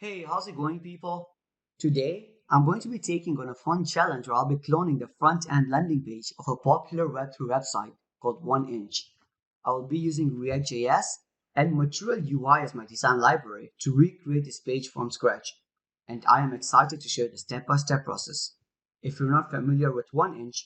Hey, how's it going, people? Today, I'm going to be taking on a fun challenge where I'll be cloning the front-end landing page of a popular Web3 website called 1inch. I will be using React.js and Material-UI as my design library to recreate this page from scratch, and I am excited to share the step-by-step process. If you're not familiar with 1inch,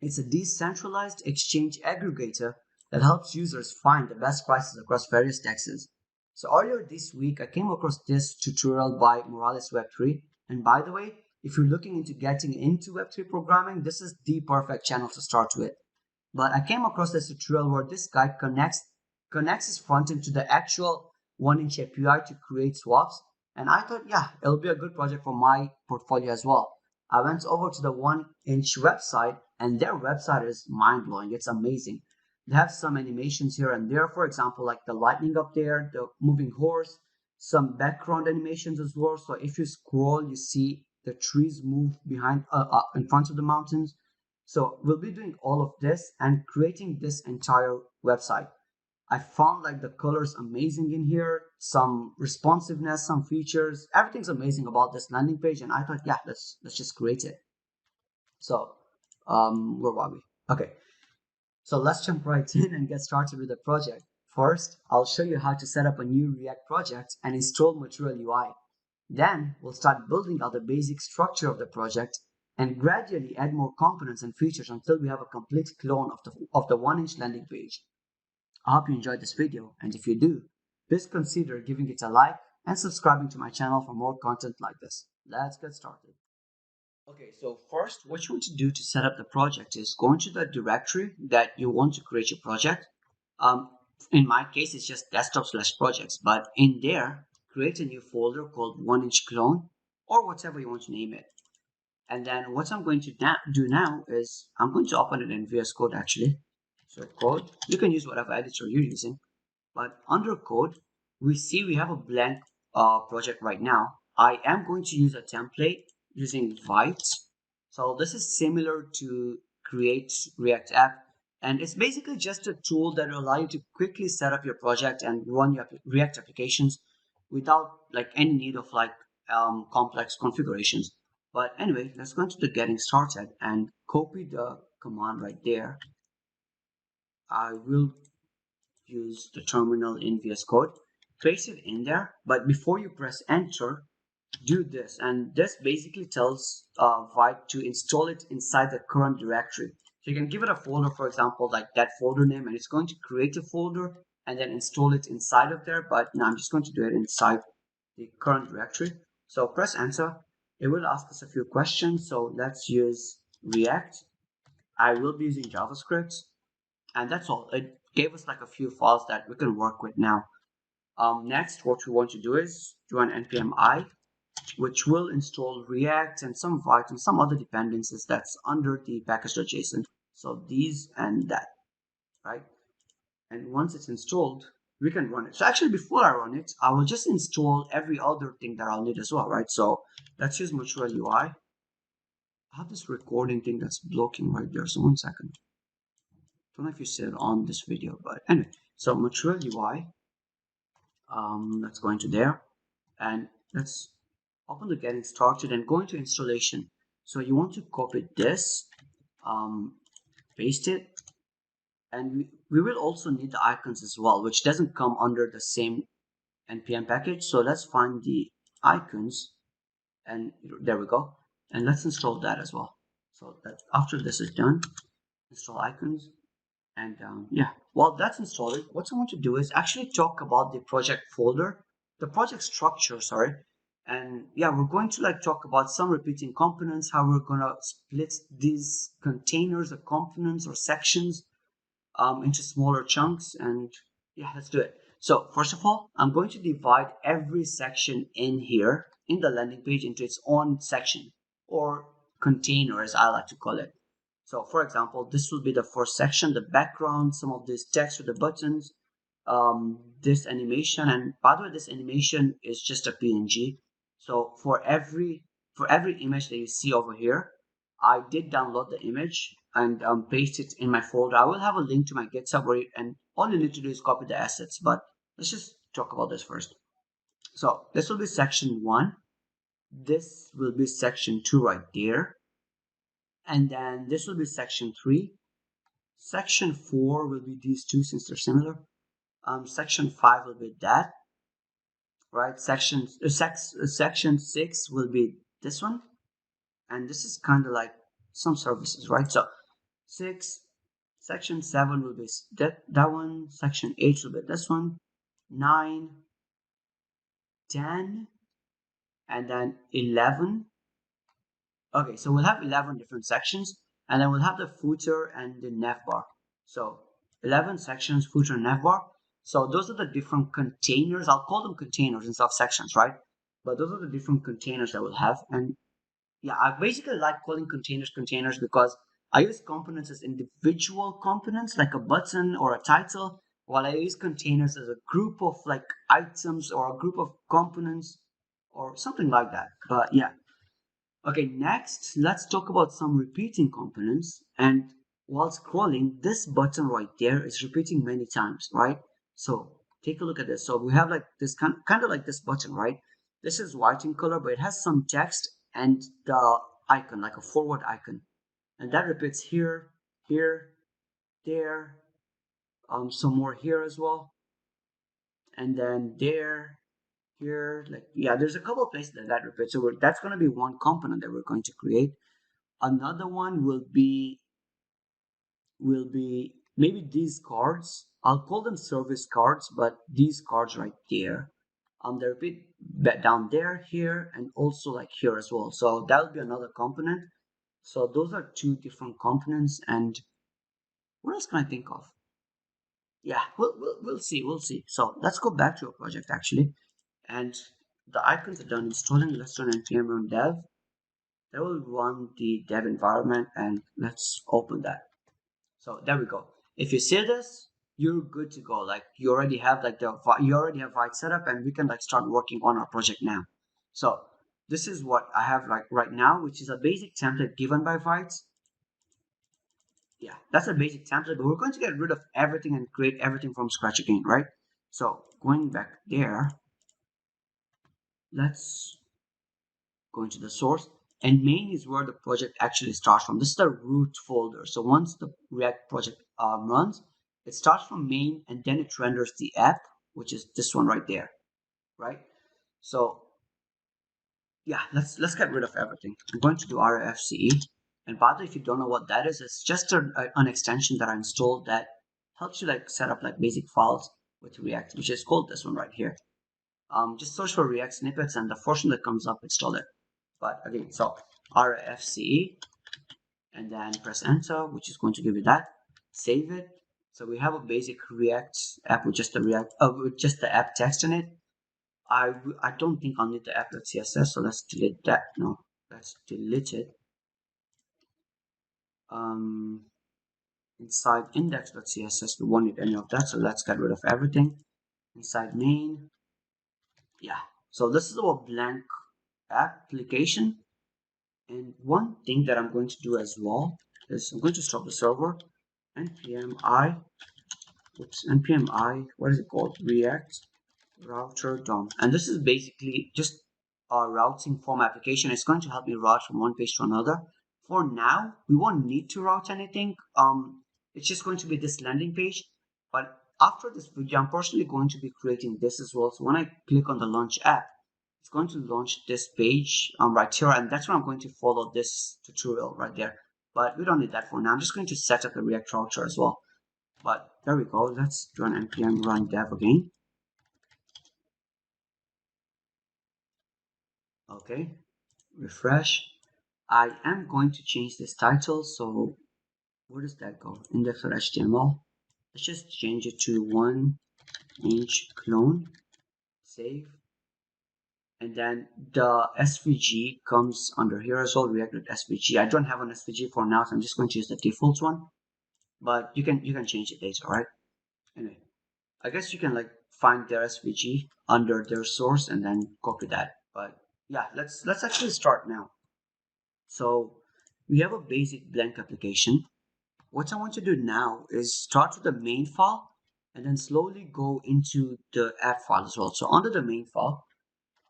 it's a decentralized exchange aggregator that helps users find the best prices across various DEXs. So earlier this week, I came across this tutorial by Morales Web3. And by the way, if you're looking into getting into Web3 programming, this is the perfect channel to start with. But I came across this tutorial where this guy connects his frontend to the actual 1inch API to create swaps. And I thought, yeah, it'll be a good project for my portfolio as well. I went over to the 1inch website, and their website is mind blowing. It's amazing. They have some animations here and there, for example, like the lightning up there, the moving horse, some background animations as well. So if you scroll, you see the trees move behind, in front of the mountains. So we'll be doing all of this and creating this entire website. I found like the colors amazing in here, some responsiveness, some features, everything's amazing about this landing page. And I thought, yeah, let's just create it. So, where were we? Okay, so let's jump right in and get started with the project. First, I'll show you how to set up a new React project and install Material UI. Then we'll start building out the basic structure of the project and gradually add more components and features until we have a complete clone of the 1inch landing page. I hope you enjoyed this video, and if you do, please consider giving it a like and subscribing to my channel for more content like this. Let's get started. Okay, so first, what you want to do to set up the project is go into the directory that you want to create your project. Um, in my case, it's just desktop/projects, but in there, create a new folder called 1inch clone or whatever you want to name it. And then what I'm going to do now is I'm going to open it in VS Code actually. So code, you can use whatever editor you're using, but under code, we have a blank project right now. I am going to use a template using Vite. So this is similar to create React app, and it's basically just a tool that will allow you to quickly set up your project and run your React applications without like any need of like complex configurations. But anyway, let's go into the getting started and copy the command right there. I will use the terminal in VS Code, paste it in there, but before you press enter, do this. And this basically tells Vite to install it inside the current directory. So you can give it a folder, for example, like that folder name, and it's going to create a folder and then install it inside of there. But now I'm just going to do it inside the current directory. So press enter. It will ask us a few questions. So let's use React. I will be using JavaScript, and that's all. It gave us like a few files that we can work with now. Next, what we want to do is do an npm i, which will install React and some Vite and some other dependencies that's under the package.json. So these and that, right? And once it's installed, we can run it. So actually, before I run it, I will just install every other thing that I'll need as well, right? So let's use Material UI. I have this recording thing that's blocking right there. So 1 second. Don't know if you see it on this video, but anyway. So Material UI. Let's go into there and let's open the getting started and go into installation. So you want to copy this, paste it, and we will also need the icons as well, which doesn't come under the same npm package. So let's find the icons, and there we go. And let's install that as well. So that after this is done, install icons. And yeah, while that's installed, what I want to do is actually talk about the project folder, the project structure, sorry. And yeah, we're going to like talk about some repeating components, how we're going to split these containers or components or sections into smaller chunks. And yeah, let's do it. So first of all, I'm going to divide every section in here in the landing page into its own section or container, as I like to call it. So for example, this will be the first section, the background, some of this text with the buttons, this animation. And by the way, this animation is just a PNG. So for every image that you see over here, I did download the image and paste it in my folder. I will have a link to my GitHub and all you need to do is copy the assets. But let's just talk about this first. So this will be section 1. This will be section 2 right there. And then this will be section 3. Section 4 will be these two since they're similar. Section 5 will be that, right? Section 6 will be this one. And this is kind of like some services, right? So 6, section 7 will be that one. Section 8 will be this one. 9, 10, and then 11. Okay, so we'll have 11 different sections, and then we'll have the footer and the navbar. So 11 sections, footer and navbar. So those are the different containers. I'll call them containers instead of sections, right? But those are the different containers that we'll have. And yeah, I basically like calling containers because I use components as individual components, like a button or a title, while I use containers as a group of like items or a group of components or something like that. But yeah. Okay, next, let's talk about some repeating components. And while scrolling, this button right there is repeating many times, right? So take a look at this. So we have like this kind of like this button, right? This is white in color, but it has some text and the icon, like a forward icon. And that repeats here, here, there, some more here as well. And then there, here, like, yeah, there's a couple of places that repeats. So that's going to be one component that we're going to create. Another one will be maybe these cards. I'll call them service cards, but these cards right there, they're a bit down there, here, and also like here as well. So that will be another component. So those are two different components. And what else can I think of? Yeah, we'll see, we'll see. So let's go back to our project actually, and the icons are done installing. Let's run npm run dev. That will run the dev environment, and let's open that. So there we go. If you see this, you're good to go. Like you already have like you already have Vite set up, and we can like start working on our project now. So this is what I have like right now, which is a basic template given by Vite. Yeah, that's a basic template, but we're going to get rid of everything and create everything from scratch again, right? So going back there, let's go into the source, and main is where the project actually starts from. This is the root folder. So once the React project runs, it starts from main and then it renders the app, which is this one right there, right? So yeah, let's get rid of everything. I'm going to do RFCE. And by the way, if you don't know what that is, it's just an extension that I installed that helps you like set up like basic files with React, which is called this one right here. Just search for React snippets, and the first one that comes up, install it. But again, so RFCE, and then press enter, which is going to give you that. Save it. So we have a basic React app with just the app text in it. I don't think I'll need the app.css, so let's delete that. No, let's delete it. Inside index.css, we won't need any of that, so let's get rid of everything. Inside main, yeah. So this is our blank application. And one thing that I'm going to do as well is I'm going to stop the server. npm what is it called? React router DOM. And this is basically just a routing form application. It's going to help me route from one page to another. For now, we won't need to route anything. It's just going to be this landing page. But after this video, I'm personally going to be creating this as well. So when I click on the launch app, it's going to launch this page right here, and that's where I'm going to follow this tutorial right there. But we don't need that for now. I'm just going to set up the React router as well. But there we go. Let's run npm run dev again. Okay, refresh. I am going to change this title. So where does that go? Index.html. Let's just change it to 1-inch clone. Save. And then the SVG comes under here as well, React.svg. I don't have an SVG for now, so I'm just going to use the default one. But you can change it later, right? Anyway, I guess you can like find their SVG under their source and then copy that. But yeah, let's actually start now. So we have a basic blank application. What I want to do now is start with the main file and then slowly go into the app file as well. So under the main file,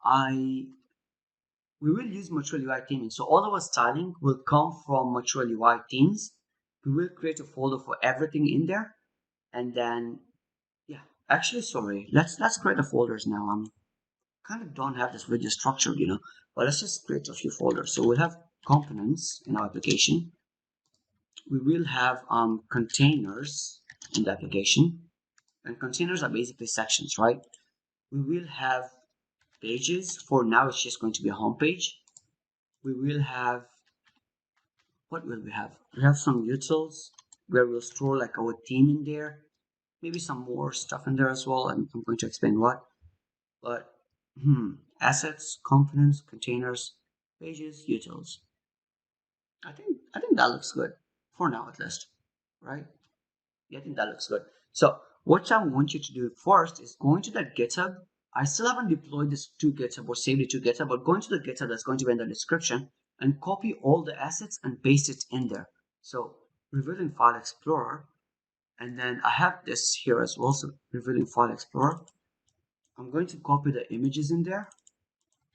we will use Material-UI theming. So all our styling will come from Material-UI themes. We will create a folder for everything in there, and then yeah, actually, sorry, let's create the folders now. I'm kind of don't have this video structured, but let's just create a few folders. So we'll have components in our application. We will have containers in the application, and containers are basically sections, right? We will have pages. For now, it's just going to be a home page. We will have, what will we have? We have some utils where we'll store like our theme in there, maybe some more stuff in there as well. I'm going to explain what, but assets, components, containers, pages, utils. I think that looks good for now at least, right? Yeah, I think that looks good. So what I want you to do first is going to that GitHub. I still haven't deployed this to GitHub or saved it to GitHub, but going to the GitHub that's going to be in the description and copy all the assets and paste it in there. So revealing File Explorer, and then I have this here as well. So revealing File Explorer, I'm going to copy the images in there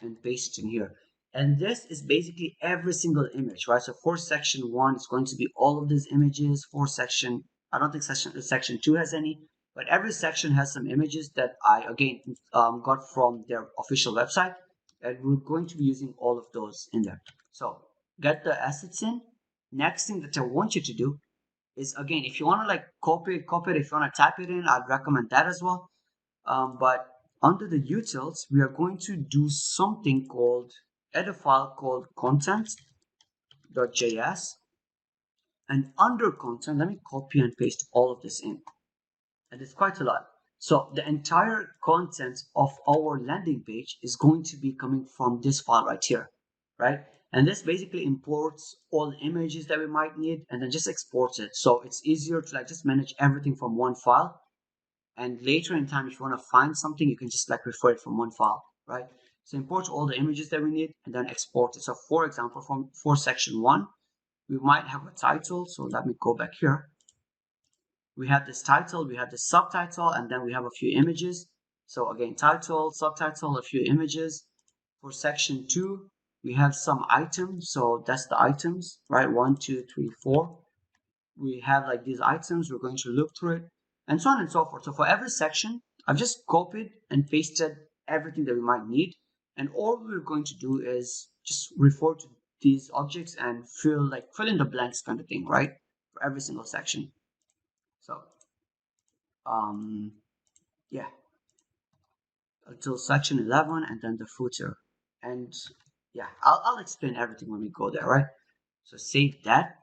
and paste it in here. And this is basically every single image, right? So for section 1, it's going to be all of these images. For section, I don't think section 2 has any, but every section has some images that I, again, got from their official website. And we're going to be using all of those in there. So get the assets in. Next thing that I want you to do is, again, if you want to like copy it, if you want to type it in, I'd recommend that as well. But under the utils, we are going to do something called add a file called content.js, and under content, let me copy and paste all of this in, and it's quite a lot. So the entire content of our landing page is going to be coming from this file right here, right? And this basically imports all the images that we might need and then just exports it. So it's easier to like just manage everything from one file. And later in time, if you want to find something, you can just like refer it from one file, right? So import all the images that we need and then export it. So for example, for section 1, we might have a title. So let me go back here. We have this title, we have the subtitle, and then we have a few images. So again, title, subtitle, a few images. For section 2, we have some items. So that's the items, right? 1, 2, 3, 4. We have like these items. We're going to look through it, and so on and so forth. So for every section, I've just copied and pasted everything that we might need. And all we're going to do is just refer to these objects and fill in the blanks kind of thing, right? For every single section. So, yeah, until section 11 and then the footer. And yeah, I'll explain everything when we go there, right? So save that.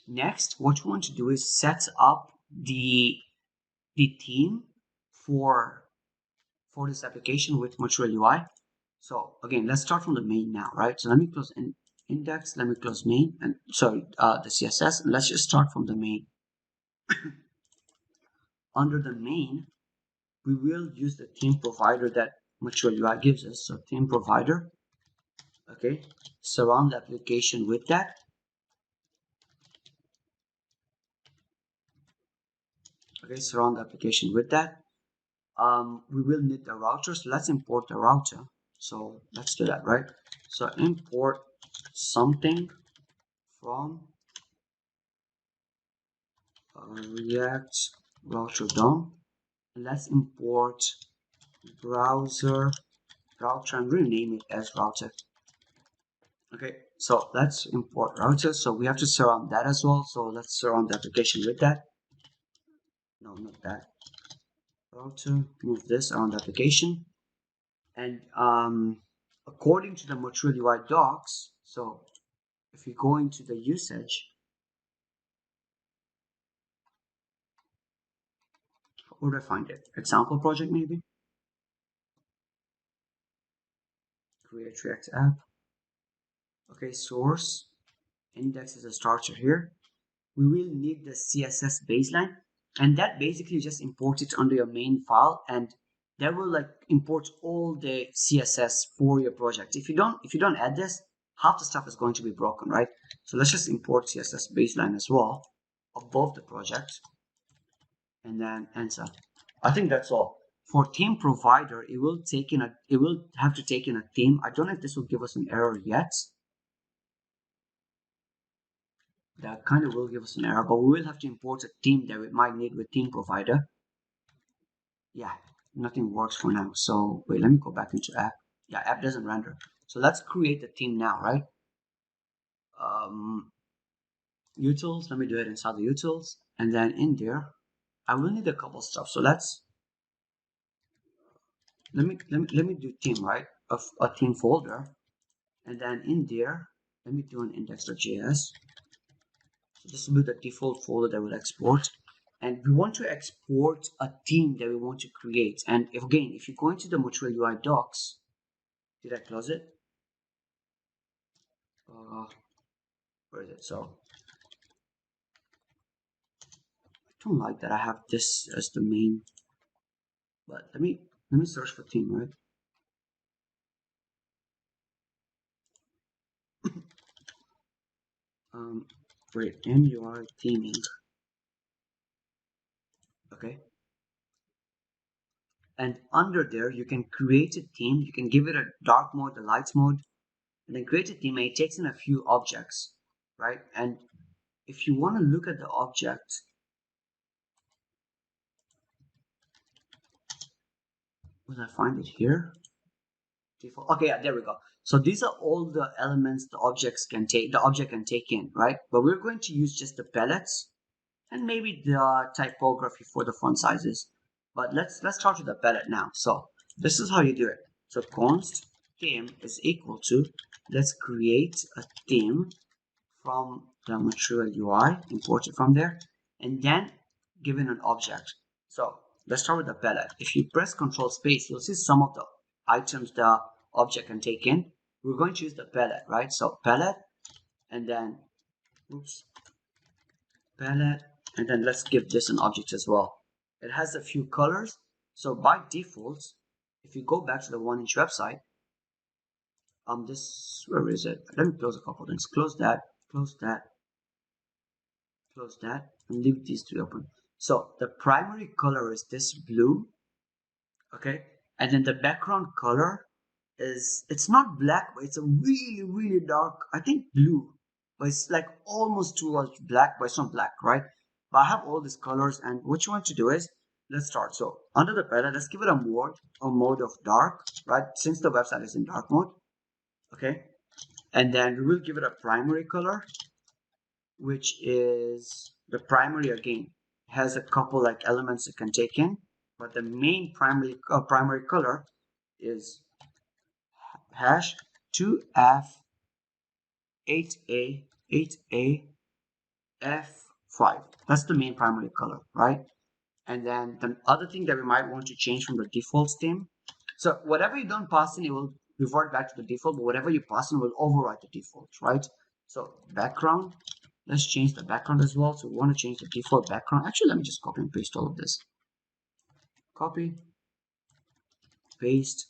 Next, what you want to do is set up the theme for this application with Material-UI. So again, let's start from the main now, right? So let me close index, let me close main, and sorry, the CSS, and let's just start from the main. Under the main, we will use the theme provider that Material-UI gives us. So theme provider, okay, surround the application with that. Okay, surround the application with that. We will need the router, so let's import the router. So let's do that, right? So import something from React router DOM. Let's import browser router and rename it as router. Okay, so let's import router. So we have to surround that as well. So let's surround the application with that. No, not that. Router, move this around the application. And according to the Material-UI docs, so if you go into the usage, where do I find it? Example project maybe? Create React app. Okay, source, index is a starter here. We will need the CSS baseline, and that basically just import it under your main file, and that will like import all the CSS for your project. If you don't add this, half the stuff is going to be broken, right? So let's just import CSS baseline as well above the project, and then enter. I think that's all. For theme provider, it will have to take in a theme. I don't know if this will give us an error yet. That kind of will give us an error, but we will have to import a theme that we might need with theme provider. Yeah, nothing works for now. So wait, let me go back into app. Yeah, app doesn't render. So let's create the theme now, right? Utils, let me do it inside the utils. And then in there, I will need a couple stuff. So let me do theme, right? Of a theme folder. And then in there, let me do an index.js. So this will be the default folder that will export. And we want to export a theme that we want to create. And if you go into the Material-UI docs, did I close it? Where is it? So I don't like that I have this as the main, but let me search for theme, right? Wait, MUI theming. Okay. And under there, you can create a theme. You can give it a dark mode, a light mode, and then create a theme. And it takes in a few objects, right? And if you want to look at the object, will I find it here? Default. Okay, yeah, there we go. So these are all the elements the object can take in, right? But we're going to use just the palettes and maybe the typography for the font sizes. But let's start with the palette now. So this is how you do it. So const theme is equal to, let's create a theme from the Material-UI, import it from there, and then given an object. So let's start with the palette. If you press Control Space, you'll see some of the items the object can take in. We're going to use the palette, right? So palette, and then, oops, palette, and then let's give this an object as well. It has a few colors. So by default, if you go back to the 1inch website, where is it? Let me close a couple things. Close that, close that, close that, and leave these three open. So the primary color is this blue, okay? And then the background color it's not black, but it's a really, really dark, I think blue, but it's like almost towards black, but it's not black, right? But I have all these colors, and what you want to do is, let's start. So under the palette, let's give it a mode of dark, right? Since the website is in dark mode, okay? And then we will give it a primary color, which is the primary again has a couple like elements it can take in, but the main primary color is hash 2f 8a 8a f5. That's the main primary color, right? And then the other thing that we might want to change from the default theme, so whatever you don't pass in, it will revert back to the default, but whatever you pass in will override the default, right? So background, let's change the background as well. So we want to change the default background. Actually, let me just copy and paste all of this. Copy, paste.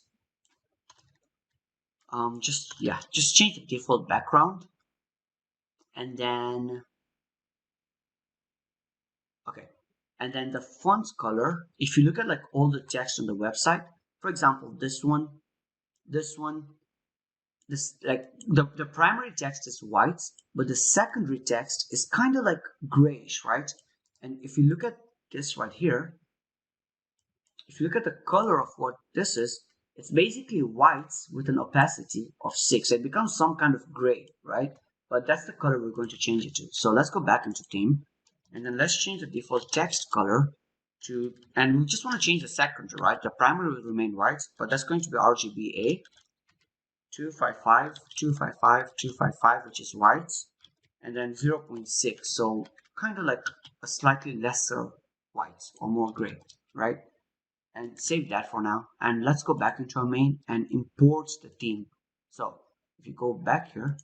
Just change the default background, and then okay, and then the font color. If you look at like all the text on the website, for example, this one, this like the primary text is white, but the secondary text is kind of like grayish, right? And if you look at this right here, if you look at the color of what this is, it's basically white with an opacity of 6. It becomes some kind of gray, right? But that's the color we're going to change it to. So let's go back into theme, and then let's change the default text color to, and we just want to change the secondary, right? The primary will remain white, but that's going to be RGBA 255, 255, 255, which is white, and then 0.6. So kind of like a slightly lesser white or more gray, right? And save that for now, and let's go back into our main and import the theme. So if you go back here,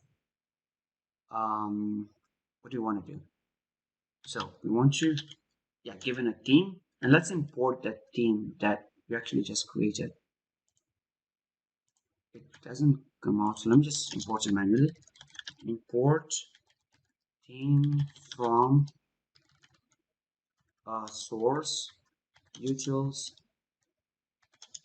what do you want to do? So we want to given a theme, and let's import that theme that we actually just created. It doesn't come out, so let me just import it manually. Import theme from source utils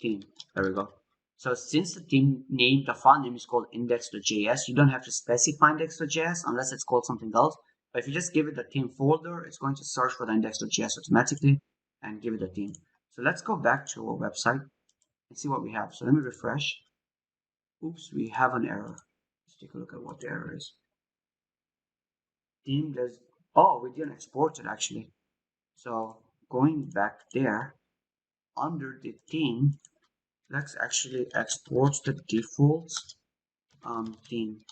theme. There we go. So since the theme name, the file name is called index.js, you don't have to specify index.js unless it's called something else. But if you just give it the theme folder, it's going to search for the index.js automatically and give it the theme. So let's go back to our website and see what we have. So let me refresh. Oops, we have an error. Let's take a look at what the error is. Theme does, oh, we didn't export it actually. So going back there, under the theme, let's actually export the default theme.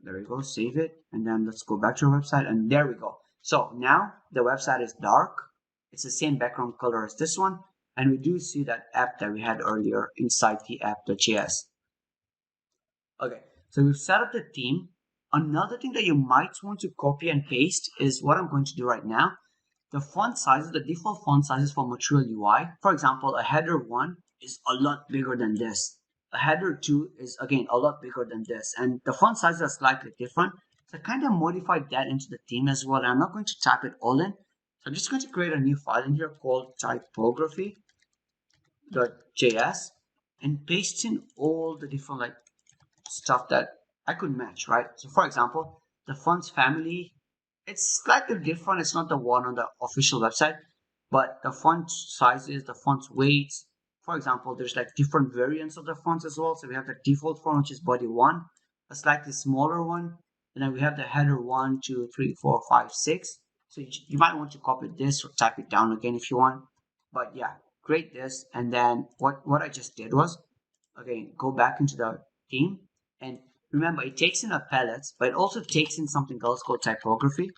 There we go, save it, and then let's go back to our website, and there we go. So now the website is dark. It's the same background color as this one, and we do see that app that we had earlier inside the app.js. Okay, so we've set up the theme. Another thing that you might want to copy and paste is what I'm going to do right now. The font sizes, the default font sizes for Material-UI. For example, a header 1 is a lot bigger than this. A header 2 is again a lot bigger than this. And the font sizes are slightly different. So I kind of modified that into the theme as well. And I'm not going to type it all in. So I'm just going to create a new file in here called typography.js and paste in all the different like stuff that I could match, right? So for example, the fonts family, it's slightly different. It's not the one on the official website, but the font sizes, the font weights, for example, there's like different variants of the fonts as well. So we have the default font, which is body 1, a slightly smaller one, and then we have the header 1, 2, 3, 4, 5, 6. So you might want to copy this or type it down again if you want. But yeah, create this, and then what I just did was, again, go back into the theme, and remember, it takes in a palette, but it also takes in something else called typography.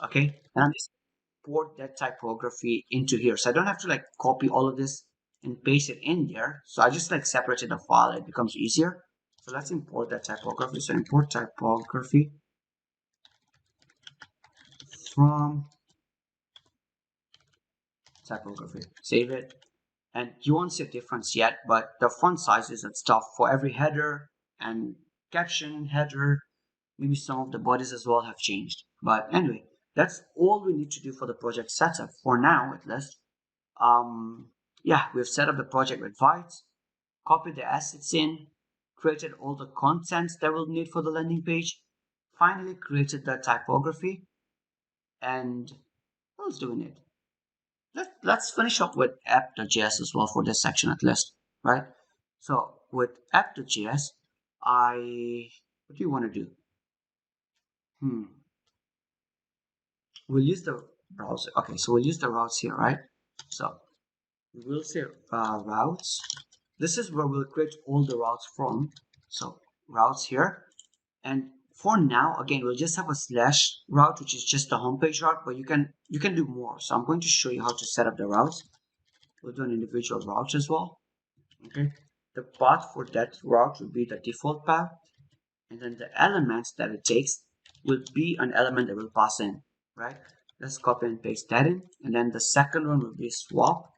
Okay, and I'm just import that typography into here. So I don't have to like copy all of this and paste it in there. So I just like separated the file. It becomes easier. So let's import that typography. So import typography from typography. Save it. And you won't see a difference yet, but the font sizes and stuff for every header and caption header, maybe some of the bodies as well have changed. But anyway, that's all we need to do for the project setup for now, at least. Yeah, we've set up the project with Vite, copied the assets in, created all the contents that we'll need for the landing page, finally created the typography, and what else do we need? Let's finish up with app.js as well for this section at least, right? So with app.js, what do you want to do? We'll use the browser. Okay, so we'll use the routes here, right? So we'll say routes. This is where we'll create all the routes from. So routes here. And for now, again, we'll just have a slash route, which is just the homepage route, but you can do more. So I'm going to show you how to set up the routes. We'll do an individual route as well. Okay. The path for that route will be the default path. And then the elements that it takes will be an element that will pass in, right? Let's copy and paste that in. And then the second one will be swap.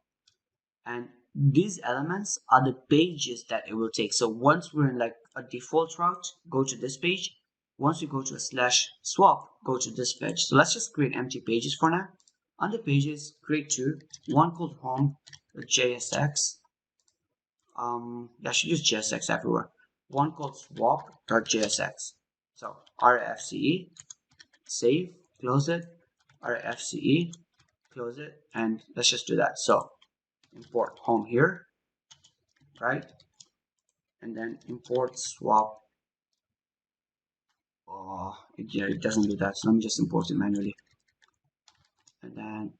And these elements are the pages that it will take. So once we're in like a default route, go to this page. Once we go to a slash swap, go to this page. So let's just create empty pages for now. On the pages, create two. One called home, JSX. I should use JSX everywhere. One called swap.jsx. So RFCE, save, close it, RFCE, close it, and let's just do that. So import home here, right? And then import swap. It doesn't do that, so let me just import it manually. And then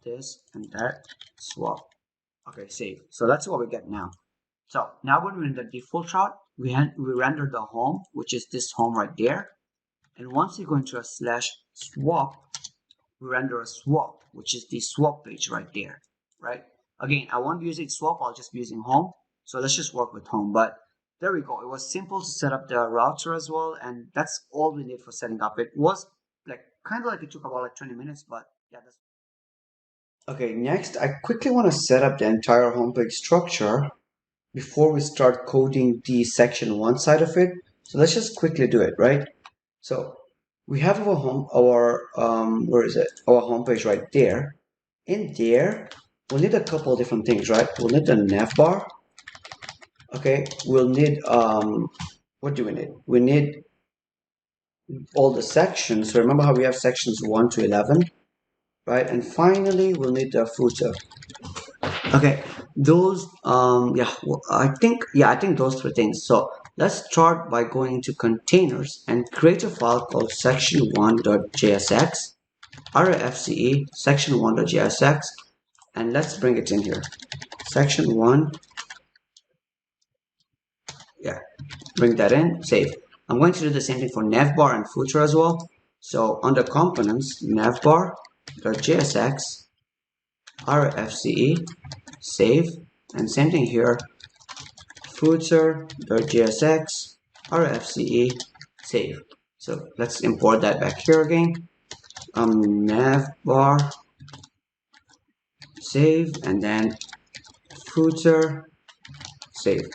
this and that, swap. Okay, save. So that's what we get now. So now when we're in the default route, we render the home, which is this home right there. And once you go into a slash swap, we render a swap, which is the swap page right there, right? Again, I won't be using swap, I'll just be using home. So let's just work with home. But there we go. It was simple to set up the router as well. And that's all we need for setting up. It was like kind of like it took about like 20 minutes, but yeah. Okay, next, I quickly want to set up the entire homepage structure before we start coding the section 1 side of it. So let's just quickly do it, right? So we have our home, where is it? Our homepage right there. In there, we'll need a couple of different things, right? We'll need the navbar. Okay, we'll need what do we need? We need all the sections. So remember how we have sections 1 to 11, right? And finally, we'll need the footer. Okay, those yeah, well, I think those three things. So let's start by going to containers and create a file called section1.jsx, rfce section1.jsx, and let's bring it in here. Section1, yeah, bring that in, save. I'm going to do the same thing for navbar and footer as well. So under components, navbar.jsx, rfce, save, and same thing here, footer.jsx, rfce, save. So let's import that back here again. Navbar, save, and then footer, save.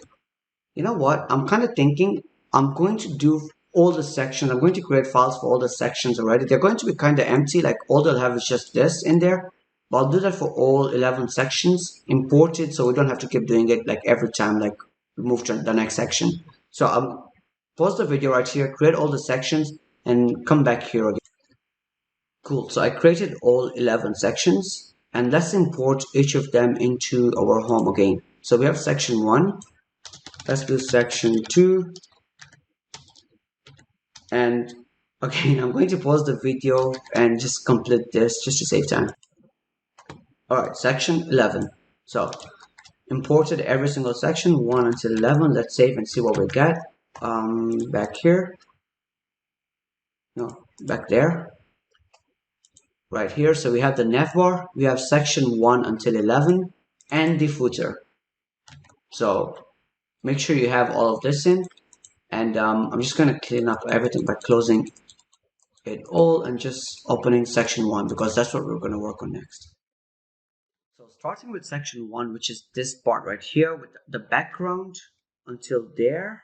You know what? I'm kind of thinking I'm going to do all the sections. I'm going to create files for all the sections already. They're going to be kind of empty, like all they'll have is just this in there. But I'll do that for all 11 sections imported, so we don't have to keep doing it like every time, like we move to the next section. So pause the video right here, create all the sections, and come back here again. Cool. So I created all 11 sections, and let's import each of them into our home again. So we have section 1. Let's do section 2. And again, I'm going to pause the video and just complete this just to save time. All right, section 11. So imported every single section, 1 until 11. Let's save and see what we get. Back here. No, back there. Right here. So we have the navbar. We have section 1 until 11 and the footer. So make sure you have all of this in. And I'm just going to clean up everything by closing it all and just opening section 1 because that's what we're going to work on next. So starting with section 1, which is this part right here with the background until there,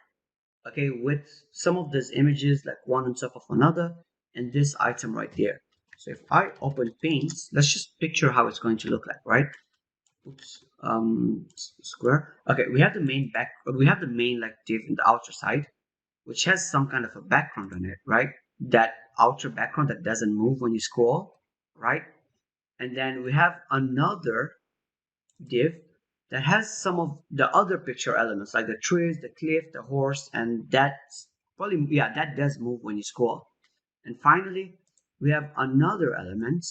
okay, with some of these images like one on top of another and this item right there. So if I open Paint, let's just picture how it's going to look like, right? Oops, square. Okay, we have the main like div in the outer side, which has some kind of a background on it, right? That outer background that doesn't move when you scroll, right? And then we have another div that has some of the other picture elements like the trees, the cliff, the horse, and that's probably, yeah, that does move when you scroll. And finally, we have another element,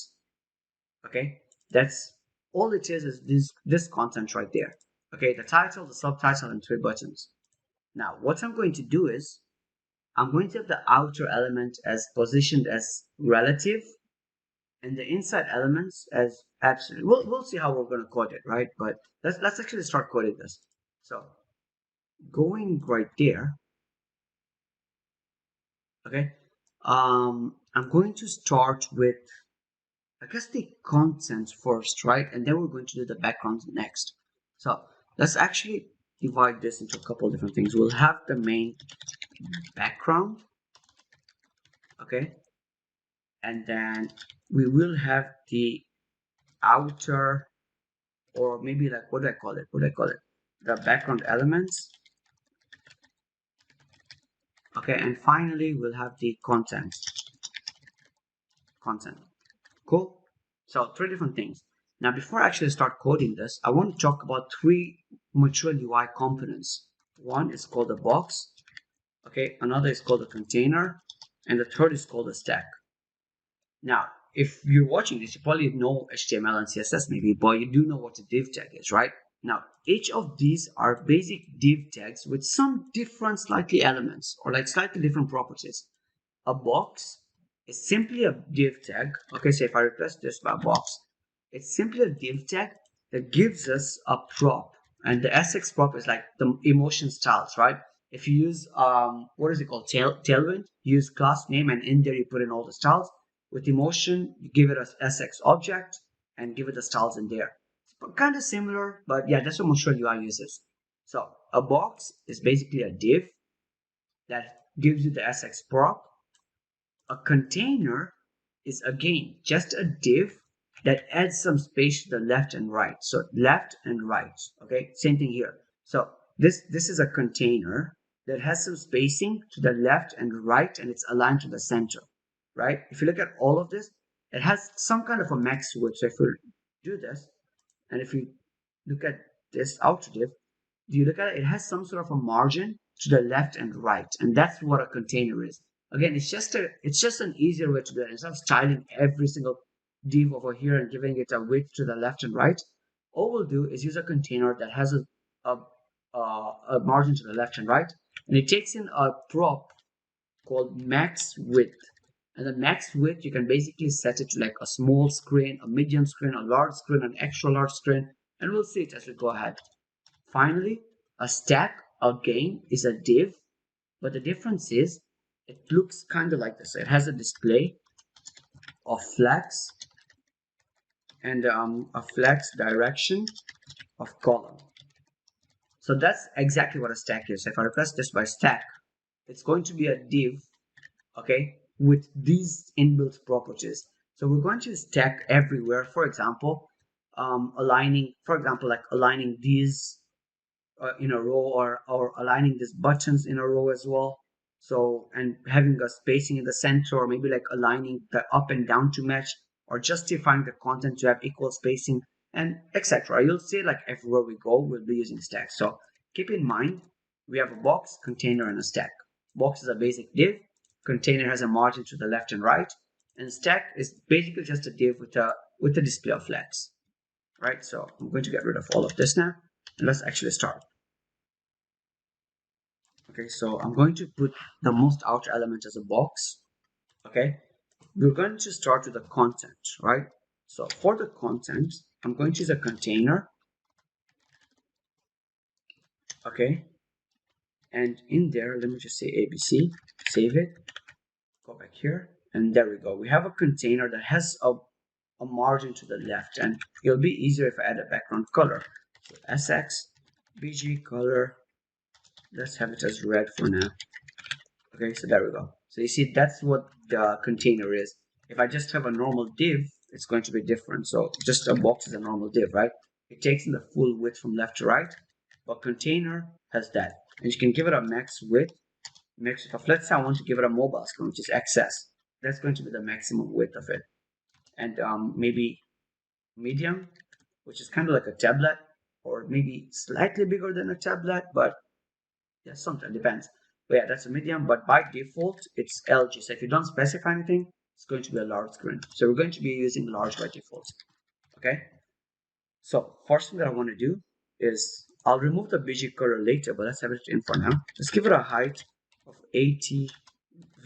okay, that's all it is this content right there. Okay, the title, the subtitle, and 3 buttons. Now, what I'm going to do is I'm going to have the outer element as positioned as relative and the inside elements as absolute. We'll see how we're going to code it, right? But let's actually start coding this. So going right there, okay. I'm going to start with, I guess, the content first, right? And then we're going to do the background next. So let's actually divide this into a couple of different things. We'll have the main background, okay, and then we will have the outer, or maybe like, what do I call it? What do I call it? The background elements. Okay, and finally we'll have the content. Cool. So 3 different things. Now before I actually start coding this, I want to talk about 3 Material-UI components. One is called a box, okay, another is called a container, and the third is called a stack. Now, if you're watching this, you probably know HTML and CSS maybe, but you do know what a div tag is, right? Now, each of these are basic div tags with some different slightly elements or like slightly different properties. A box is simply a div tag. Okay, so if I replace this by a box, it's simply a div tag that gives us a prop. And the SX prop is like the emotion styles, right? If you use, what is it called? Tailwind, you use class name and in there you put in all the styles. With emotion, you give it a SX object and give it the styles in there. It's kind of similar, but yeah, that's what Material-UI uses. So a box is basically a div that gives you the SX prop. A container is again just a div that adds some space to the left and right. So left and right, okay? Same thing here. So this is a container that has some spacing to the left and right, and it's aligned to the center, right? If you look at all of this, it has some kind of a max width. So if we do this, and if you look at this outer div, do you look at it? It has some sort of a margin to the left and right, and that's what a container is. Again, it's just an easier way to do it. Instead of styling every single div over here and giving it a width to the left and right, all we'll do is use a container that has a margin to the left and right, and it takes in a prop called max width. And the max width, you can basically set it to like a small screen, a medium screen, a large screen, an extra large screen, and we'll see it as we go ahead. Finally, a stack again is a div, but the difference is it looks kind of like this. It has a display of flex and a flex direction of column. So that's exactly what a stack is. If I replace this by stack, it's going to be a div, okay, with these inbuilt properties. So we're going to stack everywhere. For example, aligning these in a row, or aligning these buttons in a row as well. So, and having a spacing in the center, or maybe like aligning the up and down to match, or justifying the content to have equal spacing, and etc. You'll see like everywhere we go, we'll be using stacks. So keep in mind, we have a box, container, and a stack. Box is a basic div. Container has a margin to the left and right, and stack is basically just a div with a display of flags. Right, so I'm going to get rid of all of this now, and let's actually start. Okay, so I'm going to put the most outer element as a box. Okay, we're going to start with the content, right? So for the content, I'm going to use a container. Okay, and in there, let me just say ABC, save it, go back here, and there we go. We have a container that has a margin to the left, and it'll be easier if I add a background color. So SX, BG color, let's have it as red for now. Okay, so there we go. So you see, that's what the container is. If I just have a normal div, it's going to be different. So just a box is a normal div, right? It takes in the full width from left to right, but container has that. And you can give it a max width. Let's say I want to give it a mobile screen, which is XS. That's going to be the maximum width of it. And maybe medium, which is kind of like a tablet, or maybe slightly bigger than a tablet, but yeah, sometimes depends. But yeah, that's a medium, but by default, it's LG. So if you don't specify anything, it's going to be a large screen. So we're going to be using large by default. Okay. So first thing that I want to do is I'll remove the BG color later, but let's have it in for now. Just give it a height of 80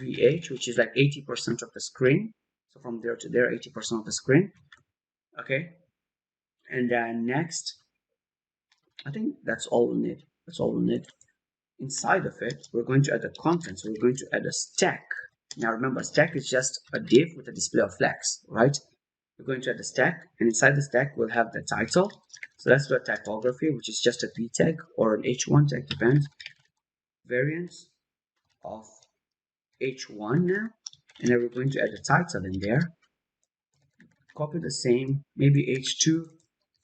VH, which is like 80% of the screen. So from there to there, 80% of the screen. Okay. And then next, I think that's all we need. That's all we need. Inside of it, we're going to add the content. So we're going to add a stack. Now remember, stack is just a div with a display of flags, right? We're going to add a stack, and inside the stack we'll have the title. So let's do a typography, which is just a p tag or an h1 tag, depends. Variance of h1 now, and then we're going to add a title in there. Copy the same, maybe h2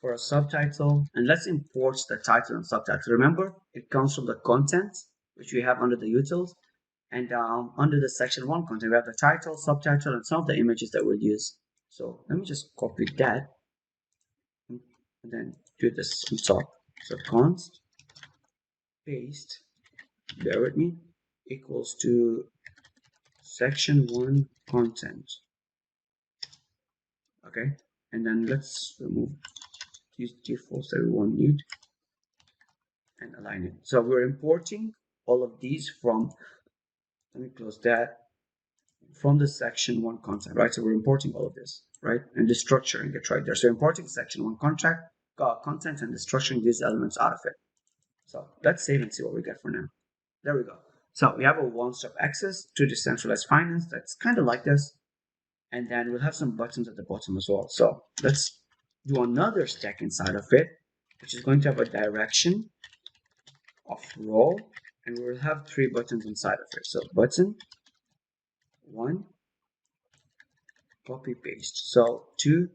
for a subtitle, and let's import the title and subtitle. Remember, it comes from the content, which we have under the utils, and under the section 1 content, we have the title, subtitle, and some of the images that we'll use. So let me just copy that, and then do this on top. So const paste, bear with me, equals to section 1 content. Okay, and then let's remove these defaults that we won't need and align it. So we're importing all of these from, let me close that, from the section 1 content, right? So we're importing all of this, right? And destructuring it right there. So importing section 1 content and destructuring these elements out of it. So let's save and see what we get for now. There we go. So we have a one-stop access to decentralized finance that's kind of like this. And then we'll have some buttons at the bottom as well. So let's do another stack inside of it, which is going to have a direction of row, and we'll have 3 buttons inside of it. So button 1, copy paste. So 2,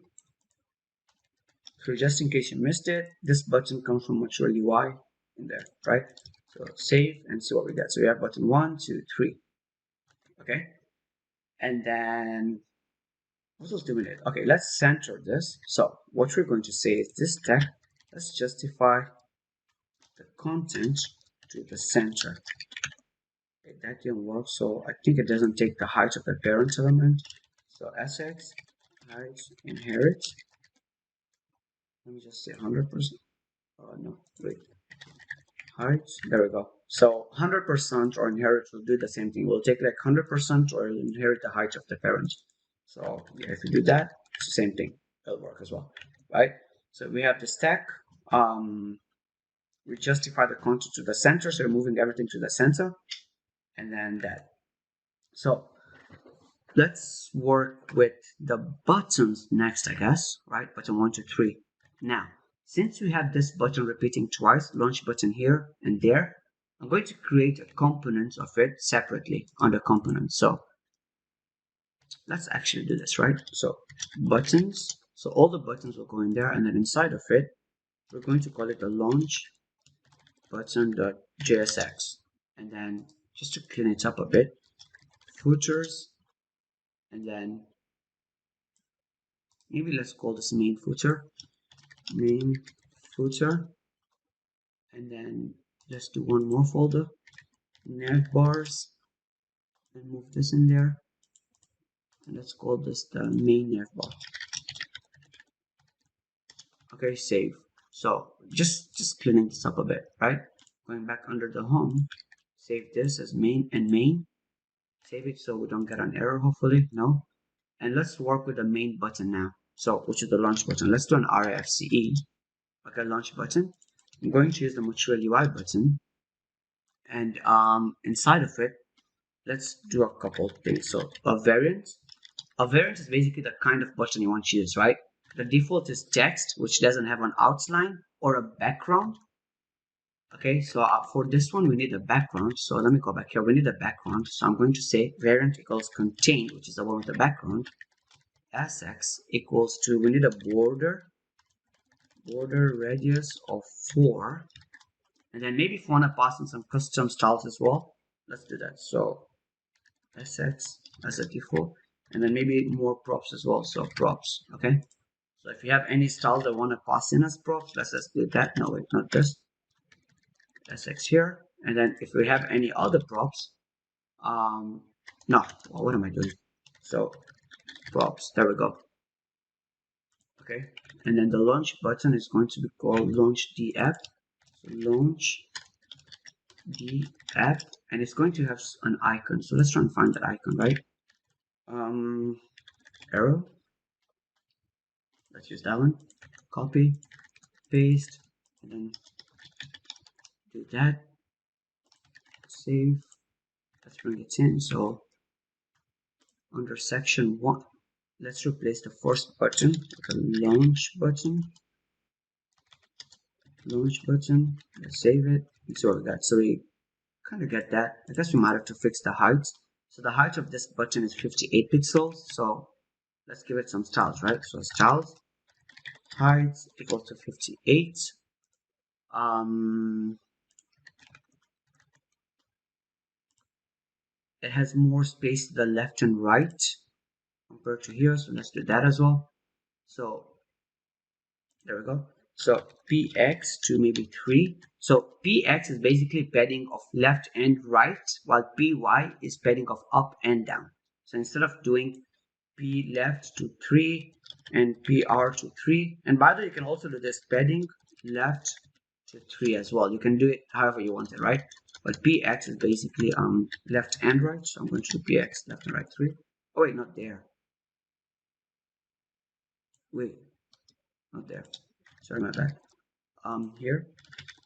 So just in case you missed it, this button comes from Material-UI in there, right? So save and see what we get. So we have button 1, 2, 3. Okay. And then what was doing it? Okay, let's center this. So what we're going to say is this tag, let's justify the content to the center. Okay, that didn't work, so I think it doesn't take the height of the parent element. So sx height inherit. Let me just say 100%. Oh no, wait. Height. There we go. So 100% or inherit will do the same thing. We'll take like 100% or inherit the height of the parent. So yeah, if you do that, it's the same thing. It'll work as well, right? So we have the stack. We justify the content to the center, so we're moving everything to the center, and then that. So let's work with the buttons next, I guess, right? Button 1, 2, 3. Now, since we have this button repeating twice, launch button here and there, I'm going to create a component of it separately under components. So let's actually do this, right? So buttons, so all the buttons will go in there, and then inside of it, we're going to call it a launch button.jsx. And then just to clean it up a bit, footers, and then maybe let's call this main footer, and then let's do one more folder, nav bars, and move this in there, and let's call this the main nav bar. Okay, save. So just cleaning this up a bit, right? Going back under the home, save this as main and main. Save it so we don't get an error, hopefully. No. And let's work with the main button now. So which is the launch button. Let's do an RFCE. Okay, launch button. I'm going to use the Material-UI button, and inside of it, let's do a couple things. So a variant is basically the kind of button you want to use, right? The default is text, which doesn't have an outline or a background. Okay, so for this one we need a background. So let me go back here. We need a background, so I'm going to say variant equals contain, which is the one with the background. Sx equals to, we need a border radius of 4, and then maybe if you want to pass in some custom styles as well, let's do that. So sx as a default, and then maybe more props as well. So props. Okay, so if you have any style that want to pass in as props, let's just do that. No, wait, not this. Sx here, and then if we have any other props, no, well, what am I doing? So props, there we go. Okay, and then the launch button is going to be called launch dApp. So launch dApp, and it's going to have an icon. So let's try and find that icon, right? Arrow. Let's use that one. Copy, paste, and then do that. Save. Let's bring it in. So under section 1, let's replace the first button with a launch button. Let's save it. And so we got. So we kind of get that. I guess we might have to fix the height. So the height of this button is 58 pixels. So let's give it some styles, right? So styles height equals to 58. It has more space to the left and right compared to here, so let's do that as well. So there we go. So px to maybe 3. So px is basically padding of left and right, while py is padding of up and down. So instead of doing p left to 3 and pr to 3, and by the way, you can also do this padding left to 3 as well. You can do it however you want it, right? But px is basically left and right, so I'm going to do px left and right 3. Oh wait, not there. Wait, not there. Sorry, my bad. Here,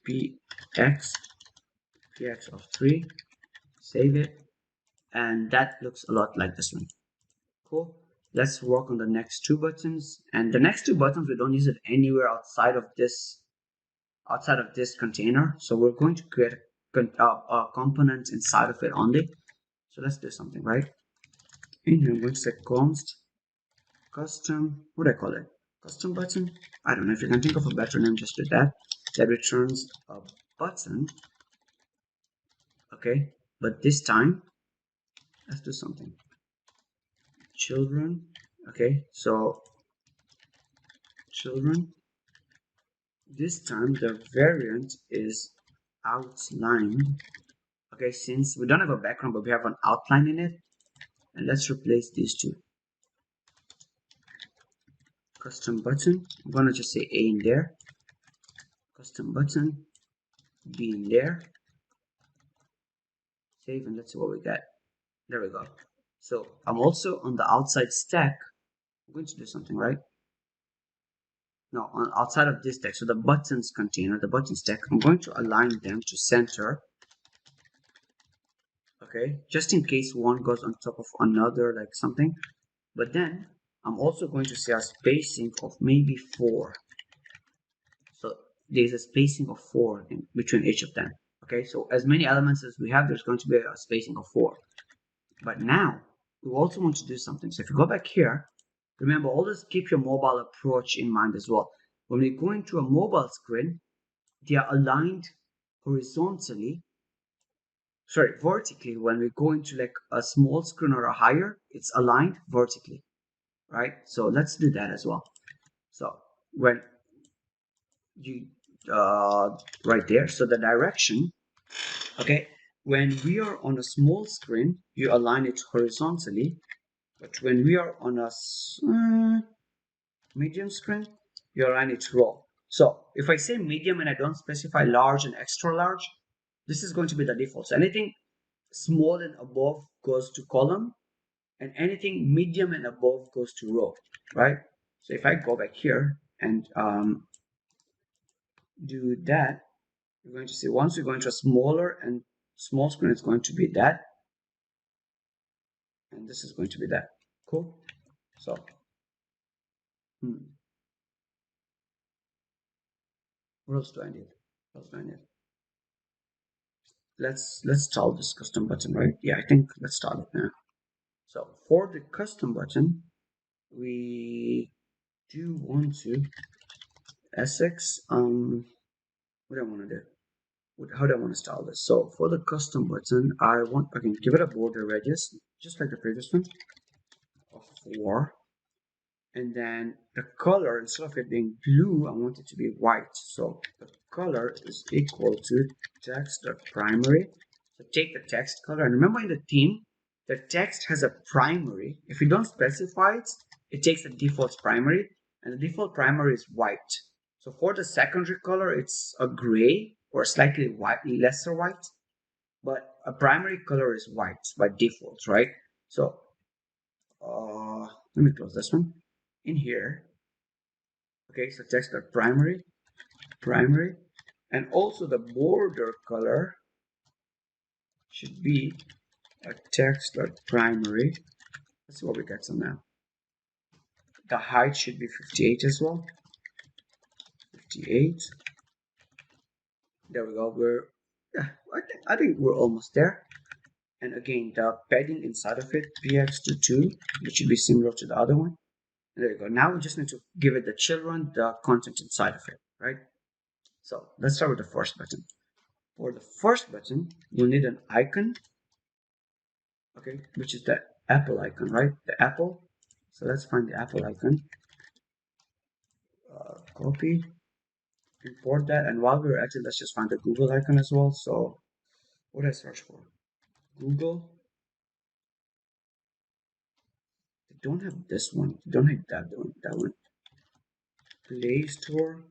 px of 3. Save it, and that looks a lot like this one. Cool. Let's work on the next 2 buttons, and the next 2 buttons we don't use it anywhere outside of this container. So we're going to create a component inside of it only. So let's do something, right? In here I'm going to say const custom, what do I call it? custom button. I don't know if you can think of a better name, just do that. That returns a button. Okay, but this time let's do something. Children. Okay, so children. This time the variant is outlined. Okay, since we don't have a background but we have an outline in it, and let's replace these two. Custom button, I'm gonna just say A in there, custom button, B in there, save, and let's see what we get. There we go. So I'm also on the outside stack. I'm going to do something, right? No, on outside of this stack, so the buttons container, the button stack, I'm going to align them to center. Okay, just in case one goes on top of another, like something. But then I'm also going to say a spacing of maybe 4. So there's a spacing of 4 in between each of them. Okay, so as many elements as we have, there's going to be a spacing of 4. But now we also want to do something. So if you go back here, remember, always keep your mobile approach in mind as well. When we go into a mobile screen, they are aligned horizontally, sorry, vertically. When we go into like a small screen or a higher, it's aligned vertically, right? So let's do that as well. So when you right there, so the direction, okay, when we are on a small screen, you align it horizontally, but when we are on a medium screen, you align it raw. So if I say medium and I don't specify large and extra large, this is going to be the default. So anything small and above goes to column, and anything medium and above goes to row, right? So if I go back here and do that, you're going to see once we go into a smaller and small screen, it's going to be that, and this is going to be that. Cool. So what else do I need? What else do I need? Let's style this custom button, right? Yeah, I think let's style it now. So for the custom button, we do want to SX what do I want to do? How do I want to style this? So for the custom button, I can give it a border radius, just like the previous one, of 4. And then the color, instead of it being blue, I want it to be white. So the color is equal to text.primary. So take the text color, and remember in the theme, the text has a primary. If you don't specify it, it takes the default primary, and the default primary is white. So for the secondary color, it's a gray or slightly white, lesser white, but a primary color is white by default, right? So let me close this one. In here, okay, so text primary, and also the border color should be a text primary. Let's see what we get some now. The height should be 58 as well. 58. There we go. Yeah, I think we're almost there. And again, the padding inside of it, px to 2, it should be similar to the other one. And there you go. Now we just need to give it the children, the content inside of it, right? So let's start with the first button. For the first button, you'll need an icon, okay, which is the Apple icon, right? The Apple. So let's find the Apple icon. Copy, import that, and while we're at it, let's just find the Google icon as well. So what did I search for? Google. They don't have this one. They don't have that one. That one. Play Store.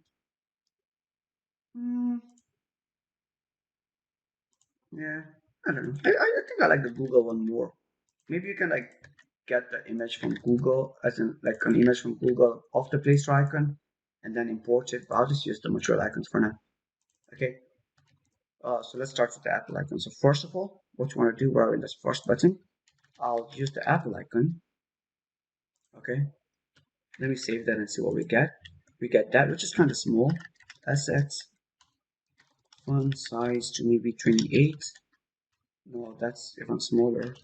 Yeah, I don't know. I think I like the Google one more. Maybe you can like get the image from Google, as in like an image from Google of the Play Store icon, and then import it. But I'll just use the material icons for now. Okay. So let's start with the Apple icon. So first of all, what you want to do, we're in this first button. I'll use the Apple icon. Okay. Let me save that and see what we get. We get that, which is kind of small. SX font size to maybe 28. No, that's even smaller.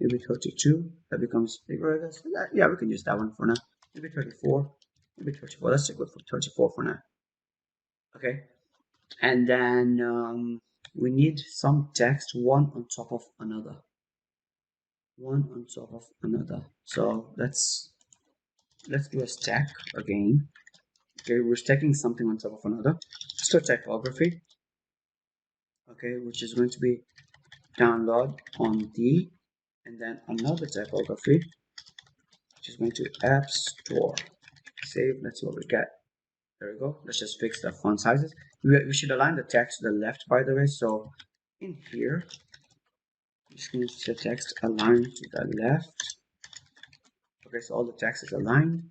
Maybe 32. That becomes bigger, I guess. Yeah, we can use that one for now. Maybe 34. maybe 34. Let's stick with 34 for now. Okay, and then we need some text one on top of another, one on top of another. So let's do a stack again. Okay, we're stacking something on top of another. Just a typography. Okay, which is going to be download on D, and then another typography, which is going to app store. Save. Let's see what we get. There we go. Let's just fix the font sizes. We should align the text to the left, by the way. So in here, I'm just going to set text align to the left. Okay, so all the text is aligned.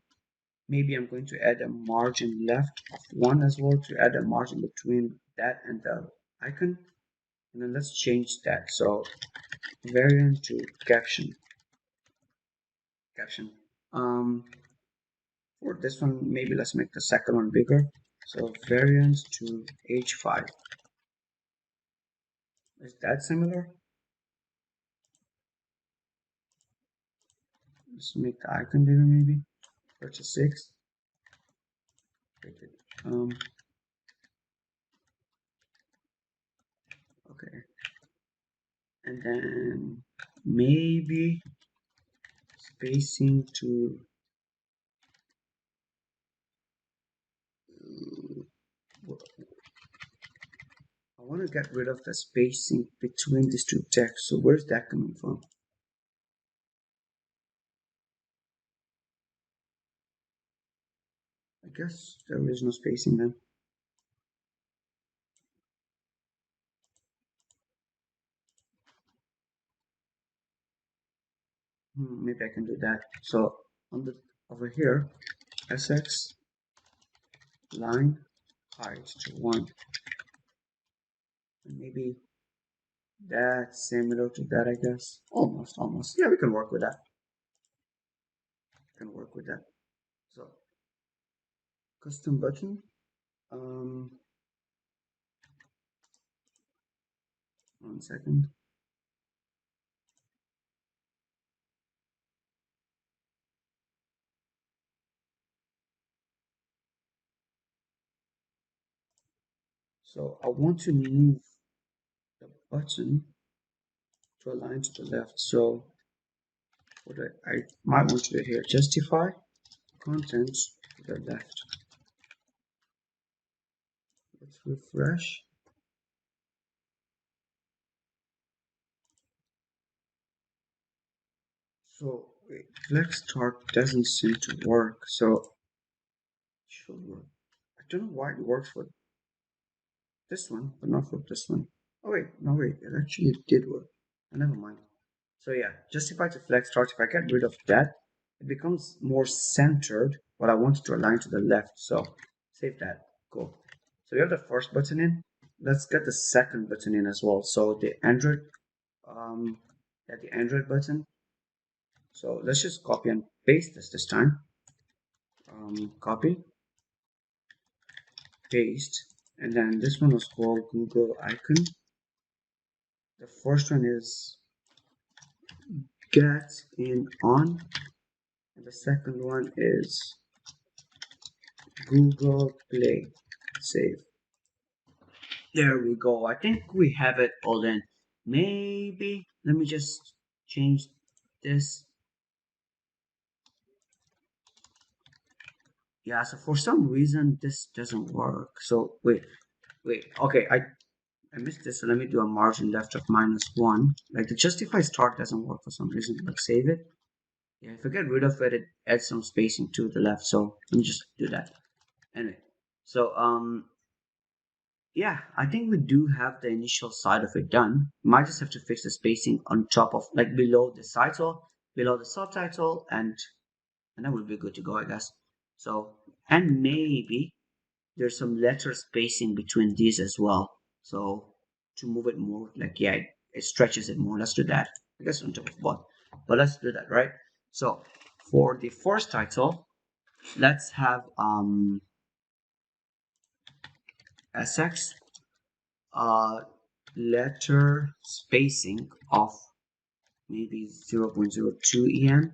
Maybe I'm going to add a margin left of 1 as well to add a margin between that and the icon. And then let's change that. So variant to caption. For this one, maybe let's make the second one bigger. So variance to h5. Is that similar? Let's make the icon bigger, maybe 36. Okay, and then maybe spacing to I want to get rid of the spacing between these two texts. So where's that coming from? I guess there is no spacing then. Maybe I can do that. So on the over here, sx line height to 1. And maybe that's similar to that, I guess. Almost. Yeah, we can work with that. So custom button. 1 second. So I want to move the button to align to the left. So what I might want to do here, justify content to the left. Let's refresh. So wait, flex start doesn't seem to work. So it should work. I don't know why it works for this one, but not for this one. Oh wait, no wait, it actually did work. Never mind. So yeah, justify to flex start. If I get rid of that, it becomes more centered. What I wanted to align to the left. So save that. Cool. So we have the first button in. Let's get the second button in as well. So the Android, the Android button. So let's just copy and paste this time. Copy, paste, and then this one was called Google icon. The first one is get in on, and the second one is Google Play. Save. There we go. I think we have it all in. Maybe let me just change this. Yeah, so for some reason this doesn't work. So wait. Okay, I missed this. So let me do a margin left of -1. Like the justify start doesn't work for some reason. Like save it. Yeah, if I get rid of it, it adds some spacing to the left. So let me just do that. Anyway, so yeah, I think we do have the initial side of it done. Might just have to fix the spacing on top of, like, below the title, below the subtitle, and that would be good to go, I guess. So, and maybe there's some letter spacing between these as well. So to move it more, like, yeah, it stretches it more. Let's do that. I guess on top of both, but let's do that, right? So for the first title, let's have sx letter spacing of maybe 0.02 em,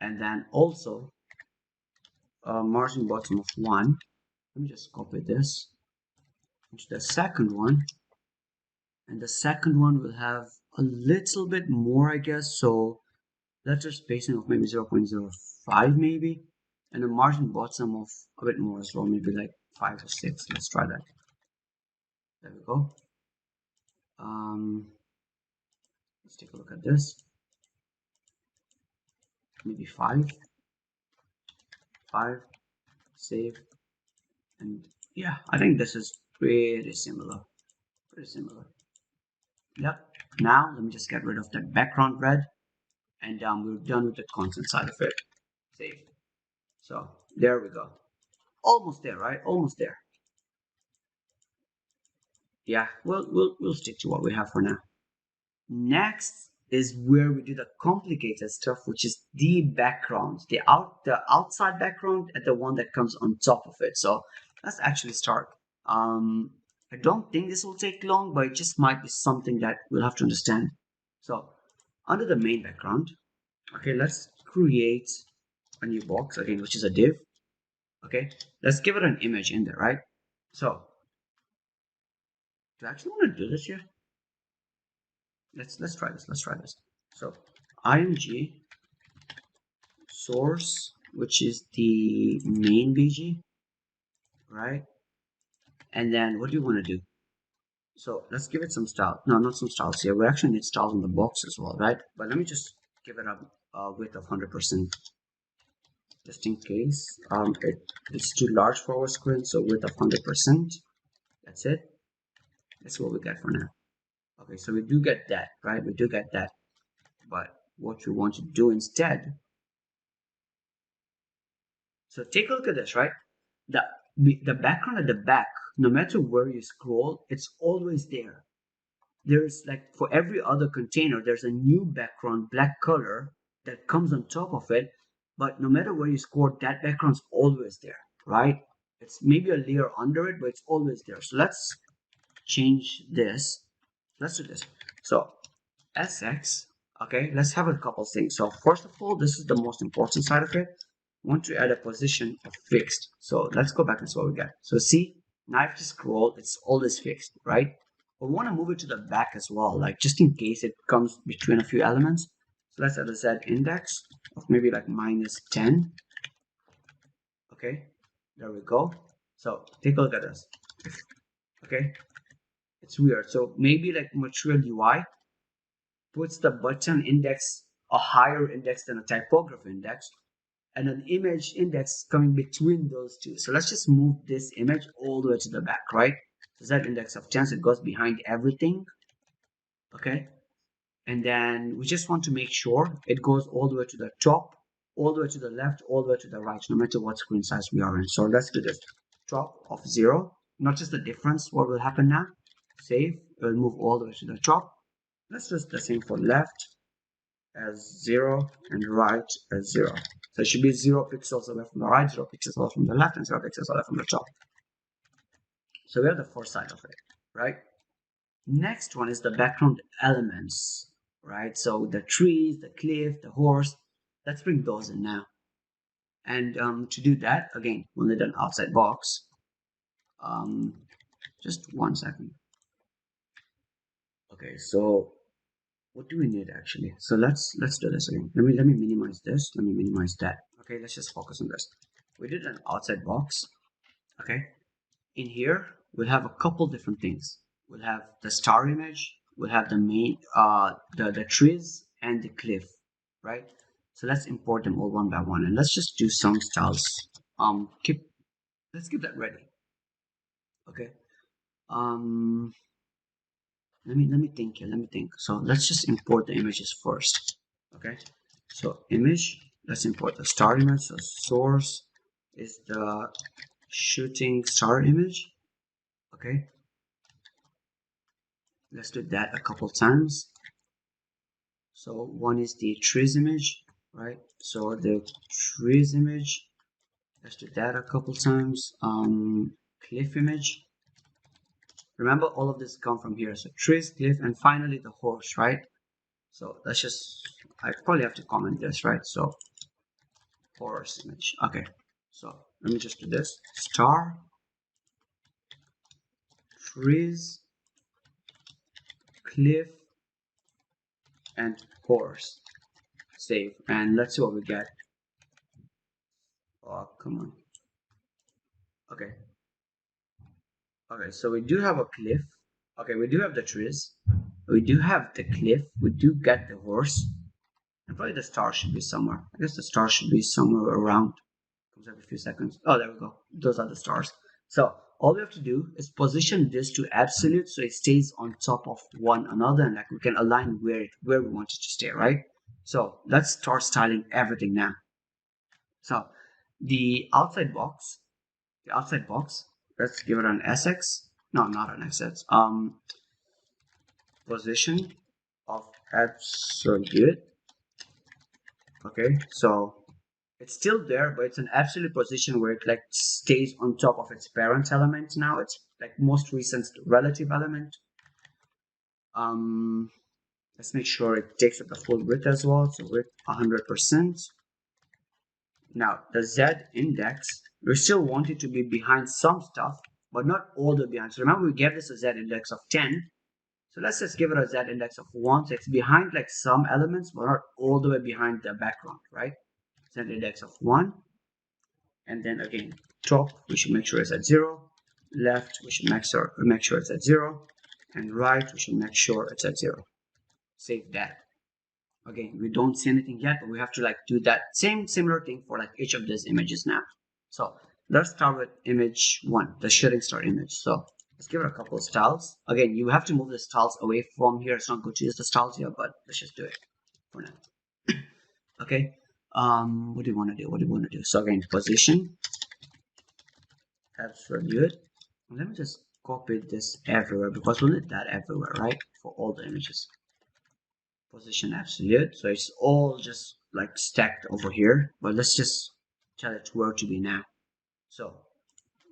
and then also margin bottom of 1. Let me just copy this into the second one, and the second one will have a little bit more, I guess. So letter spacing of maybe 0.05 maybe, and a margin bottom of a bit more as well, maybe like 5 or 6. Let's try that. There we go. Let's take a look at this. Maybe 5, save, and yeah, I think this is pretty similar. Pretty similar. Yep. Now let me just get rid of that background red, and we're done with the content side of it. Save. So there we go. Almost there, right? Almost there. Yeah, we'll stick to what we have for now. Next is where we do the complicated stuff, which is the background, the outside background, and the one that comes on top of it. So let's actually start. I don't think this will take long, but it just might be something that we'll have to understand. So under the main background, okay, let's create a new box again, which is a div. Okay, let's give it an image in there, right? So do I actually want to do this here? Let's try this. Let's try this. So img source, which is the main bg, right? And then what do you want to do? So let's give it some style. No, not some styles here. We actually need styles in the box as well, right? But let me just give it a width of 100%, just in case it's too large for our screen. So width of 100%. That's it. That's what we get for now. Okay, so we do get that, right? We do get that. But what we want to do instead, so take a look at this, right? The background at the back, no matter where you scroll, it's always there. There's like for every other container, there's a new background, black color that comes on top of it. But no matter where you scroll, that background's always there, right? It's maybe a layer under it, but it's always there. So let's change this. Let's do this. So SX, okay, let's have a couple things. So first of all, this is the most important side of it. I want to add a position of fixed. So let's go back and see what we get. So see, now if you scroll, it's always fixed, right? But we want to move it to the back as well, like just in case it comes between a few elements. So let's add a Z index of maybe like -10. Okay, there we go. So take a look at this. Okay, it's weird. So maybe like Material-UI puts the button index a higher index than a typography index, and an image index coming between those two. So let's just move this image all the way to the back, right? So Z index of 10, so it goes behind everything. Okay, and then we just want to make sure it goes all the way to the top, all the way to the left, all the way to the right, no matter what screen size we are in. So let's do this. Top of 0, not just the difference. What will happen now? Save. It will move all the way to the top. Let's do the same for left as 0 and right as 0. So it should be 0 pixels away from the right, 0 pixels away from the left, and 0 pixels away from the top. So we have the first side of it, right? Next one is the background elements, right? So the trees, the cliff, the horse. Let's bring those in now. And to do that, again, we'll need an outside box. Just 1 second. Okay, so what do we need actually? So let's do this again. Let me minimize this. Let me minimize that. Okay, let's just focus on this. We did an outside box. Okay, in here we'll have a couple different things. We'll have the star image. We'll have the main the trees and the cliff, right? So let's import them all one by one, and let's just do some styles. Let's keep that ready. Okay. Let me think here. Let me think. So let's just import the images first. Okay. So image. Let's import the star image. So source is the shooting star image. Okay. Let's do that a couple times. So one is the trees image, right? So the trees image. Let's do that a couple times. Cliff image. Remember, all of this come from here. So trees, cliff, and finally the horse, right? So let's just, I probably have to comment this, right? So horse image. Okay. So let me just do this: star, trees, cliff, and horse. Save, and let's see what we get. Oh, come on. Okay. Okay, so we do have a cliff. Okay, we do have the trees. We do have the cliff. We do get the horse. And probably the star should be somewhere. I guess the star should be somewhere around. Comes every few seconds. Oh, there we go. Those are the stars. So all we have to do is position this to absolute so it stays on top of one another, and like we can align where we want it to stay, right? So let's start styling everything now. So the outside box, let's give it an SX. No, not an SX. Position of absolute. Okay, so it's still there, but it's an absolute position where it like stays on top of its parent element. Now it's like most recent relative element. Let's make sure it takes up the full width as well, so width 100%. Now the Z index, we still want it to be behind some stuff, but not all the behind. So remember we gave this a Z index of 10. So let's just give it a Z index of 1. So it's behind like some elements, but not all the way behind the background, right? Z index of 1. And then again, top, we should make sure it's at 0. Left, we should make sure it's at 0. And right, we should make sure it's at 0. Save that. Again, we don't see anything yet, but we have to like do that similar thing for like each of these images now. So let's start with image 1, the shooting star image. So let's give it a couple of styles. Again, you have to move the styles away from here. It's not good to use the styles here, but let's just do it for now. Okay. What do you want to do? What do you want to do? So again, position, absolute. Let me just copy this everywhere because we'll need that everywhere, right? For all the images. Position absolute. So it's all just like stacked over here, but let's just tell it where to be now. So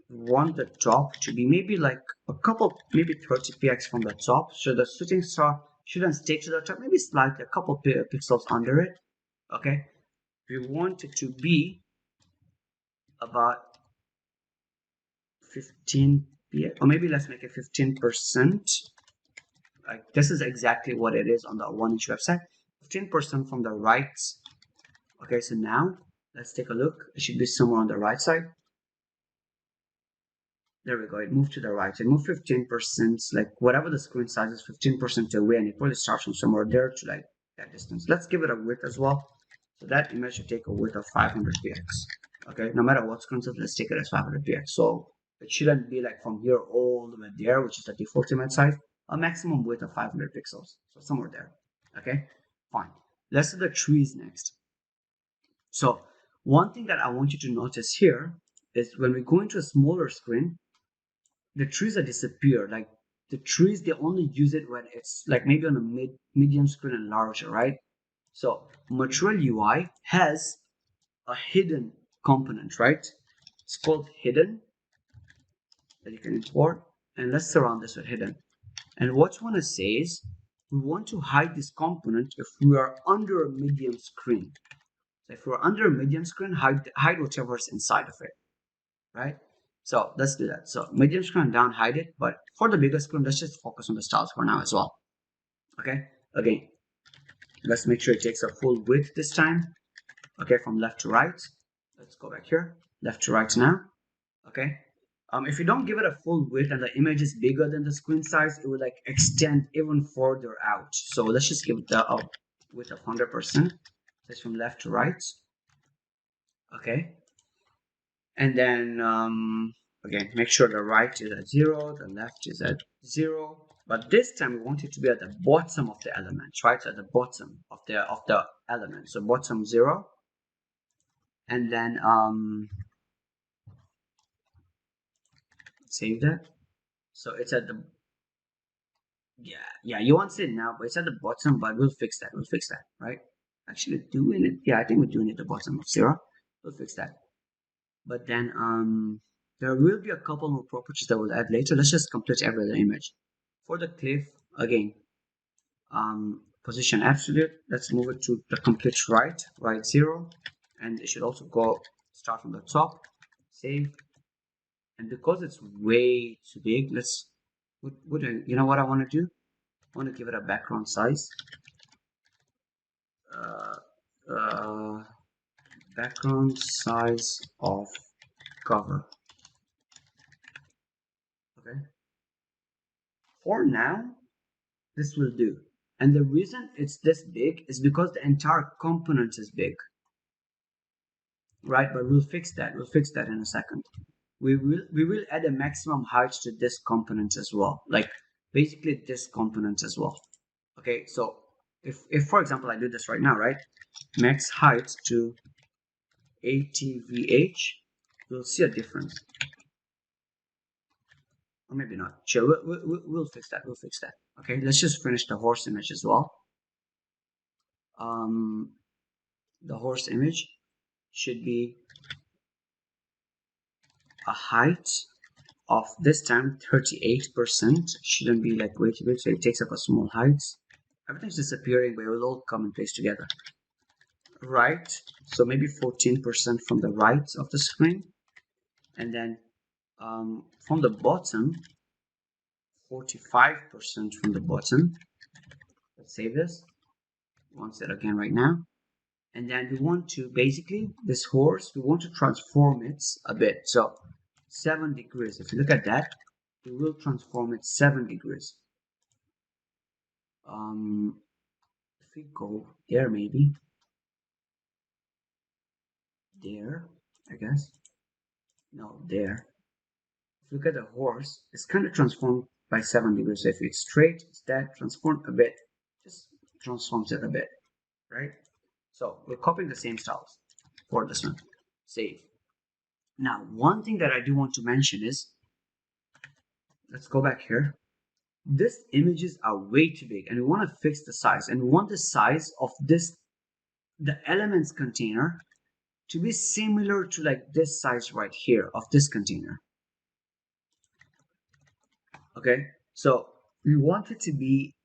we want the top to be maybe like a couple, maybe 30 px from the top. So the shooting star shouldn't stick to the top, maybe slightly a couple pixels under it. Okay. We want it to be about 15 px, or maybe let's make it 15%. Like this is exactly what it is on the 1-inch website. 15% from the right. Okay, so now let's take a look. It should be somewhere on the right side. There we go. It moved to the right. It moved 15%, like whatever the screen size is, 15% away, and it probably starts from somewhere there to like that distance. Let's give it a width as well. So that image should take a width of 500 px. Okay, no matter what screen size, let's take it as 500 px. So it shouldn't be like from here all the way there, which is the default image size. A maximum width of 500 pixels, so somewhere there. Okay, fine. Let's do the trees next. So one thing that I want you to notice here is when we go into a smaller screen, the trees are disappeared. Like the trees, they only use it when it's like maybe on a medium screen and larger, right? So Material-UI has a hidden component, right? It's called hidden that you can import, and let's surround this with hidden. And what we want to say is we want to hide this component if we are under a medium screen. So if we're under a medium screen, hide whatever is inside of it, right? So let's do that. So medium screen down, hide it. But for the bigger screen, let's just focus on the styles for now as well. Okay. Again, let's make sure it takes a full width this time. Okay, from left to right. Let's go back here. Left to right now. Okay. If you don't give it a full width and the image is bigger than the screen size, it will like extend even further out. So let's just give it the width of 100%. That's from left to right. Okay. And then again, make sure the right is at 0, the left is at 0. But this time we want it to be at the bottom of the element, right? At the bottom of the element. So bottom 0. And then save that. So it's at the yeah, you won't see it now, but it's at the bottom, but we'll fix that. Right? Actually doing it, yeah, I think we're doing it at the bottom of 0. We'll fix that. But then there will be a couple more properties that we'll add later. Let's just complete every other image. For the cliff, again, position absolute. Let's move it to the complete right 0, and it should also go start from the top. save. And because it's way too big, you know what I want to do? I want to give it a background size. Uh, uh, Background size of cover. Okay. For now, this will do. And the reason it's this big is because the entire component is big, right? But we'll fix that. We'll fix that in a second. We will add a maximum height to this component as well, like basically this component as well. Okay, so if for example I do this right now, right? Max height to 80 VH, we'll see a difference. Or maybe not. Sure, we'll fix that. We'll fix that. Okay, let's just finish the horse image as well. The horse image should be a height of this time 38%. Shouldn't be like way too big, so it takes up a small height. Everything's disappearing, but it will all come in place together. Right, so maybe 14% from the right of the screen, and then from the bottom 45% from the bottom. Let's save this. Once that again right now. And then we want to basically this horse, we want to transform it a bit. So 7 degrees. If you look at that, we will transform it 7 degrees. If we go there, maybe there, I guess. No, there. If you look at the horse, it's kind of transformed by 7 degrees. So if it's straight, it's that transformed a bit, just transforms it a bit, right? So we're copying the same styles for this one. Save. Now, one thing that I do want to mention is, let's go back here. These images are way too big, and we want to fix the size. And we want the size of this, the elements container, to be similar to like this size right here of this container. Okay, so we want it to be,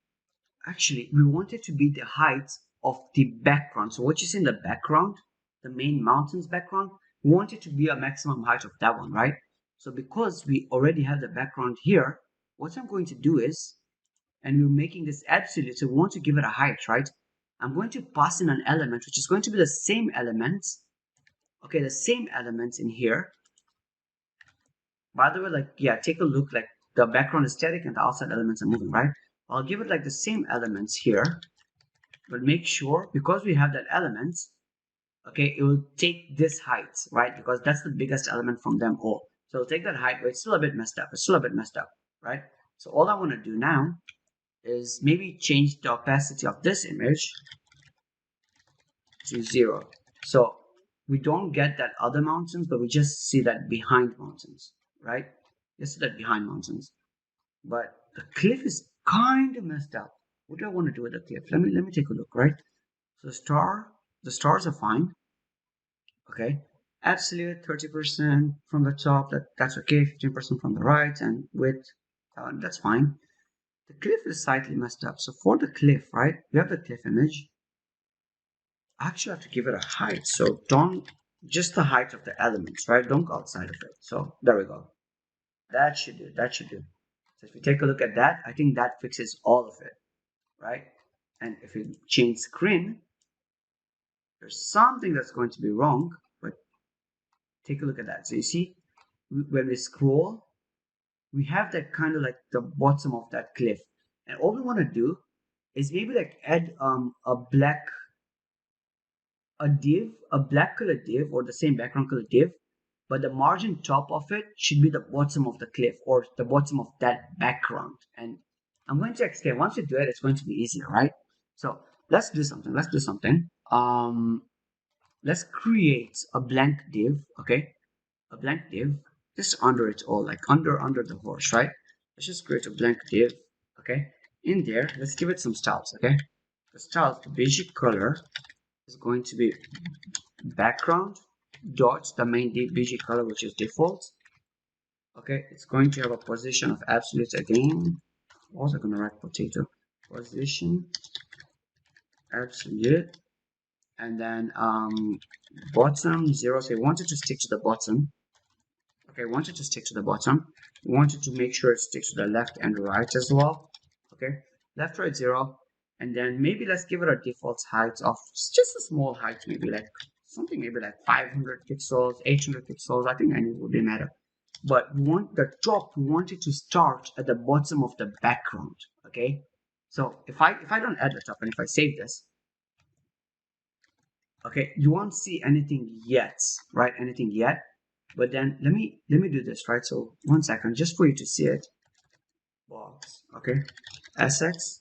actually, we want it to be the height of the background. So what you see in the background, the main mountains background, we want it to be a maximum height of that one, right? So because we already have the background here, what I'm going to do is, and we're making this absolute, so we want to give it a height, right? I'm going to pass in an element, which is going to be the same elements. Okay, the same elements in here. By the way, like, yeah, take a look, like the background is static and the outside elements are moving, right? I'll give it like the same elements here, but make sure, because we have that elements, okay, it will take this height, right? Because that's the biggest element from them all. So it'll take that height, but it's still a bit messed up. It's still a bit messed up, right? So all I want to do now is maybe change the opacity of this image to 0. So we don't get that other mountains, but we just see that behind mountains, right? Just see that behind mountains. But the cliff is kind of messed up. What do I want to do with the cliff? Let me take a look, right? So the stars are fine. Okay, absolute 30% from the top, that's okay. 15% from the right, and width, that's fine. The cliff is slightly messed up. So for the cliff, right, we have the cliff image. I actually have to give it a height. So don't, just the height of the elements, right? Don't go outside of it. So there we go. That should do. That should do. So if we take a look at that, I think that fixes all of it, right? And if we change screen, there's something that's going to be wrong, but take a look at that. So you see, when we scroll, we have that kind of like the bottom of that cliff. And all we want to do is maybe like add a black color div or the same background color div, but the margin top of it should be the bottom of the cliff or the bottom of that background. And I'm going to explain. Once you do it, it's going to be easier, right? So let's do something. Let's do something. Let's create a blank div. Okay, a blank div just under it all, like under the horse, right? Let's just create a blank div. Okay, in there, let's give it some styles. Okay, the styles, the basic color is going to be background dot the main bg color, which is default. Okay, it's going to have a position of absolute again. Also gonna write potato position absolute, and then bottom 0. So you want it to stick to the bottom. Okay, we want it to stick to the bottom. We want it to make sure it sticks to the left and right as well. Okay, left, right, 0. And then maybe let's give it a default height of just a small height, maybe like something maybe like 500 pixels, 800 pixels. I think any would be matter. But we want the top, we want it to start at the bottom of the background. Okay, so if I don't add the top and if I save this, okay, you won't see anything yet, right? Anything yet. But then let me do this, right? So 1 second, just for you to see it. Box, okay, sx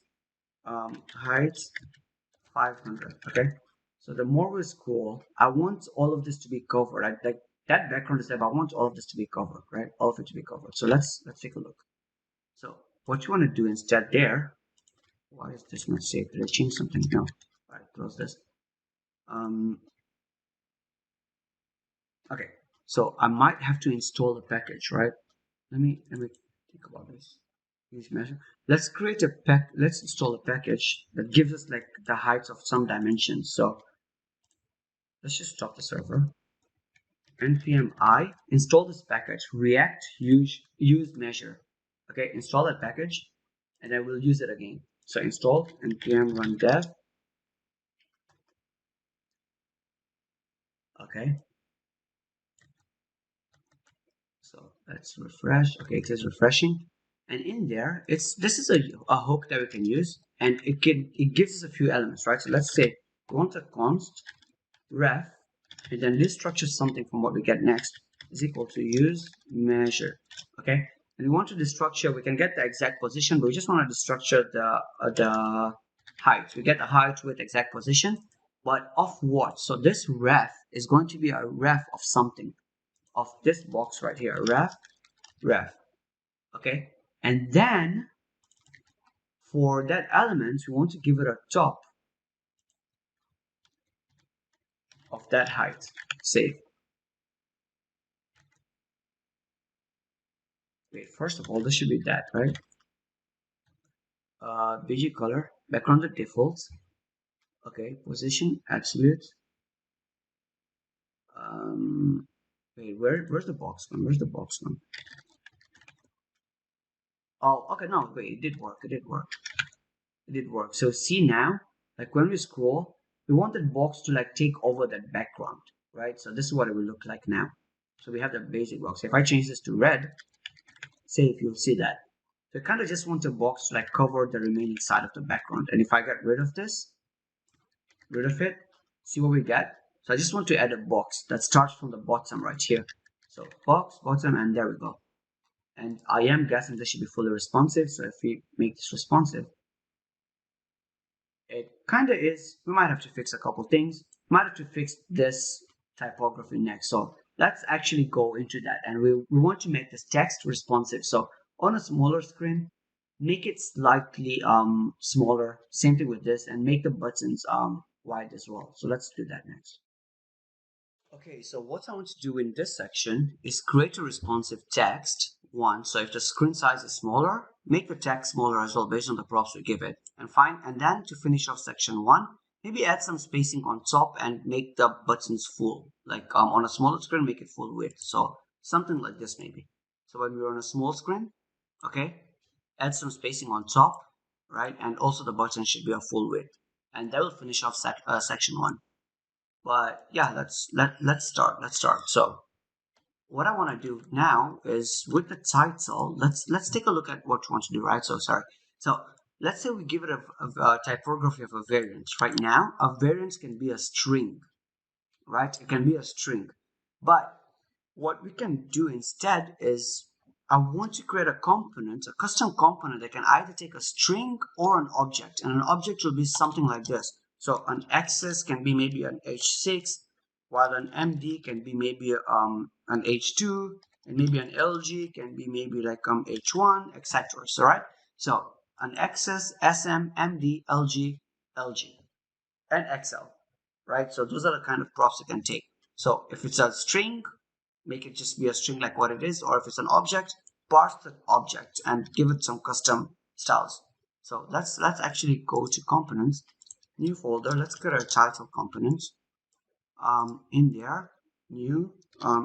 height 500. Okay, so the more we scroll, I want all of this to be covered. Like that background is there, but I want all of this to be covered, right? All of it to be covered. So let's take a look. So what you want to do instead there, why is this not saved? Did I change something? No. All right, close this. Okay, so I might have to install a package, right? Let me think about this. Use measure. Let's create a pack. Let's install a package that gives us like the heights of some dimensions. So let's just stop the server. npm I install this package React use measure. Okay, install that package, and I will use it again. So install npm run dev. Okay. So let's refresh. Okay, it is refreshing. And in there, this is a hook that we can use, and it gives us a few elements, right? So let's say we want a const ref, and then this structures something from what we get next is equal to use measure. Okay, and we want to destructure. We can get the exact position, but we just want to destructure the height. We get the height with exact position, but of what? So this ref is going to be a ref of something, of this box right here, ref. Okay, and then for that element we want to give it a top of that height. Save. Wait, first of all, this should be that, right? bg color, background at default. Okay, position absolute. Wait, where's the box one? Where's the box one? Oh, okay, no, wait, it did work. It did work. So see now, like when we scroll, we want that box to like take over that background, right? So this is what it will look like now. So we have the basic box. If I change this to red, save, you'll see that. So I kind of just want a box to like cover the remaining side of the background. And if I get rid of this, rid of it, see what we get. So I just want to add a box that starts from the bottom right here. So box, bottom, and there we go. And I am guessing this should be fully responsive. So if we make this responsive, it kind of is. We might have to fix a couple things. Might have to fix this typography next. So let's actually go into that. And we want to make this text responsive. So on a smaller screen, make it slightly smaller. Same thing with this, and make the buttons wide as well. So let's do that next. Okay, so what I want to do in this section is create a responsive text. One, so if the screen size is smaller, make the text smaller as well based on the props we give it. And then to finish off section 1, maybe add some spacing on top and make the buttons full. Like on a smaller screen, make it full width. So something like this maybe. So when we're on a small screen, okay, add some spacing on top, right? And also the button should be a full width. And that will finish off section 1. But yeah, let's start. So what I want to do now is with the title, let's take a look at what we want to do, right? So sorry. So let's say we give it a typography of a variant. Right now, a variant can be a string, right? It can be a string. But what we can do instead is I want to create a component, a custom component that can either take a string or an object. And an object will be something like this. So an axis can be maybe an H6, while an MD can be maybe an H2, and maybe an LG can be maybe like H1, etc. So right. So an axis, SM, MD, LG, LG, and XL, right? So those are the kind of props you can take. So if it's a string, make it just be a string like what it is, or if it's an object, parse the object and give it some custom styles. So let's actually go to components, new folder. Let's create a title component. In there, new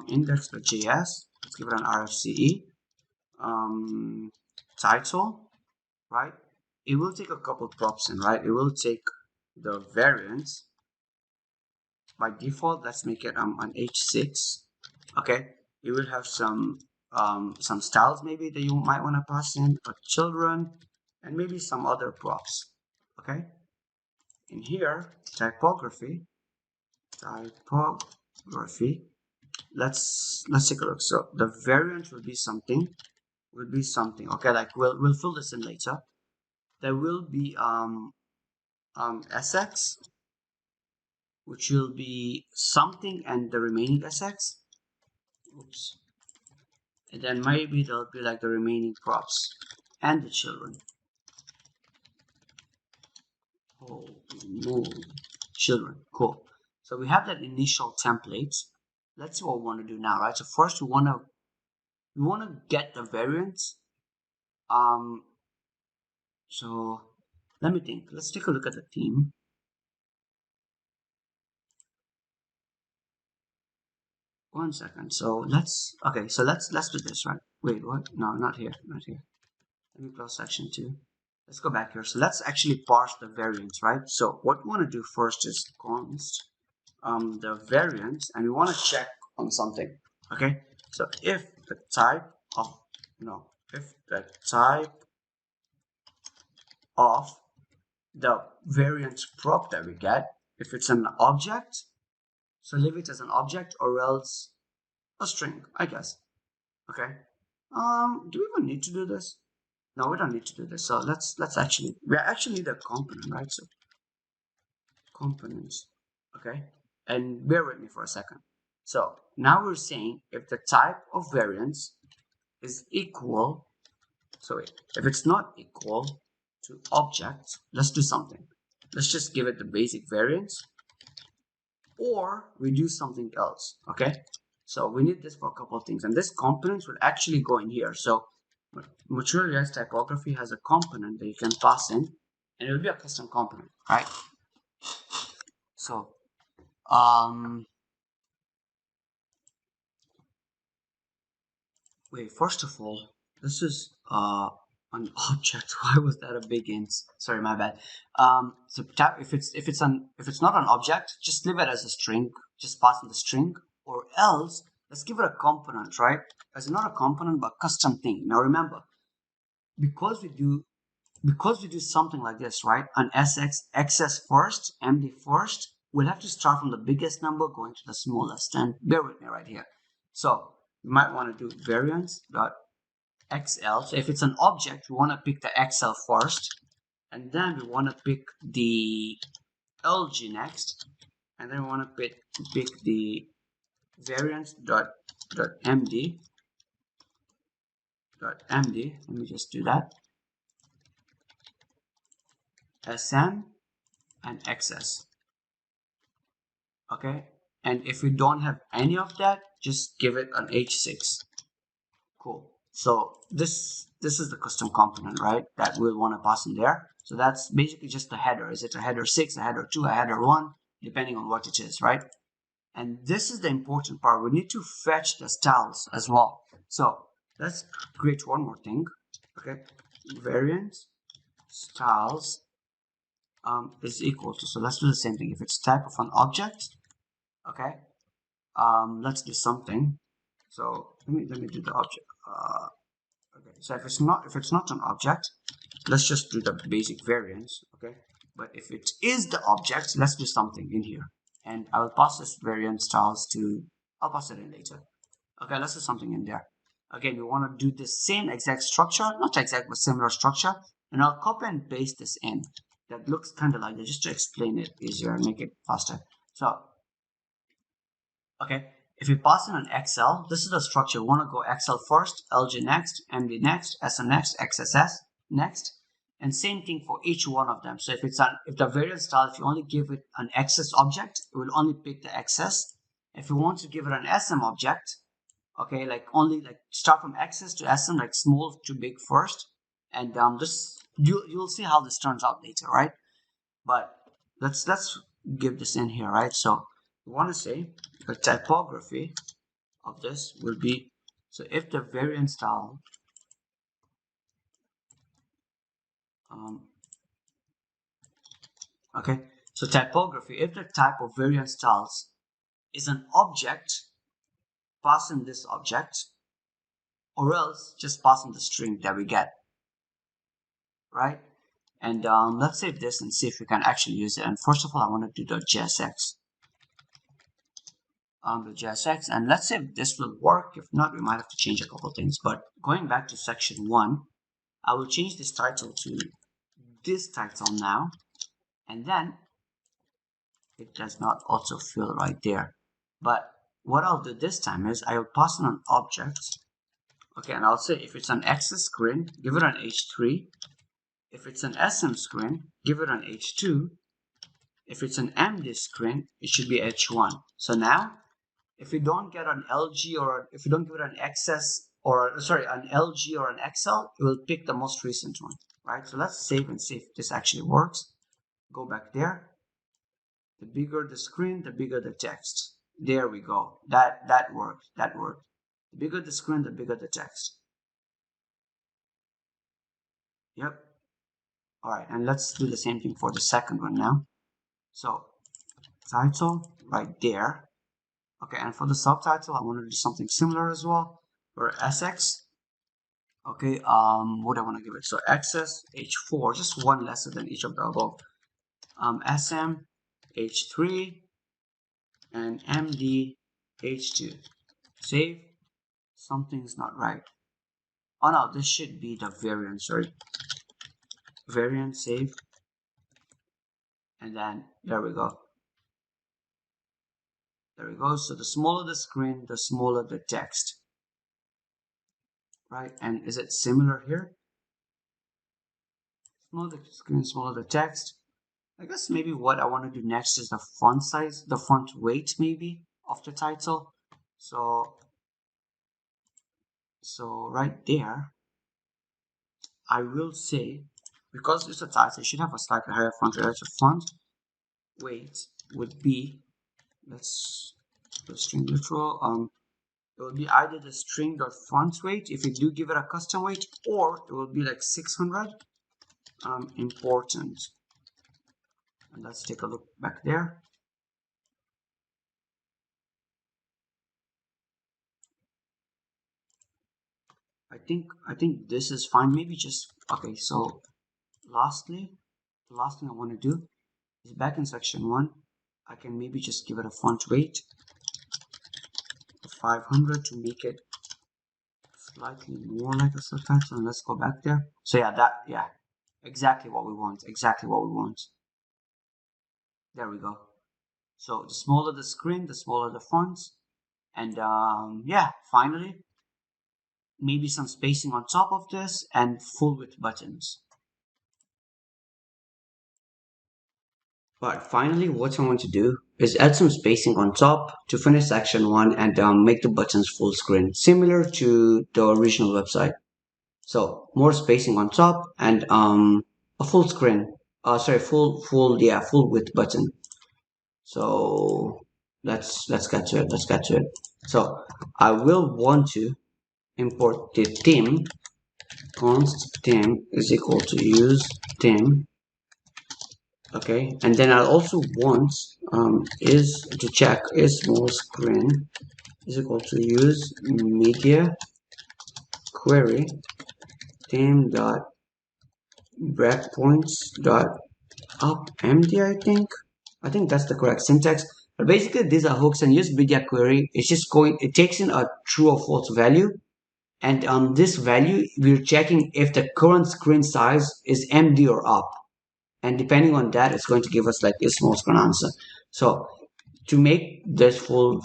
index.js. let's give it an RFCE. Title, right? It will take a couple props in, right? It will take the variance. By default, let's make it an H6. Okay, it will have some styles maybe that you might want to pass in, children, and maybe some other props. Okay, in here, typography, let's take a look. So the variant will be something, okay, like we'll fill this in later. There will be SX, which will be something and the remaining SX. Oops. And then maybe there'll be like the remaining props and the children. Oh no, children, cool. So we have that initial template. Let's see what we want to do now, right? So first we want to get the variants. So let me think. Let's take a look at the theme. One second. So let's do this, right? Wait, what? No, not here, not here. Let me close section 2. Let's go back here. So let's actually parse the variants, right? So what we want to do first is const the variance, and we want to check on something. Okay. So if the type of the variant prop that we get, if it's an object, so leave it as an object, or else a string, I guess. Okay. Do we even need to do this? No, we don't need to do this. So we actually need a component, right? So components, okay? And bear with me for a second. So now we're saying if the type of variance is equal, so if it's not equal to object, let's do something. Let's just give it the basic variance, or we do something else, okay? So we need this for a couple of things, and this components will actually go in here. So Material-UI typography has a component that you can pass in, and it will be a custom component, right? So wait, first of all, this is an object. Why was that a big int? Sorry, my bad. So if it's not an object, just leave it as a string. Just pass in the string, or else let's give it a component, right? As not a component but custom thing. Now remember, because we do something like this, right? An XS first, MD first, we'll have to start from the biggest number going to the smallest. And bear with me right here. So you might want to do variance dot XL. So if it's an object, we want to pick the XL first, and then we want to pick the LG next, and then we want to pick the variance dot MD. Let me just do that. SM and XS. Okay, and if we don't have any of that, just give it an H6. Cool. So this is the custom component, right, that we'll want to pass in there. So that's basically just the header. Is it a header 6, a header 2, a header 1, depending on what it is, right? And this is the important part. We need to fetch the styles as well. So let's create one more thing. Okay, variance styles is equal to, so let's do the same thing. If it's type of an object, okay, let's do something. So let me do the object. Okay, so if it's not an object, let's just do the basic variance. Okay, but if it is the object, let's do something in here, and I will pass this variance styles to, I'll pass it in later. Okay, let's do something in there. Again, we want to do the same exact structure, not exact but similar structure, and I'll copy and paste this in. That looks kind of like that, just to explain it easier and make it faster. So okay, if we pass in an XL, this is the structure. We want to go XL first, LG next, MD next, SM next, XSS next, and same thing for each one of them. So if the variance style, if you only give it an XS object, it will only pick the XS. If you want to give it an SM object, okay, like only like start from XS to SM, like small to big first, and this you'll see how this turns out later, right? But let's give this in here, right? So we want to say the typography of this will be So if the variant style okay, so typography, if the type of variant styles is an object, pass in this object, or else just pass in the string that we get, right? And let's save this and see if we can actually use it. And first of all, I want to do the JSX. The JSX, and let's see if this will work. If not, we might have to change a couple things. But going back to section 1, I will change this title to this title now, and then it does not also fill right there. But what I'll do this time is I'll pass in an object, okay, and I'll say if it's an XS screen, give it an H3. If it's an SM screen, give it an H2. If it's an MD screen, it should be H1. So now, if we don't get an LG or if we don't give it an XS or sorry, an LG or an XL, it will pick the most recent one, right? So let's save and see if this actually works. Go back there. The bigger the screen, the bigger the text. There we go. That worked. That worked. The bigger the screen, the bigger the text. Yep. All right, and let's do the same thing for the second one now. So title right there. Okay, and for the subtitle, I want to do something similar as well. For SX, okay, what I want to give it? So XS H4, just one lesser than each of the above. SM H3 and MD H2. Save. Something's not right. Oh no, this should be the variant. Sorry, variant. Save, and then there we go. There we go. So the smaller the screen, the smaller the text. Right? And is it similar here? Smaller the screen, smaller the text. I guess maybe what I want to do next is the font size, the font weight maybe of the title. So right there, I will say, because it's a title, it should have a slightly higher font weight. So font weight would be, let's do string literal. It will be either the string.font weight if you do give it a custom weight, or it will be like 600 important. And let's take a look back there. I think this is fine. Maybe just okay. So lastly, the last thing I want to do is back in section 1. I can maybe just give it a font weight of 500 to make it slightly more like a subtitle. And let's go back there. So yeah, exactly what we want. Exactly what we want. There we go. So the smaller the screen, the smaller the fonts. And yeah, finally, maybe some spacing on top of this and full width buttons. But finally, what I want to do is add some spacing on top to finish section 1 and make the buttons full screen, similar to the original website. So more spacing on top and a full screen. Sorry, full width button. So let's get to it. Let's get to it. So I will want to import the theme. Const theme is equal to use theme. Okay, and then I'll also want is to check is small screen is equal to use media query theme dot breakpoints dot up md. I think that's the correct syntax. But basically, these are hooks, and use media query. It's just going. It takes in a true or false value, and this value we're checking if the current screen size is md or up. And depending on that, it's going to give us like a small screen answer. So to make this full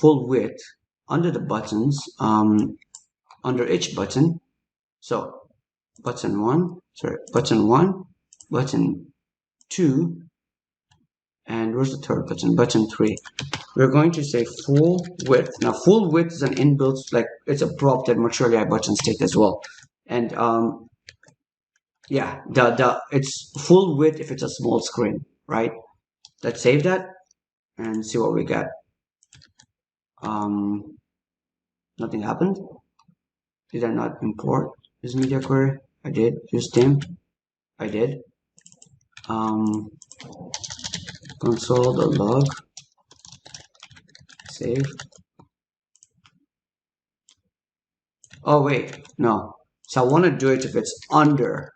width under the buttons, under each button, so button 1, button 2, and where's the third button? Button 3. We're going to say full width. Now full width is an inbuilt, like it's a prop that Material-UI buttons take as well. And yeah, it's full width if it's a small screen, right? Let's save that and see what we get. Nothing happened. Did I not import this media query? I did. Use theme. I did. Console.log. Save. Oh wait, no. So I want to do it if it's under.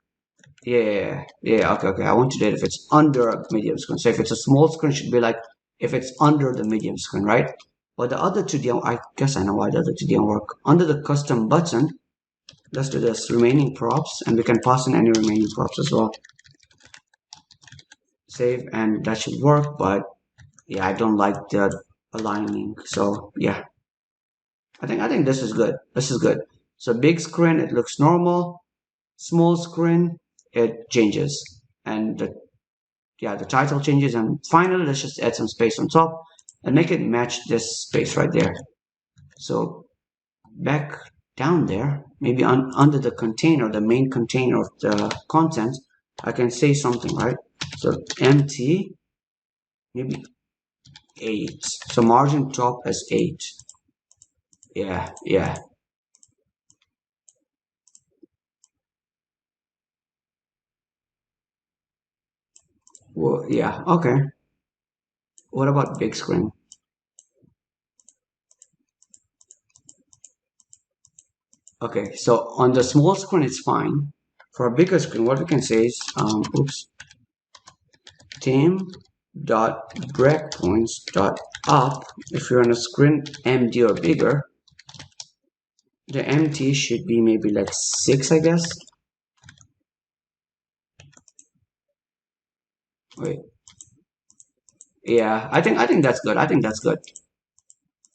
Yeah. Okay. I want to do it if it's under a medium screen. So if it's a small screen, it should be like if it's under the medium screen, right? But the other two didn't. I guess I know why the other two didn't work. Under the custom button, let's do this remaining props, and we can pass in any remaining props as well. Save, and that should work. But yeah, I don't like the aligning. So yeah, I think this is good. This is good. So big screen, it looks normal. Small screen, it changes, and the title changes. And finally, let's just add some space on top and make it match this space right there. So back down there, maybe under the container, the main container of the content, I can say something, right? So empty, maybe 8. So margin top as 8. Yeah. Well, yeah, okay. What about big screen? Okay, so on the small screen, it's fine. For a bigger screen, what we can say is, theme dot breakpoints dot up. If you're on a screen MD or bigger, the MT should be maybe like 6, I guess. Wait, yeah, I think that's good. I think that's good.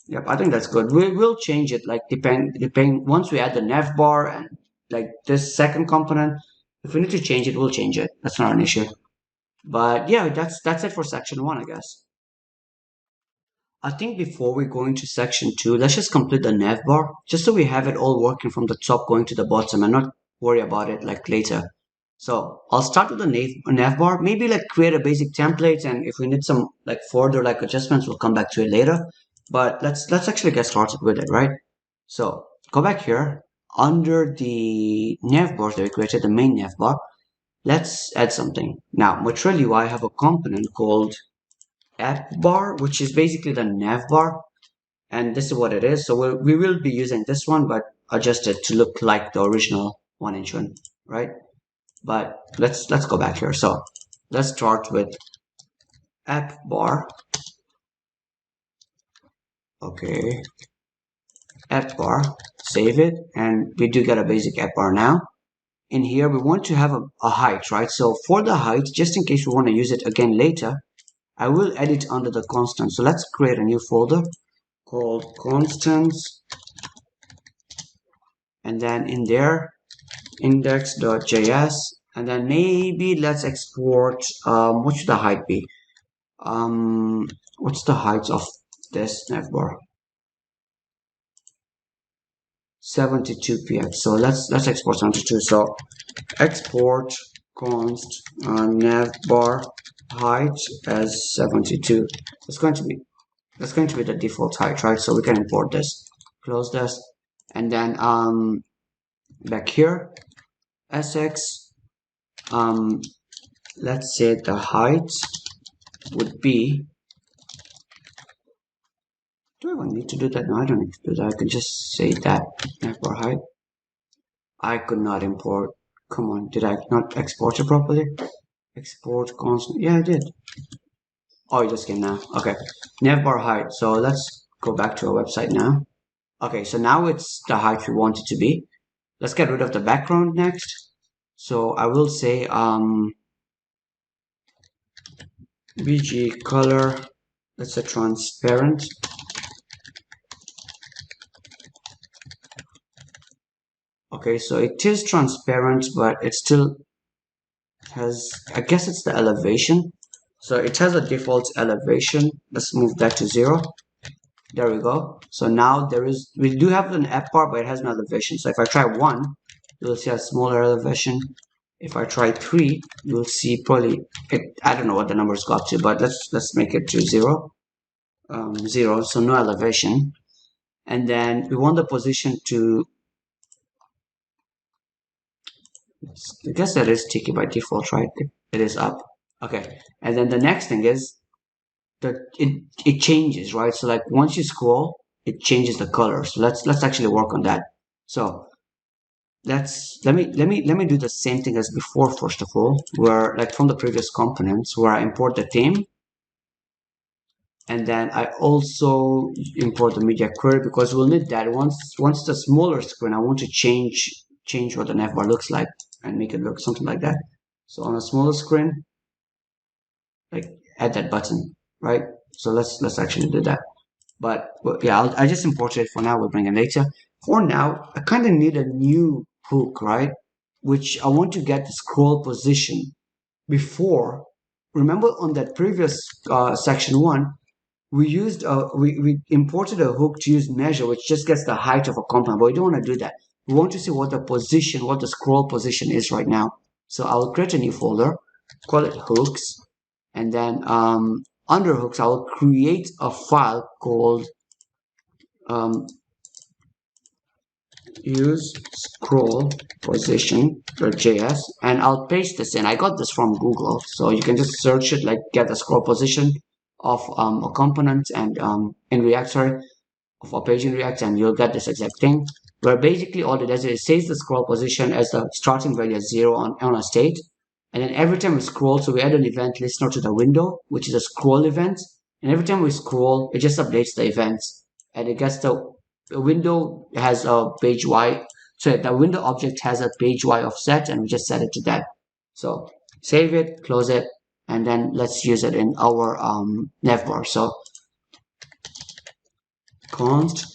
Yep, I think that's good. We'll change it like depend once we add the nav bar and like this second component. If we need to change it, we'll change it. That's not an issue. But yeah, that's it for section 1, I guess. I think before we go into section 2, let's just complete the nav bar, just so we have it all working from the top going to the bottom and not worry about it like later. So I'll start with the nav bar, maybe like create a basic template, and if we need some like further like adjustments, we'll come back to it later. But let's actually get started with it, right? So go back here under the nav bars that we created, the main nav bar. Let's add something. Now, Material-UI have a component called app bar, which is basically the nav bar, and this is what it is. So we will be using this one, but adjusted to look like the original 1-inch one, right? But let's go back here. So let's start with app bar. Okay, app bar, save it, and we do get a basic app bar now. In here, we want to have a height, right? So for the height, just in case we want to use it again later, I will edit under the constant. So let's create a new folder called constants, and then in there index.js, and then maybe let's export what should the height be? What's the height of this navbar? 72 px. So let's export 72. So export const navbar height as 72. That's going to be the default height, right? So we can import this, close this, and then back here sx, let's say the height would be, do I even need to do that? No, I don't need to do that. I can just say that for height. I could not import. Come on, did I not export it properly? Export constant. Yeah, I did. Oh, it just came now. Okay, navbar height. So let's go back to our website now. Okay, so now it's the height we want it to be. Let's get rid of the background next. So I will say bg color. Let's say transparent. Okay, so it is transparent, but it still has, I guess it's the elevation. So it has a default elevation. Let's move that to 0. There we go. So now we do have an app bar, but it has no elevation. So if I try 1, you'll see a smaller elevation. If I try 3, you'll see probably, I don't know what the numbers got to, but let's make it to 0. 0, so no elevation. And then we want the position to, I guess that is sticky by default, right? It is up. Okay. And then the next thing is that it changes, right? So like once you scroll, it changes the color. So let's actually work on that. So let me do the same thing as before, first of all, where like from the previous components where I import the theme, and then I also import the media query because we'll need that once the smaller screen I want to change what the navbar looks like and make it look something like that. So on a smaller screen, like add that button, right? So let's actually do that. But yeah, I just imported it for now. We'll bring it later. For now, I kind of need a new hook, right? Which I want to get the scroll position before. Remember on that previous section one, we used we imported a hook to use measure, which just gets the height of a component, but we don't want to do that. We want to see what the position, what the scroll position is right now. So I'll create a new folder, call it hooks, and then under hooks, I'll create a file called use scroll position.js, and I'll paste this in. I got this from Google, so you can just search it, like get the scroll position of a component and in React, sorry, of a page in React, and you'll get this exact thing. Where basically all it does is it saves the scroll position as the starting value as 0 on a state, and then every time we scroll, so we add an event listener to the window, which is a scroll event, and every time we scroll, it just updates the events, and it gets the window has a page Y. So the window object has a page Y offset, and we just set it to that. So save it, close it, and then let's use it in our navbar. So const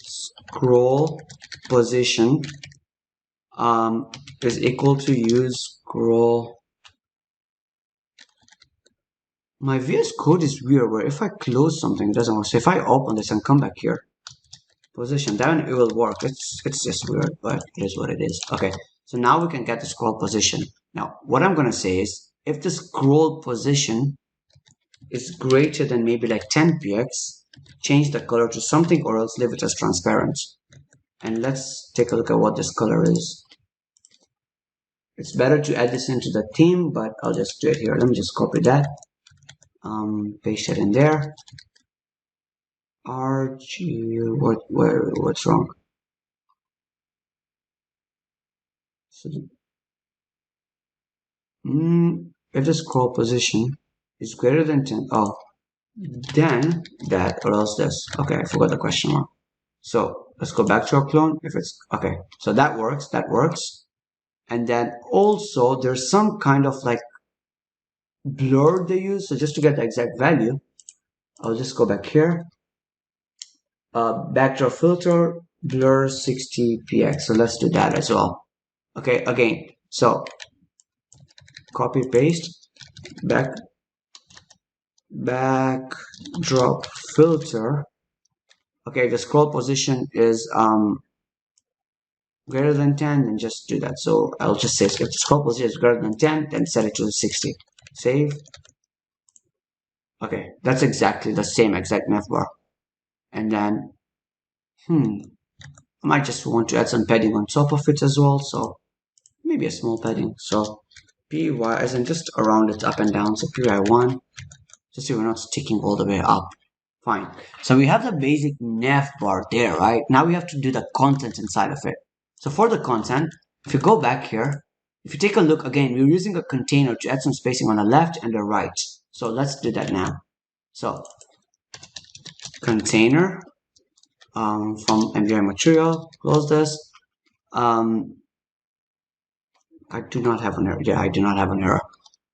scroll position is equal to use scroll. My VS Code is weird where if I close something, it doesn't work. So if I open this and come back here, position, then it will work. It's just weird, but it is what it is. Okay, so now we can get the scroll position. Now, what I'm gonna say is, if the scroll position is greater than maybe like 10 px, change the color to something, or else leave it as transparent. And let's take a look at what this color is. It's better to add this into the theme, but I'll just do it here. Let me just copy that, paste it in there. What's wrong? So if the scroll position is greater than 10, oh, then that, or else this. Okay, I forgot the question mark. So let's go back to our clone. If it's okay, so that works. And then also there's some kind of like blur they use. So just to get the exact value, I'll just go back here. Backdrop filter, blur 60 px. So let's do that as well. Okay, again, so copy paste backdrop filter. Okay, the scroll position is greater than 10, then just do that. So I'll just say if the scroll position is greater than 10, then set it to 60. Save. Okay, that's exactly the same exact navbar. And then, I might just want to add some padding on top of it as well. So maybe a small padding. So py, as in just around it up and down. So py1, just so we're not sticking all the way up. Fine. So we have the basic navbar there, right? Now we have to do the content inside of it. So for the content, if you go back here, if you take a look again, we're using a container to add some spacing on the left and the right. So let's do that now. So container from MVI material, close this. I do not have an error. Yeah, I do not have an error.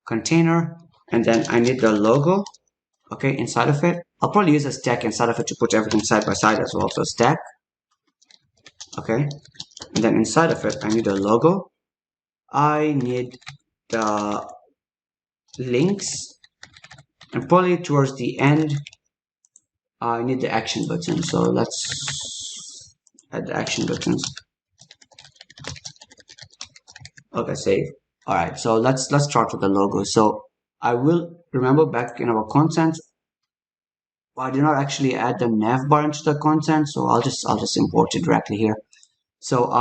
Container, and then I need the logo. Okay, inside of it. I'll probably use a stack inside of it to put everything side by side as well. So stack. Okay, and then inside of it, I need a logo. I need the links, and probably towards the end, I need the action button. So let's add the action buttons. Okay, save. All right, so let's start with the logo. So I will remember back in our content, I did not actually add the nav bar into the content, so I'll just import it directly here. So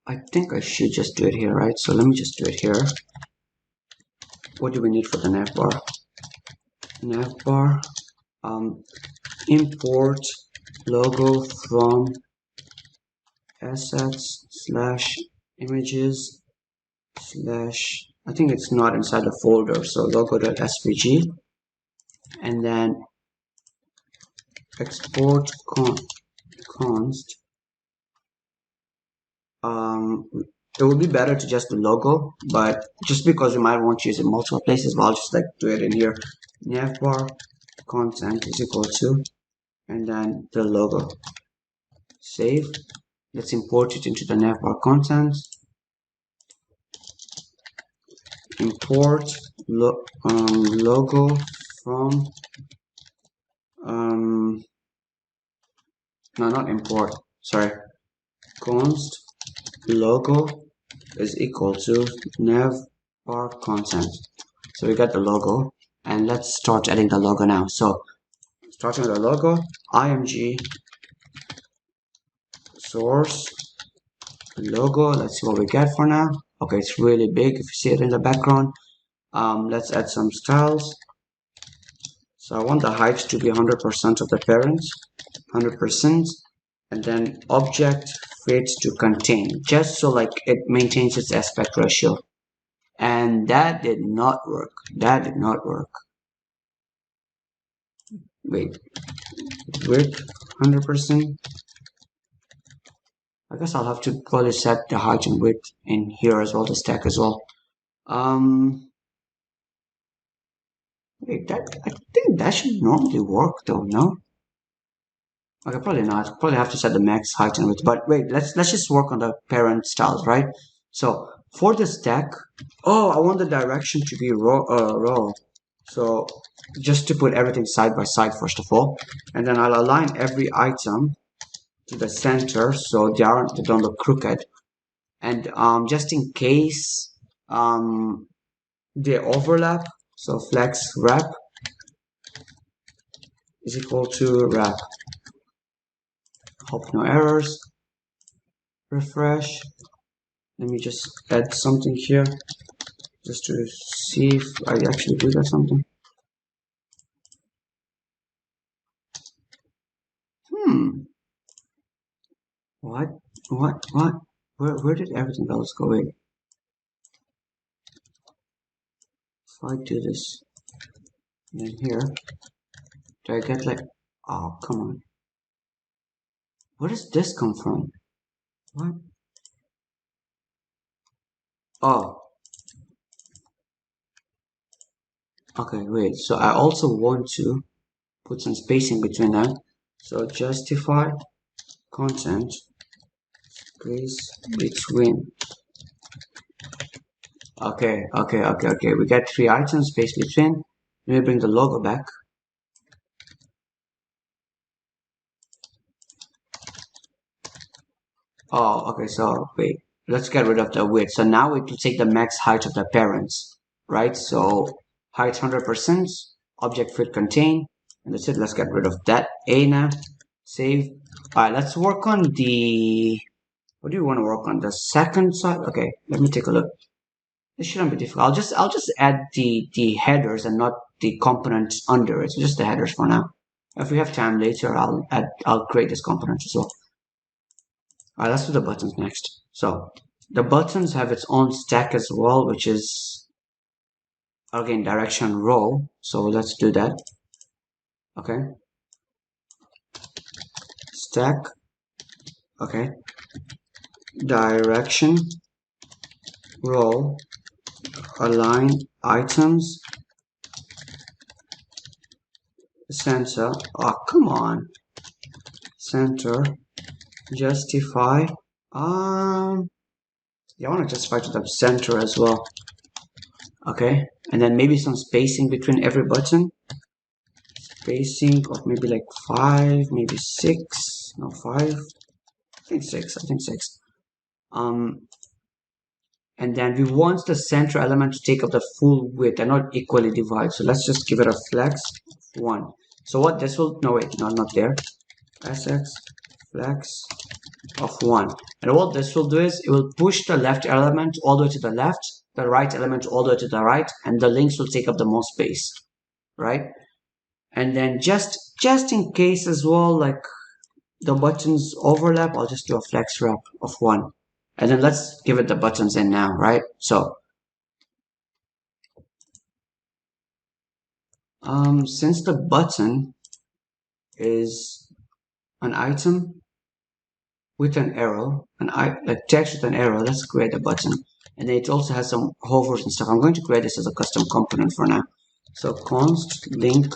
I think I should just do it here, right? So let me just do it here. What do we need for the nav bar? Nav bar, import logo from assets slash images slash, I think it's not inside the folder, so logo.svg, and then export const. It would be better to just do logo, but just because we might want to use it multiple places, but I'll just like do it in here. Navbar content is equal to, and then the logo. Save. Let's import it into the navbar content. Import logo from no, not import, sorry, const logo is equal to navbar content. So we got the logo, and let's start adding the logo now. So starting with the logo, img source logo. Let's see what we get for now. Okay, it's really big if you see it in the background. Let's add some styles. So I want the height to be 100% of the parents, 100%, and then object fit to contain, just so like it maintains its aspect ratio. And that did not work. That did not work. Wait, width 100%. I guess I'll have to probably set the height and width in here as well, the stack as well. Wait, I think that should normally work though, no? Okay, probably not. Probably have to set the max height and width. But wait, let's just work on the parent styles, right? So for the stack, oh, I want the direction to be row. So just to put everything side by side first of all, and then I'll align every item to the center so they don't look crooked. And just in case they overlap, so flex wrap is equal to wrap. Hope no errors. Refresh. Let me just add something here just to see if I actually do that something. What? Where did everything else go in? If I do this, then here, do I get like, oh, come on. Where does this come from? What? Oh. Okay, wait. So I also want to put some spacing between them. So justify content space between. Okay. We get 3 items, space between. Let me bring the logo back. Oh, okay. So wait, let's get rid of the width. So now it will take the max height of the parents, right? So height 100%, object fit contain, and that's it. Let's get rid of that A now. Save. All right, let's work on the. What do you want to work on? The second side. Okay, let me take a look. This shouldn't be difficult. I'll just add the headers and not the components under it. So just the headers for now. If we have time later, I'll create this component as well. Alright, let's do the buttons next. So the buttons have its own stack as well, which is again direction row. So let's do that. Okay. Stack. Okay. Direction row align items center. Oh, come on. Center justify. You want to justify to the center as well. Okay, and then maybe some spacing between every button. Spacing of maybe like 5, maybe 6. No, 5. I think 6. And then we want the center element to take up the full width and not equally divide. So let's just give it a flex 1. So what this will, no wait, no, not there. SX flex of 1. And what this will do is it will push the left element all the way to the left, the right element all the way to the right, and the links will take up the most space, right? And then just in case as well, like the buttons overlap, I'll just do a flex wrap of 1. And then let's give it the buttons in now, right? So since the button is an item with an arrow, a text with an arrow, let's create a button. And then it also has some hovers and stuff. I'm going to create this as a custom component for now. So const link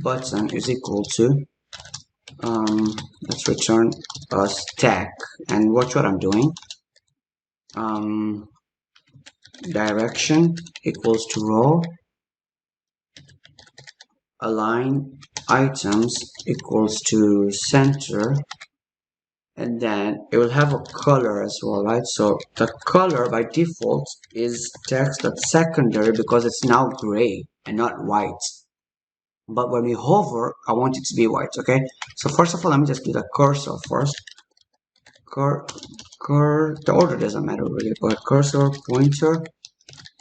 button is equal to let's return a stack, and watch what I'm doing. Direction equals to row, align items equals to center, and then it will have a color as well, right? So the color by default is text.secondary because it's now gray and not white. But when we hover, I want it to be white, okay? So first of all, let me just do the cursor first. The order doesn't matter really, but cursor, pointer,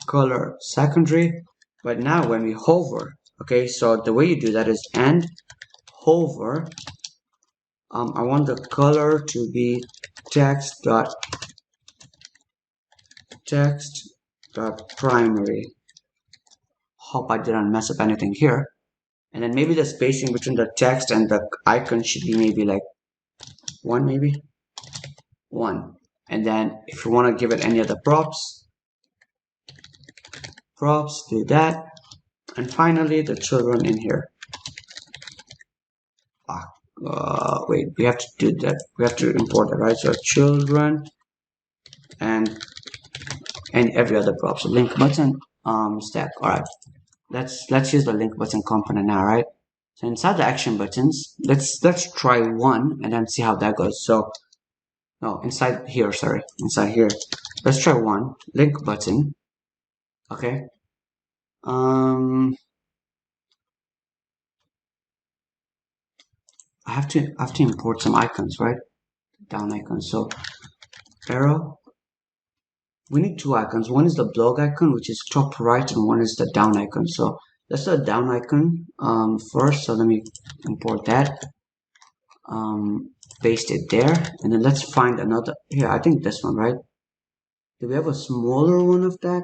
color, secondary. But now when we hover, okay, so the way you do that is and hover. I want the color to be text.primary. Hope I didn't mess up anything here. And then maybe the spacing between the text and the icon should be maybe like 1, maybe 1. And then if you want to give it any other props, do that. And finally the children in here. Wait, we have to do that. We have to import it, right? So children and every other prop. So link button stack. All right. Let's use the link button component now, right? So inside the action buttons, let's try 1 and then see how that goes. So no, inside here, let's try 1 link button. Okay. I have to import some icons, right? Down icons. So arrow. We need 2 icons. One is the blog icon, which is top right, and one is the down icon. So let's do a down icon first. So let me import that. Paste it there, and then let's find another. Here, I think this one, right? Do we have a smaller one of that?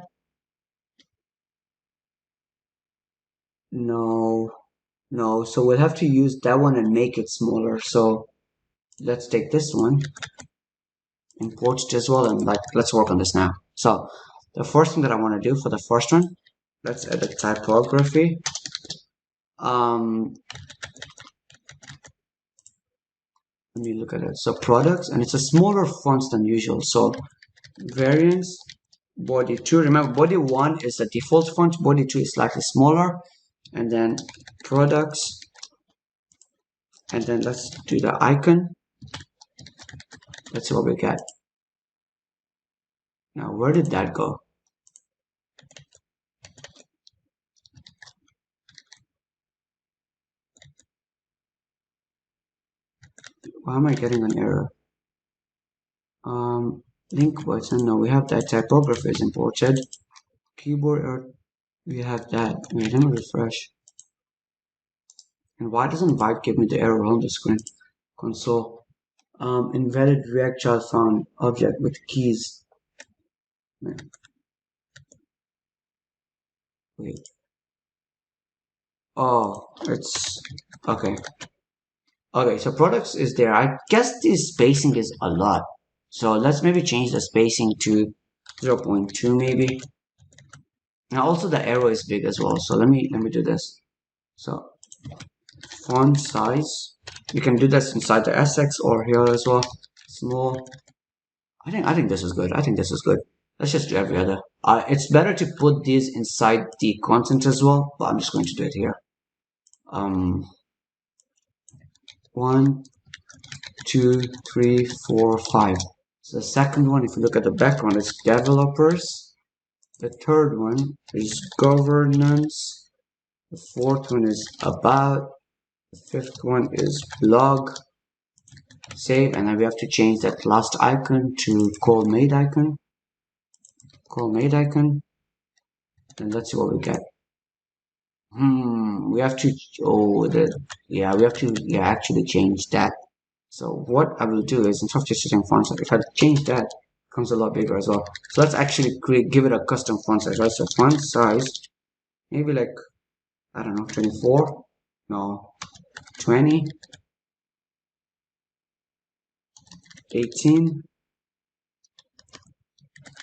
No. So we'll have to use that one and make it smaller. So let's take this one, import it as well, and let's work on this now. So the first thing that I want to do for the first one, let's edit typography. Let me look at it. So products, and it's a smaller font than usual. So variance body 2. Remember, body 1 is the default font. Body 2 is slightly smaller. And then products, and then let's do the icon. Let's see what we get. Now, where did that go? Why am I getting an error? Link button. No, we have that. Typography is imported. Keyboard error. We have that. Wait, let me refresh. And why doesn't Byte give me the error on the screen? Console. Invalid React child found object with keys. Wait. Oh, it's okay. Okay, so products is there. I guess this spacing is a lot. So let's maybe change the spacing to 0.2 maybe. Now also the arrow is big as well. So let me do this. So font size. You can do this inside the SX or here as well. Small. I think this is good. Let's just do every other. It's better to put these inside the content as well, but I'm just going to do it here. 1, 2, 3, 4, 5. So the second one, if you look at the background, is developers. The third one is governance. The fourth one is about. The fifth one is blog. Save, and then we have to change that last icon to call made icon. Call made icon. And let's see what we get. We have to, we have to, actually change that. So what I will do is, instead of just using font size, if I change that, it becomes a lot bigger as well. So let's actually give it a custom font size, right? So font size, maybe like, I don't know, 24, no, 20, 18,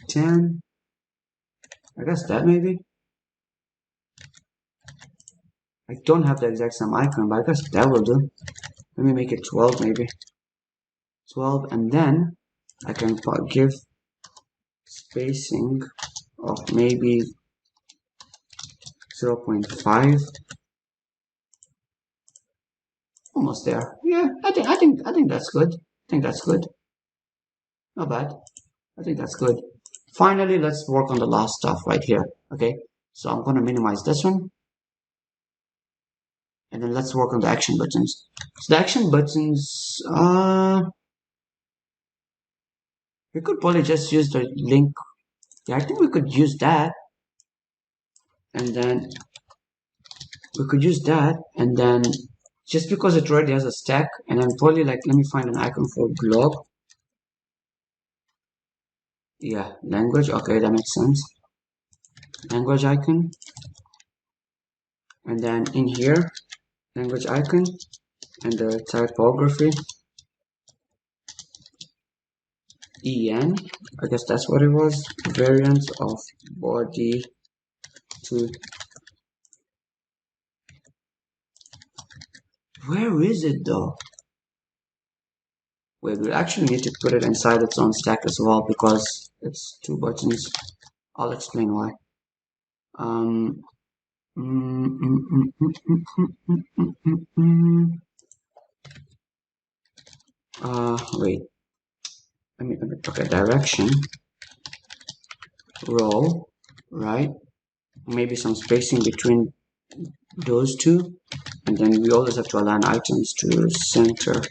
10, I guess that maybe. I don't have the exact same icon, but I guess that will do. Let me make it 12 maybe. 12, and then I can give spacing of maybe 0.5. Almost there. Yeah, I think that's good. I think that's good. Not bad. I think that's good. Finally, let's work on the last stuff right here. Okay, so I'm gonna minimize this one, and then let's work on the action buttons. So the action buttons, we could probably just use the link. Yeah, I think we could use that, and then we could use that, and then just because it already has a stack, and then probably like, let me find an icon for blog. Yeah, language. Okay, that makes sense. Language icon, and then in here, language icon, and the typography, en. I guess that's what it was. Variant of body to. Where is it though? Wait, we actually need to put it inside its own stack as well because it's two buttons. I'll explain why. Um. Wait. Let me look at direction. Row, right? Maybe some spacing between those two, and then we always have to align items to center.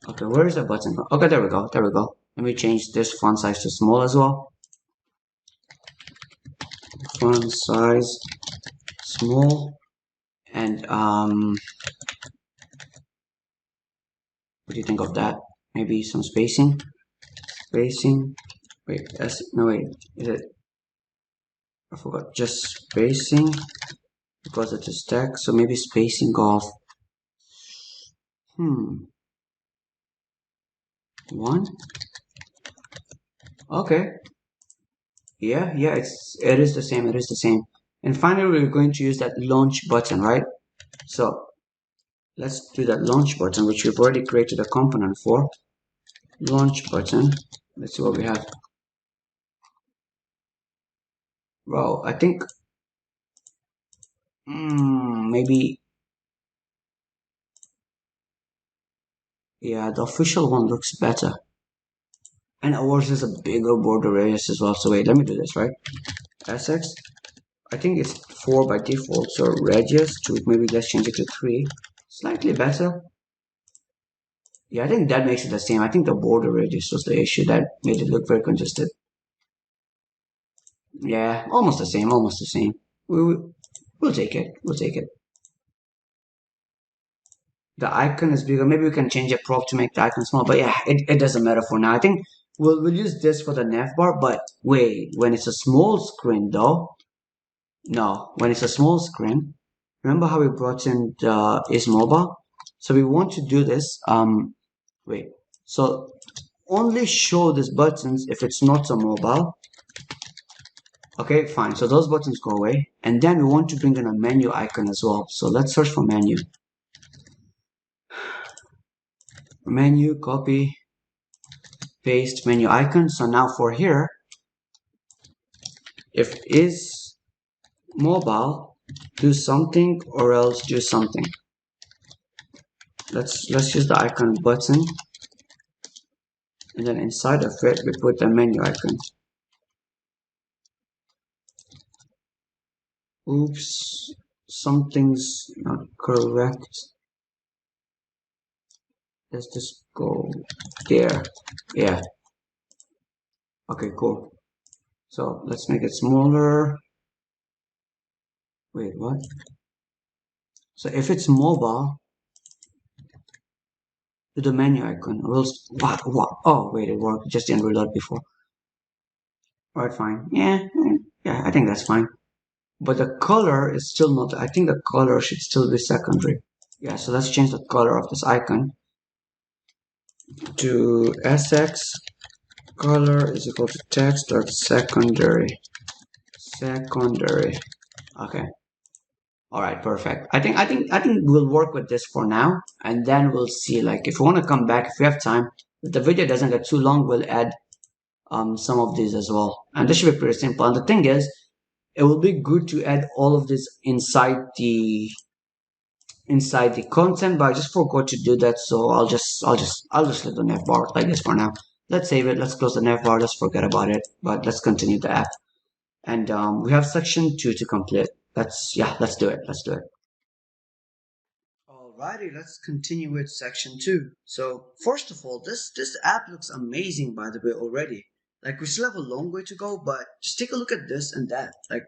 Okay, where is the button? Okay, there we go. There we go. Let me change this font size to small as well. Font size small, and what do you think of that? Maybe some spacing. Spacing. Wait, no wait. Is it? I forgot. Just spacing because it's a stack. So maybe spacing of 1. Okay. Yeah, it is the same. It is the same. And finally, we're going to use that launch button, right? So let's do that launch button, which we've already created a component for. Launch button. Let's see what we have. Wow, I think maybe, yeah, the official one looks better. And ours is a bigger border radius as well. So wait, let me do this, right? SX. I think it's 4 by default. So radius to maybe let's change it to 3. Slightly better. Yeah, I think that makes it the same. I think the border radius was the issue that made it look very congested. Yeah, almost the same, almost the same. We'll take it. We'll take it. The icon is bigger. Maybe we can change a prop to make the icon small. But yeah, it doesn't matter for now. I think we'll use this for the nav bar. But wait, when it's a small screen though, no, when it's a small screen, remember how we brought in the is mobile? So we want to do this. Wait. So only show these buttons if it's not a mobile. Okay, fine. So those buttons go away. And then we want to bring in a menu icon as well. So let's search for menu. Menu, copy, paste menu icon. So now for here, if is mobile, do something or else do something. Let's use the icon button. And then inside of it, we put the menu icon. Oops, something's not correct. Let's just go there. Yeah. Okay, cool. So let's make it smaller. Wait, what? So if it's mobile, to the menu icon, we'll what? Oh, wait, it worked. It just didn't reload before. Alright, fine. Yeah, I think that's fine. But the color is still not. I think the color should still be secondary. Yeah, so let's change the color of this icon to sx color is equal to text dot secondary. Secondary. Okay. All right, perfect. I think we'll work with this for now, and then we'll see. Like, if we want to come back, if we have time, if the video doesn't get too long, we'll add some of these as well. And this should be pretty simple. And the thing is, it will be good to add all of this inside the content, but I just forgot to do that. So I'll just leave the navbar like this for now. Let's save it. Let's close the navbar. Let's forget about it. But let's continue the app. And we have section 2 to complete. Let's do it. Let's do it. Alrighty, let's continue with section 2. So first of all, this app looks amazing by the way already. Like, we still have a long way to go, but just take a look at this and that. Like,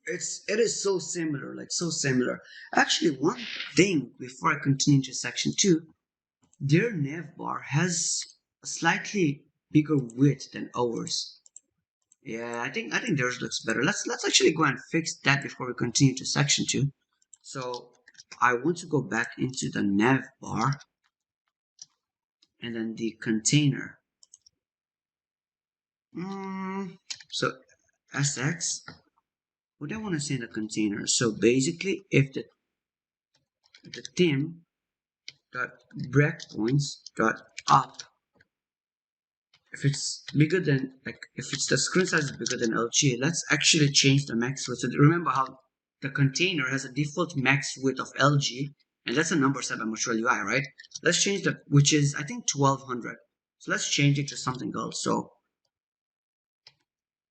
it is so similar, like so similar. Actually, one thing before I continue to section 2, their navbar has a slightly bigger width than ours. Yeah, I think theirs looks better. Let's actually go and fix that before we continue to section 2. So I want to go back into the nav bar and then the container. So sx, what do I want to say in the container? So basically, if the theme dot breakpoints dot up, if it's bigger than, like, if it's the screen size is bigger than LG, let's actually change the max width. So remember how the container has a default max width of LG, and that's a number set by Material-UI, right? Let's change that, which is I think 1200. So let's change it to something else. So,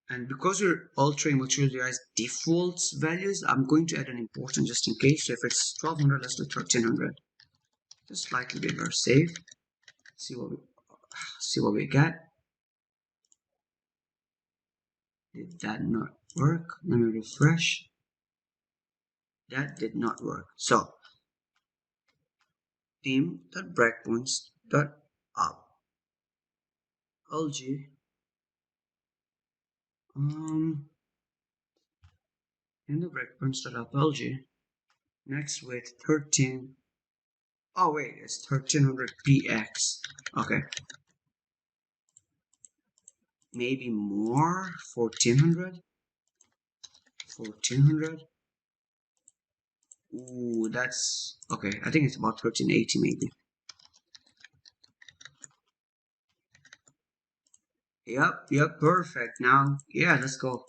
and because we're altering Material-UI's default values, I'm going to add an important just in case. So if it's 1200, let's do 1300. Just slightly bigger. Save. See what we get. Did that not work? Let me refresh. That did not work. So theme.breakpoints.up LG in the breakpoints.up LG next with 13. Oh wait, it's 1300 px. Okay, maybe more. 1400. Ooh, that's okay. I think it's about 1380 maybe. Yep, perfect. Now, yeah, let's go.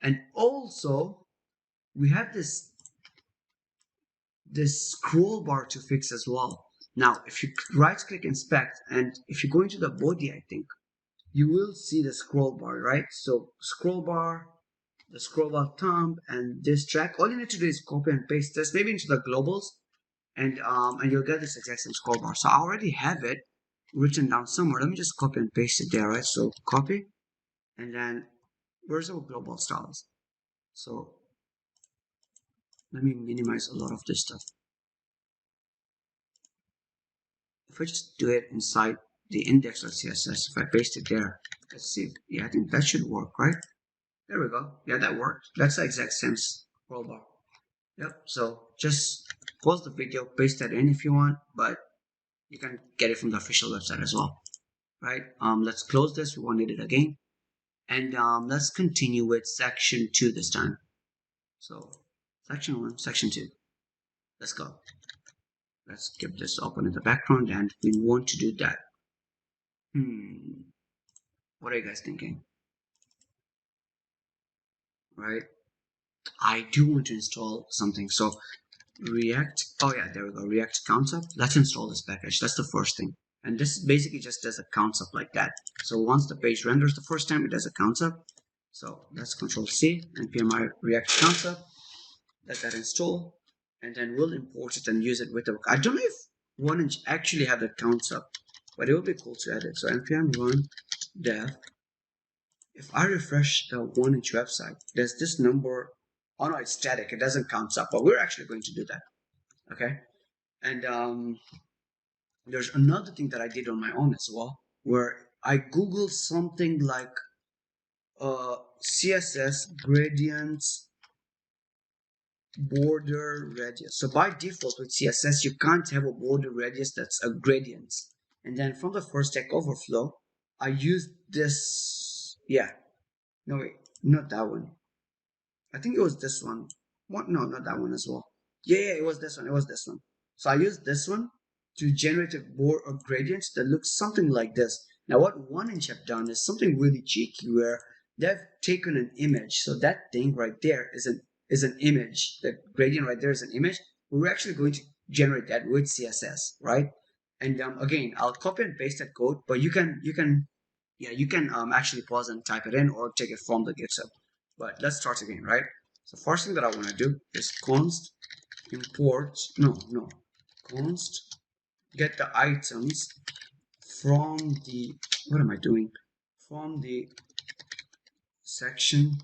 And also, we have this scroll bar to fix as well. Now, if you right click inspect, and if you go into the body, I think you will see the scroll bar, right? So scroll bar, the scroll bar thumb, and this track. All you need to do is copy and paste this maybe into the globals, and you'll get this exact same scroll bar. So I already have it written down somewhere. Let me just copy and paste it there, right? So copy, and then where's our global styles? So let me minimize a lot of this stuff. If I just do it inside the index.css, if I paste it there, let's see. Yeah, I think that should work, right? There we go. Yeah, that worked. That's the exact same scroll bar. Yep. So just pause the video, paste that in if you want, but you can get it from the official website as well, right? Let's close this. We won't need it again, and let's continue with section 2 this time. So section 1, section 2. Let's go. Let's keep this open in the background, and we want to do that. What are you guys thinking? Right? I do want to install something. So React. Oh yeah, there we go. React concept. Let's install this package. That's the first thing. And this basically just does a concept like that. So once the page renders the first time, it does a concept. So let's Control C and npm react concept. Let that install, and then we'll import it and use it with the. I don't know if 1inch actually have that concept, but it would be cool to add it. So npm run dev. If I refresh the 1inch website, there's this number. Oh no, it's static. It doesn't count up, but we're actually going to do that. Okay, and there's another thing that I did on my own as well, where I googled something like CSS gradients border radius. So by default with CSS, you can't have a border radius that's a gradient. And then from the first Stack Overflow, I used this. Yeah, no wait, not that one. I think it was this one. What? No, not that one as well. Yeah, it was this one. It was this one. So I used this one to generate a gradient that looks something like this. Now what 1inch have done is something really cheeky where they've taken an image. So that thing right there is an image. The gradient right there is an image. We're actually going to generate that with CSS, right? And again, I'll copy and paste that code, but you can actually pause and type it in or take it from the GitHub. But let's start again, right? So first thing that I want to do is const import, const get the items from the, what am I doing? From the section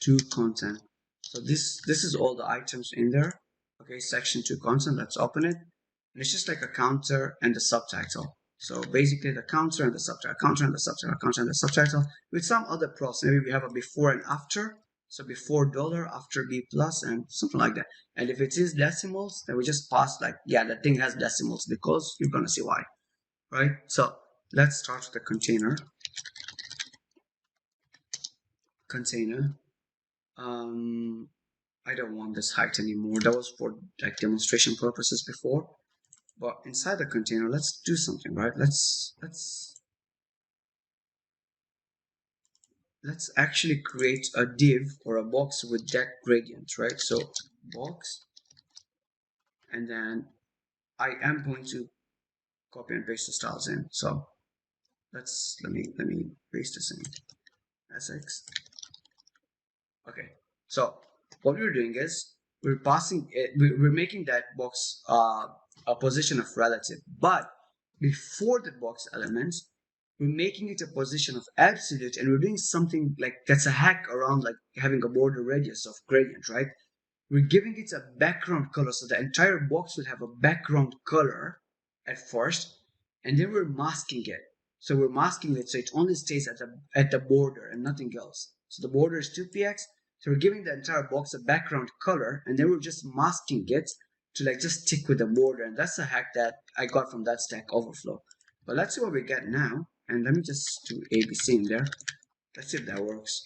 to content. So this is all the items in there. Okay, section to content, let's open it. And it's just like a counter and the subtitle. So basically the counter and the subtitle, counter and the subtitle, counter and the subtitle with some other pros. Maybe we have a before and after. So before dollar, after B plus, and something like that. And if it is decimals, then we just pass like, yeah, the thing has decimals because you're gonna see why, right? So let's start with the container. I don't want this height anymore. That was for like demonstration purposes before. But inside the container, let's do something, right? Let's actually create a div or a box with that gradient, right? So box, and then I am going to copy and paste the styles in. So let me paste this in SX. Okay. So what we're doing is we're passing it, we're making that box a position of relative, but before the box elements, we're making it a position of absolute, and we're doing something like that's a hack around like having a border radius of gradient, right? We're giving it a background color, so the entire box will have a background color at first, and then we're masking it. So we're masking it so it only stays at the border and nothing else. So the border is 2px, so we're giving the entire box a background color, and then we're just masking it to like just stick with the border. And that's a hack that I got from that Stack Overflow. But let's see what we get now. And let me just do ABC in there. Let's see if that works.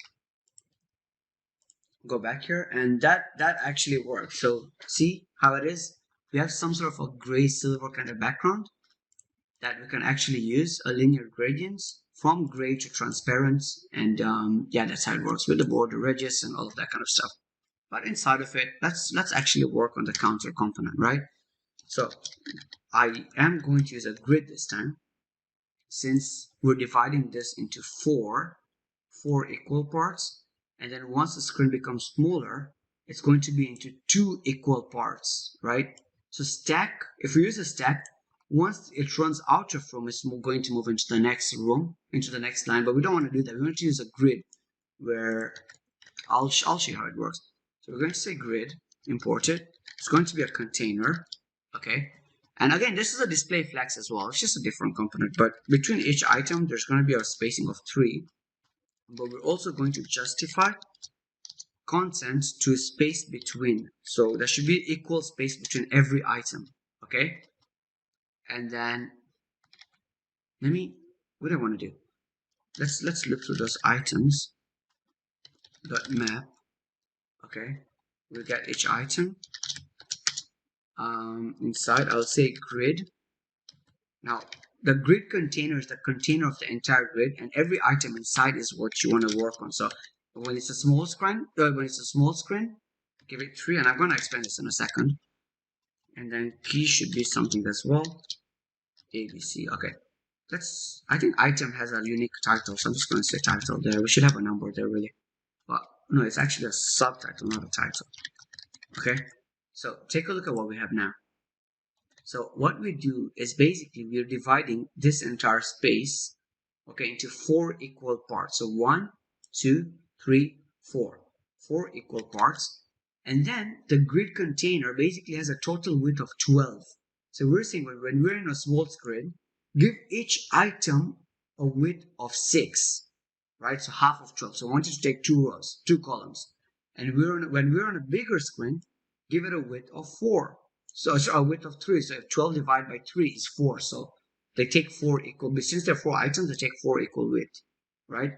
Go back here, and that actually works. So see how it is? We have some sort of a gray silver kind of background that we can actually use a linear gradients from gray to transparent, and yeah, that's how it works with the border radius and all of that kind of stuff. But inside of it, let's actually work on the counter component, right? So I am going to use a grid this time, since we're dividing this into four equal parts, and then once the screen becomes smaller, it's going to be into 2 equal parts, right? So stack, if we use a stack, once it runs out of room, it's going to move into the next room, into the next line, but we don't want to do that. We want to use a grid where I'll show you how it works. So we're going to say grid, import it. It's going to be a container, okay? And again, this is a display flex as well. It's just a different component, but between each item, there's going to be a spacing of 3. But we're also going to justify content to space between. So there should be equal space between every item, okay? And then what do I want to do? Let's look through those items. Dot map, okay? We'll get each item. Inside, I'll say grid. Now, the grid container is the container of the entire grid, and every item inside is what you want to work on. So when it's a small screen, give it 3, and I'm going to explain this in a second. And then key should be something as well. ABC. Okay. I think item has a unique title, so I'm just going to say title there. We should have a number there, really. But no, it's actually a subtitle, not a title. Okay. So take a look at what we have now. So what we do is basically we're dividing this entire space, okay, into 4 equal parts. So 1, 2, 3, 4. 4 equal parts. And then the grid container basically has a total width of 12. So we're saying when we're in a small grid, give each item a width of 6, right? So half of 12. So I want you to take 2 rows, 2 columns. And when we're on a bigger screen, give it a width of 4. So a width of 3. So if 12 divided by 3 is 4. So they take 4 equal, but since they're 4 items, they take 4 equal width, right?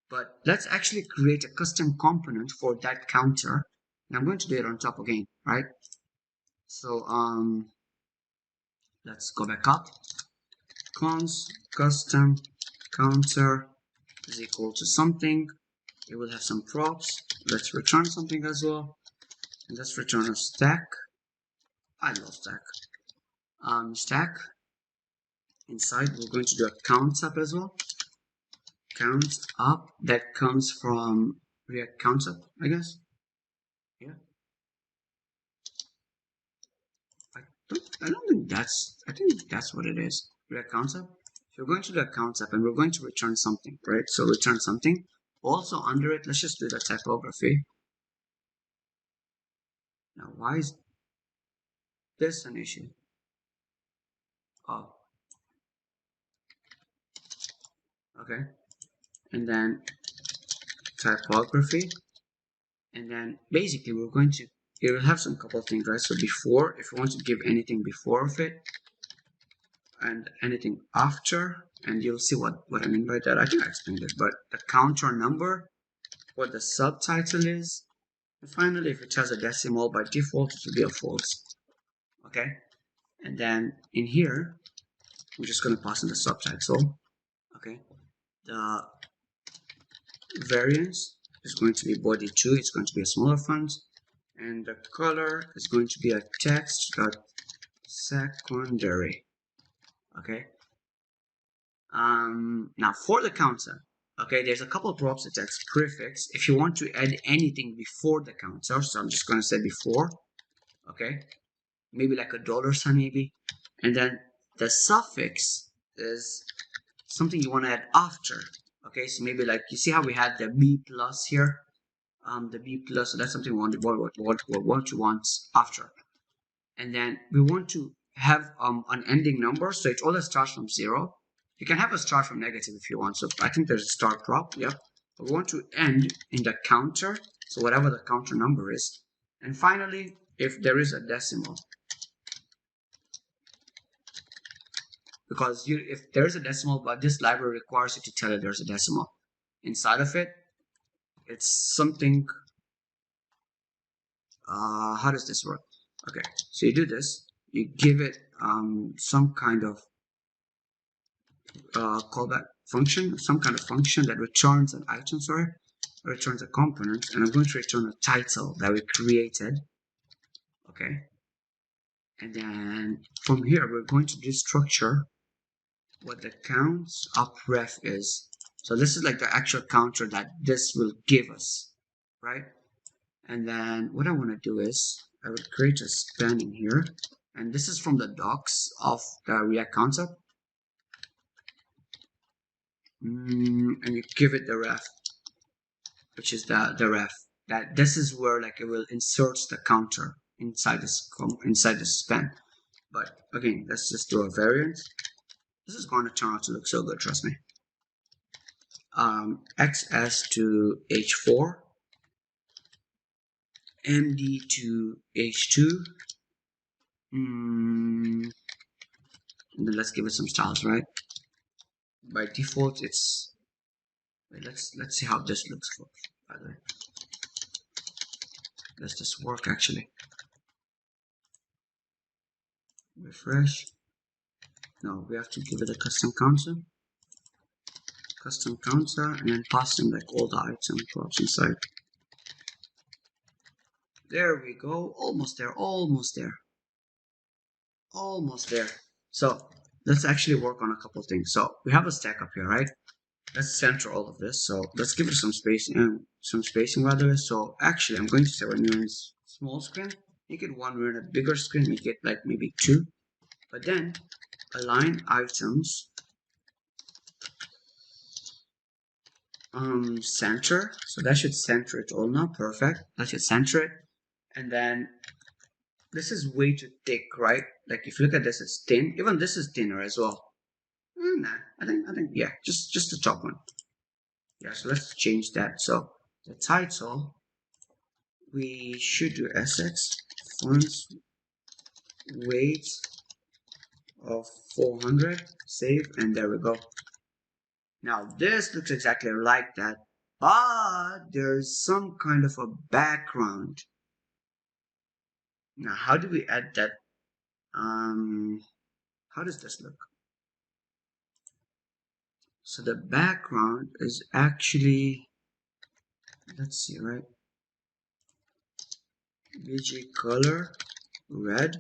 But let's actually create a custom component for that counter. And I'm going to do it on top again, right? So let's go back up. Cons custom counter is equal to something. It will have some props. Let's return something as well. And let's return a stack. I love stack. Stack. Inside, we're going to do a count up as well. Count up that comes from React count up, I guess. Yeah. I don't think I think that's what it is. React count up. So we're going to do a count up and we're going to return something, right? So return something. Also under it, let's just do the typography. Now, why is this an issue? Oh, okay. And then typography. And then basically we're going to, it will have some couple of things, right? So before, if you want to give anything before of it and anything after, and you'll see what I mean by that. I think I explained it, but the counter number, what the subtitle is, and finally if it has a decimal by default it will be a false. Okay, and then in here I'm just going to pass in the subtitle. Okay, the variance is going to be body 2, it's going to be a smaller font, and the color is going to be a text secondary. Okay, now for the counter, okay, there's a couple of props. The text prefix if you want to add anything before the counter, so I'm just going to say before. Okay, maybe like a dollar sign maybe, and then the suffix is something you want to add after. Okay, so maybe like you see how we had the B plus here, the B plus, so that's something we want what you want after. And then we want to have an ending number, so it always starts from 0. You can have a start from negative if you want, so I think there's a start prop, yep. But we want to end in the counter, so whatever the counter number is. And finally, if there is a decimal, because if there is a decimal, but this library requires you to tell it there's a decimal inside of it, it's something, how does this work? Okay, so you do this, you give it some kind of callback function, some kind of function that returns an item, returns a component, and I'm going to return a title that we created. Okay, and then from here we're going to destructure what the counts up ref is. So this is like the actual counter that this will give us, right? And then what I want to do is I would create a span in here, and this is from the docs of the React concept. And you give it the ref, which is the ref. That this is where like it will insert the counter inside the span. But again, let's just do a variant. This is going to turn out to look so good, trust me. XS to H4, MD to H2, and then let's give it some styles, right? By default, it's, wait, let's see how this looks for, by the way. Does this work actually? Refresh. No, we have to give it a custom counter, and then pass in like all the item props inside. There we go, almost there. So let's actually work on a couple things. So we have a stack up here, right? Let's center all of this. So let's give it some space and some spacing rather. So actually, I'm going to say when you're in small screen, make it one. We're in a bigger screen, make it like maybe 2. But then align items center. So that should center it all now. Perfect. That should center it. And then this is way too thick, right? Like if you look at this, it's thin. Even this is thinner as well. Nah, I think yeah, just the top one. Yeah, so let's change that. So the title, we should do sx fonts weight of 400. Save, and there we go. Now this looks exactly like that, but there's some kind of a background. Now how do we add that? How does this look? So the background is actually, let's see, right? bg color red.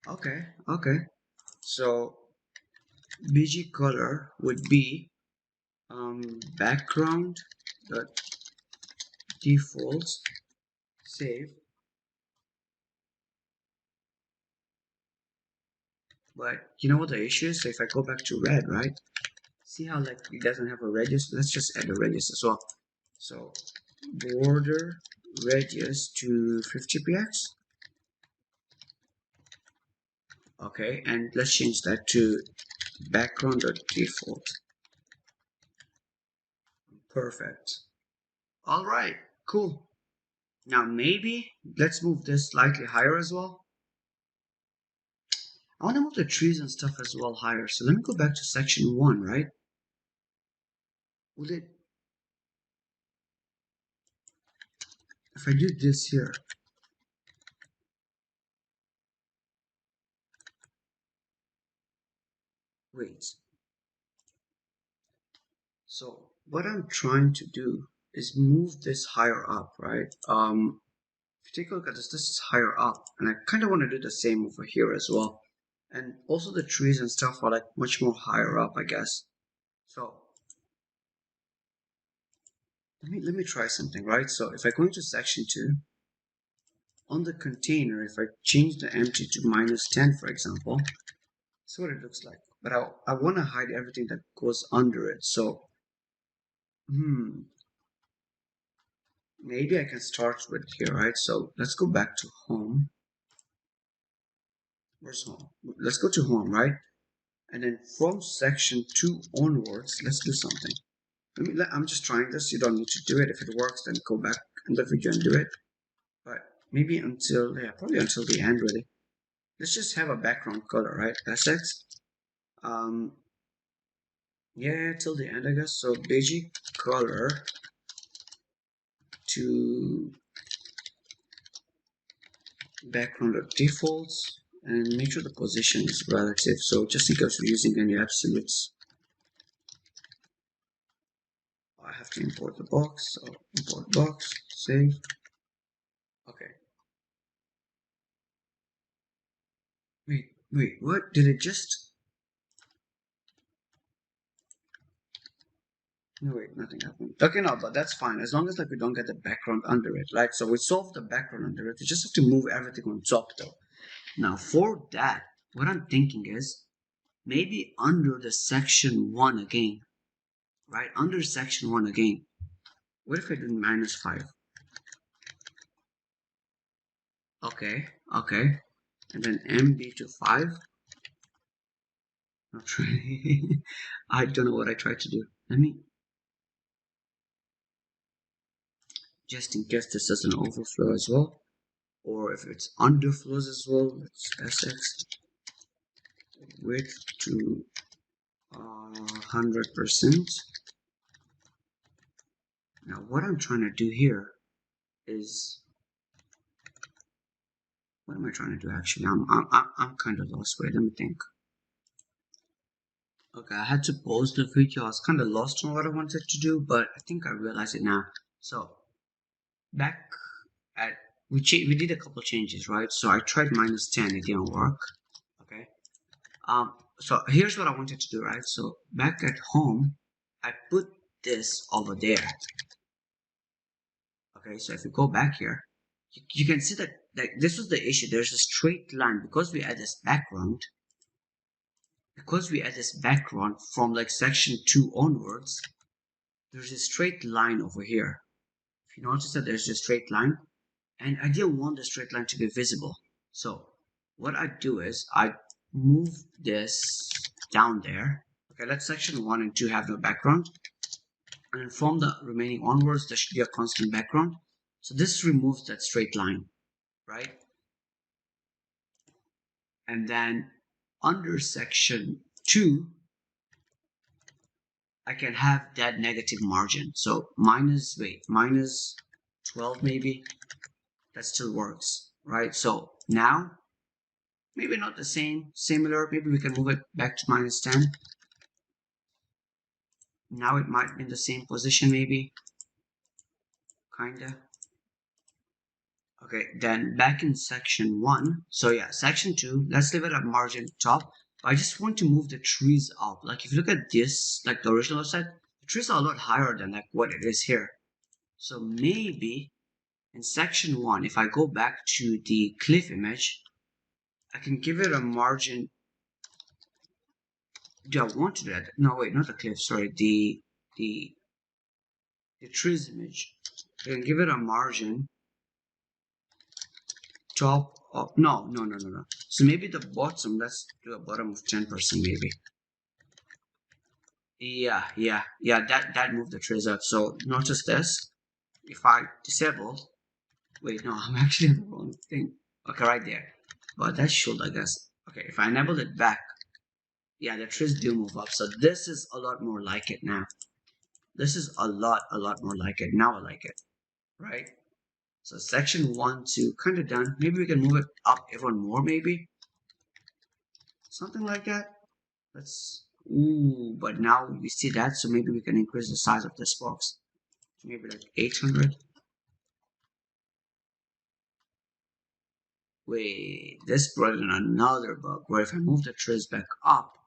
Okay, so bg color would be background dot default. Save. But you know what the issue is? So if I go back to red, right? See how like it doesn't have a radius? Let's just add a radius as well. So border radius to 50 px. Okay, and let's change that to background dot default. Perfect. All right, cool. Now maybe let's move this slightly higher as well. I want to move the trees and stuff as well higher. So let me go back to section 1, right? Will it, if I do this here, wait. So what I'm trying to do is move this higher up, right? If you take a look at this, this is higher up, and I kind of want to do the same over here as well. And also the trees and stuff are like much more higher up, I guess. So let me try something, right? So if I go into section 2, on the container, if I change the empty to -10, for example, that's what it looks like. But I want to hide everything that goes under it. So, maybe I can start with here, right? So let's go back to home. Where's home? Let's go to home, right? And then from section 2 onwards, let's do something. I'm just trying this. You don't need to do it. If it works, then go back in the video and do it. But maybe until, yeah, probably until the end, really. Let's just have a background color, right? SX. Yeah, till the end, I guess. So basic color to background of defaults, and make sure the position is relative. So just in case we're using any absolutes, I have to import the box. So import box, save. Okay. Wait, what? Did it just? No, wait, nothing happened. Okay, no, but that's fine. As long as like we don't get the background under it, right? So we solved the background under it. We just have to move everything on top though. Now for that, what I'm thinking is maybe under the section 1 again, right? Under section 1 again. What if I do -5? Okay. And then MB to 5. Not really. I don't know what I tried to do. Let me, just in case this doesn't overflow as well, or if it's underflows as well, let's SX width to 100%. Now what I'm trying to do here is, what am I trying to do actually? I'm kind of lost. Wait, let me think. Okay, I had to pause the video. I was kind of lost on what I wanted to do, but I think I realized it now. So back at we did a couple changes, right? So I tried -10, it didn't work. So here's what I wanted to do, right? So back at home, I put this over there. Okay, so if you go back here, you can see that like this was the issue. There's a straight line because we add this background. Because we add this background from like section 2 onwards, there's a straight line over here. If you notice that there's a straight line, and I didn't want the straight line to be visible. So what I do is I move this down there. Okay, let section 1 and 2 have no background. And then from the remaining onwards, there should be a constant background. So this removes that straight line, right? And then under section 2, I can have that negative margin. So minus 12 maybe. That still works, right? So now, maybe not the same, similar. Maybe we can move it back to minus 10. Now it might be in the same position, maybe. Kinda. Okay, then back in section 1. So yeah, section 2, let's leave it at margin top. I just want to move the trees up. Like if you look at this, like the original website, the trees are a lot higher than like what it is here. So maybe in section 1, if I go back to the cliff image, I can give it a margin. Do I want to do that? No, wait, not the cliff, sorry, the trees image. I can give it a margin top of, no. So maybe the bottom, let's do a bottom of 10% maybe. Yeah, that moved the trees out. So notice this, if I disable, wait, no, I'm actually on the wrong thing. Okay, right there. But that should, I guess. Okay, if I enable it back, yeah, the trees do move up. So this is a lot more like it now. This is a lot more like it. Now I like it, right? So section 1, 2, kind of done. Maybe we can move it up even more, maybe. Something like that. Let's, ooh, but now we see that, so maybe we can increase the size of this box. Maybe like 800. Wait, this brought in another bug where if I move the trees back up,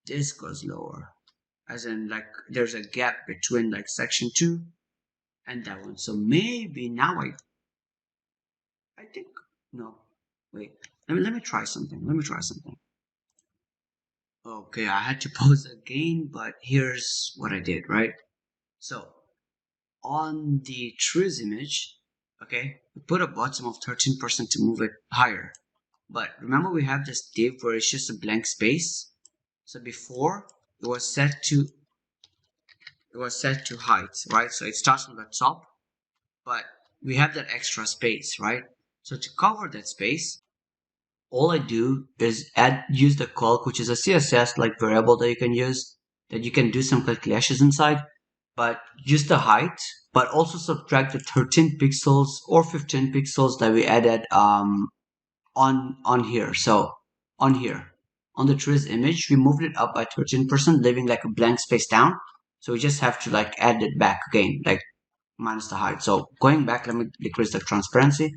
this goes lower. As in, like, there's a gap between like section 2 and that one. So maybe now I think, no, wait, let me try something. Okay, I had to pause again, but here's what I did, right? So on the trees image, okay, we put a bottom of 13% to move it higher. But remember we have this div where it's just a blank space. So before it was set to height, right? So it starts from the top, but we have that extra space, right? So to cover that space, all I do is use the calc, which is a CSS like variable that you can use, that you can do some calculations inside, but use the height, but also subtract the 13 pixels or 15 pixels that we added on here. So on here, on the trees image, we moved it up by 13%, leaving like a blank space down. So we just have to like add it back again, like minus the height. So going back, let me decrease the transparency.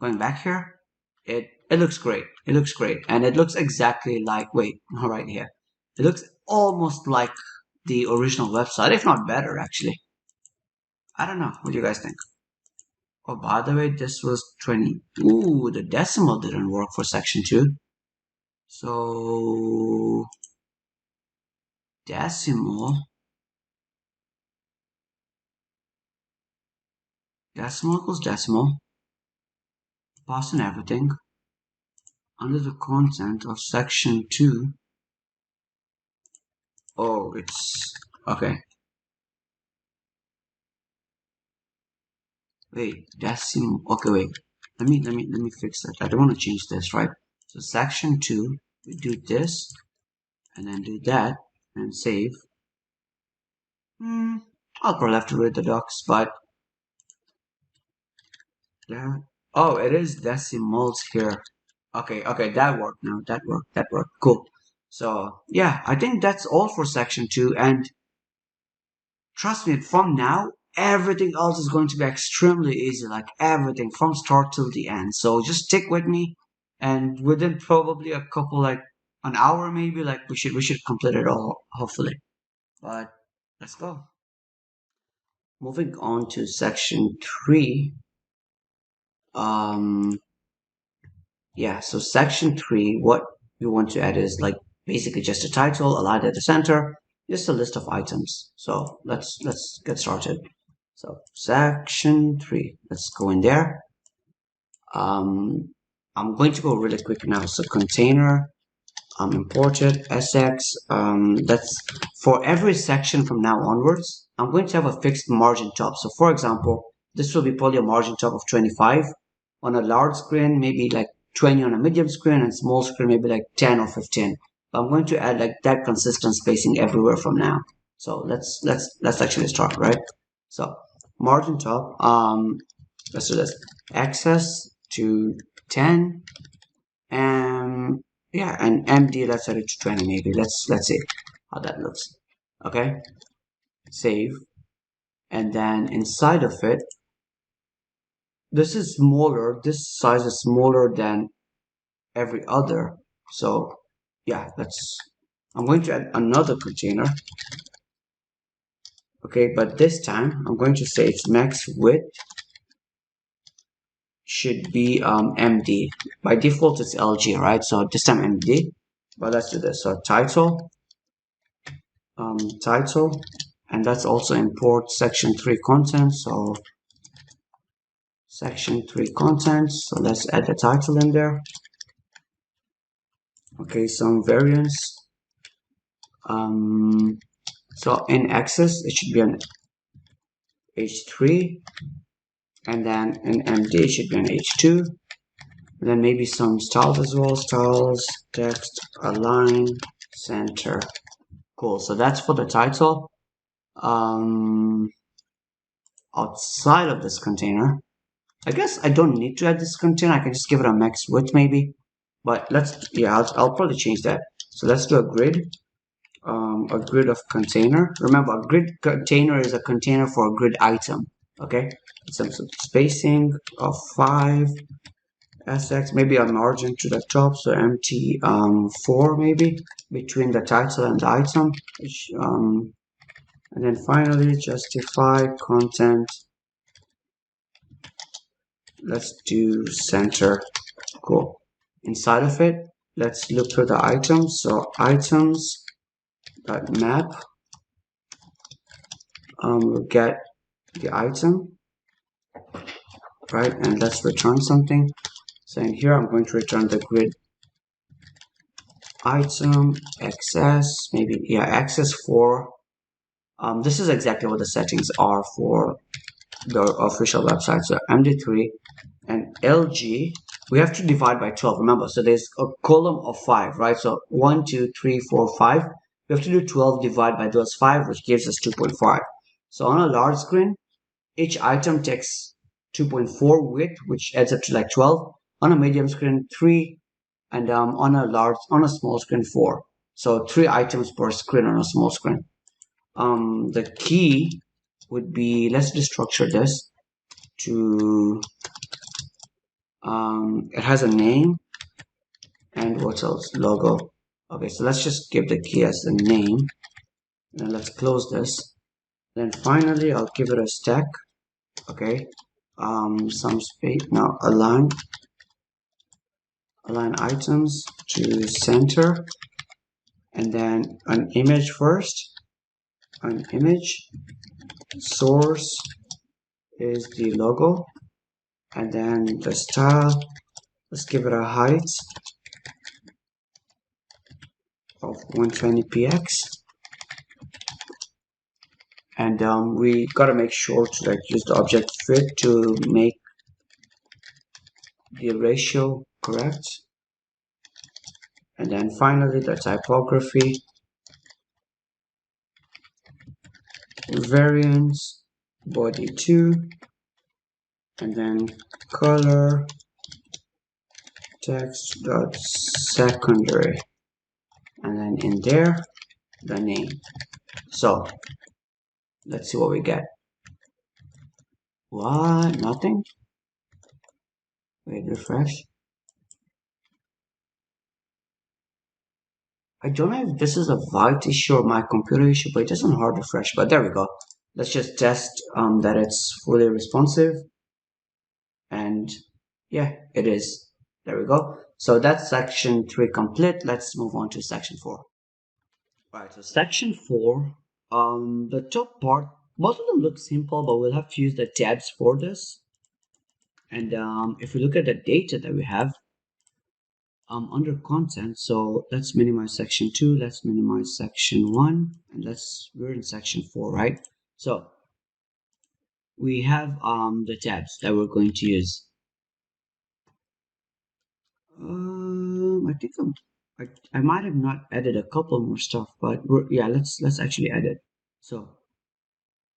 Going back here, it looks great. It looks great, and it looks exactly like, wait, right here. It looks almost like the original website, if not better, actually. I don't know. What do you guys think? Oh, by the way, this was 20. Ooh, the decimal didn't work for section 2. So decimal equals decimal, pass in everything. Under the content of section 2. Oh, it's okay. Wait, decimal. Okay, wait. Let me fix that. I don't want to change this, right? So section 2, we do this, and then do that, and save. I'll probably have to read the docs, but yeah. Oh, it is decimals here. Okay, that worked now. That worked. Cool. So yeah, I think that's all for section 2, and trust me, from now, everything else is going to be extremely easy, like everything from start till the end. So just stick with me, and within probably a couple, like, an hour maybe. Like we should complete it all hopefully. But let's go. Moving on to section 3. Um, yeah, so section 3, what we want to add is like basically just a title, a line at the center, just a list of items. So let's get started. So section 3, let's go in there. I'm going to go really quick now. So container, imported sx. That's for every section from now onwards. I'm going to have a fixed margin top. So for example, this will be probably a margin top of 25 on a large screen, maybe like 20 on a medium screen, and small screen maybe like 10 or 15. But I'm going to add like that consistent spacing everywhere from now. So let's actually start, right? So margin top. Let's do this. Access to 10 and yeah, and MD, let's set it to 20 maybe. Let's see how that looks. Okay, save. And then inside of it, this is smaller, this size is smaller than every other. So yeah, I'm going to add another container. Okay, but this time I'm going to say its max width should be MD. By default it's LG, right? So this time MD. But let's do this. So title, title, and that's also import section 3 content. So section 3 content, so let's add the title in there. Okay, some variants. So in access it should be an h3, and then in MD it should be an h2, and then maybe some styles as well. Styles, text, align, center. Cool, so that's for the title. Outside of this container, I guess I don't need to add this container. I can just give it a max width maybe. But I'll probably change that. So let's do a grid of container. Remember, a grid container is a container for a grid item. Okay, some spacing of 5 sx, maybe a margin to the top, so empty 4 maybe between the title and the item. And then finally justify content. Let's do center. Cool. Inside of it, let's look for the items. So items map, we'll get the item, right? And let's return something. So in here, I'm going to return the grid item access, maybe, yeah, access for, this is exactly what the settings are for the official website. So MD3 and LG, we have to divide by 12, remember. So there's a column of 5, right? So 1, 2, 3, 4, 5. We have to do 12 divided by those 5, which gives us 2.5. So on a large screen, each item takes 2.4 width, which adds up to like 12. On a medium screen, 3, and on a small screen, 4. So 3 items per screen on a small screen. The key would be, let's destructure this to, it has a name, and what else? Logo. Okay, so let's just give the key as the name, and let's close this. Then finally, I'll give it a stack. Okay, some space. Now align items to center, and then an image first. An image source is the logo, and then the style. Let's give it a height of 120px. And we gotta make sure to like use the object fit to make the ratio correct. And then finally the typography, variance, body 2, and then color, text dot secondary, and then in there the name. So let's see what we get. What? Nothing? Wait, refresh. I don't know if this is a Vite issue or my computer issue, but it doesn't hard refresh. But there we go. Let's just test that it's fully responsive. And yeah, it is. There we go. So that's section 3 complete. Let's move on to section 4. Right, so section 4, the top part, most of them look simple, but we'll have to use the tabs for this. And if we look at the data that we have under content, so let's minimize section 2, let's minimize section 1, and we're in section 4, right? So we have the tabs that we're going to use. I think I might have not added a couple more stuff, but yeah, let's actually add it. So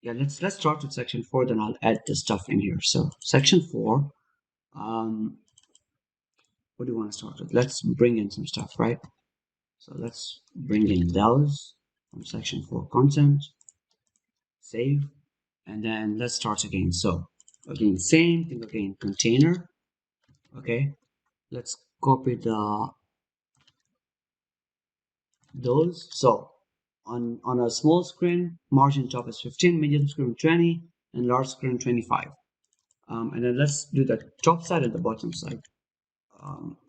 yeah, let's start with section 4, then I'll add the stuff in here. So section 4, what do you want to start with? Let's bring in some stuff, right? So let's bring in those from section 4 content, save, and then let's start again. So again, same thing again, container. Okay, let's copy those. So on a small screen, margin top is 15, medium screen 20, and large screen 25. And then let's do the top side and the bottom side.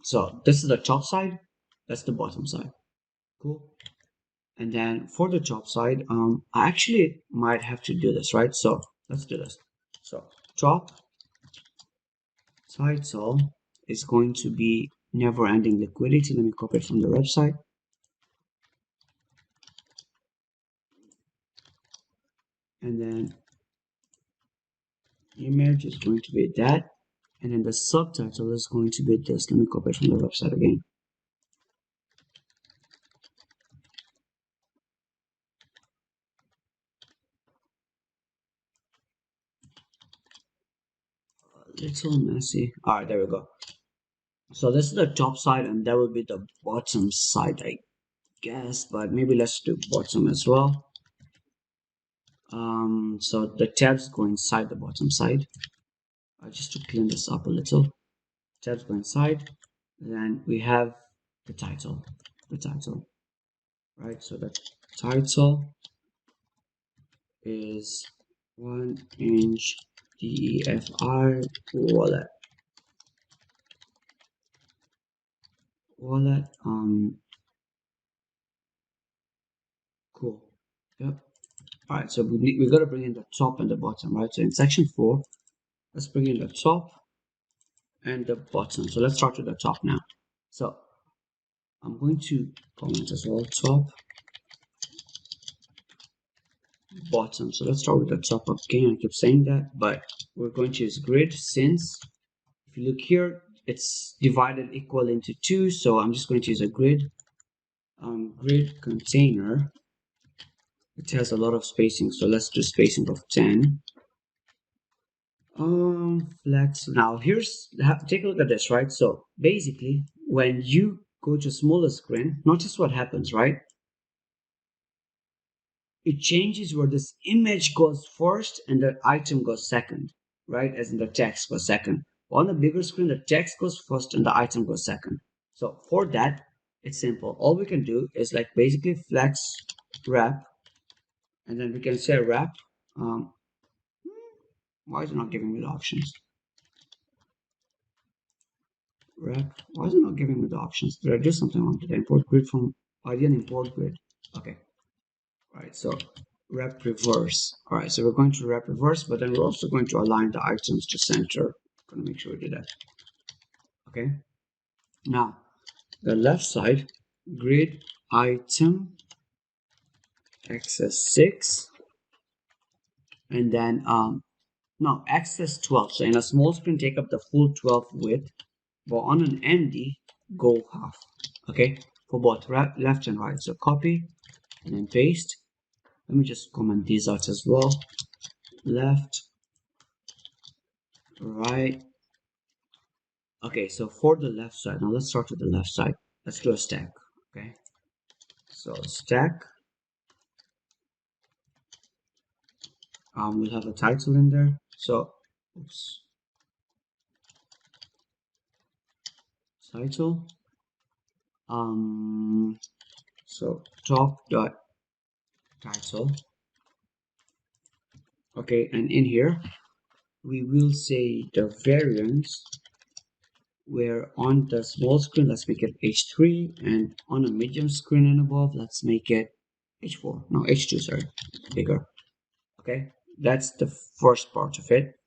So this is the top side, that's the bottom side. Cool. And then for the top side, I actually might have to do this, right? So let's do this. So top title is going to be never ending liquidity. Let me copy it from the website. And then image is going to be that. And then the subtitle is going to be this. Let me copy it from the website again. A little messy. All right, there we go. So this is the top side, and that will be the bottom side, I guess. But maybe let's do bottom as well. So the tabs go inside the bottom side. Just to clean this up a little, tabs go inside. Then we have the title, right? So the title is 1-inch DEFI wallet. Cool. Yep. All right, so we got to bring in the top and the bottom, right? So in section 4, let's bring in the top and the bottom. So let's start with the top now. So I'm going to comment as well, top, bottom. So let's start with the top again. I keep saying that, but we're going to use grid since if you look here, it's divided equal into 2. So I'm just going to use a grid, grid container. It has a lot of spacing, so let's do spacing of 10. Flex. Now take a look at this, right? So basically, when you go to a smaller screen, notice what happens, right? It changes where this image goes first and the item goes second, right? As in the text goes second. On the bigger screen, the text goes first and the item goes second. So for that, it's simple. All we can do is like basically flex wrap, and then we can say wrap. Why is it not giving me the options? Wrap. Why is it not giving me the options? Did I do something wrong? Did I import grid from? I didn't import grid. Okay. All right. So wrap reverse. All right. So we're going to wrap reverse, but then we're also going to align the items to center. I'm going to make sure we do that. Okay. Now the left side, grid item access 6, and then no access 12. So in a small screen, take up the full 12 width, but on an MD, go half. Okay, for both left and right. So copy and then paste. Let me just comment these out as well. Left, right. Okay, so for the left side, now let's start with the left side. Let's do a stack. Okay, so stack. We'll have a title in there. So, oops. Title. So top dot title. Okay, and in here we will say the variance where on the small screen, let's make it H3, and on a medium screen and above, let's make it H4. No, H2, sorry, bigger. Okay, that's the first part of it.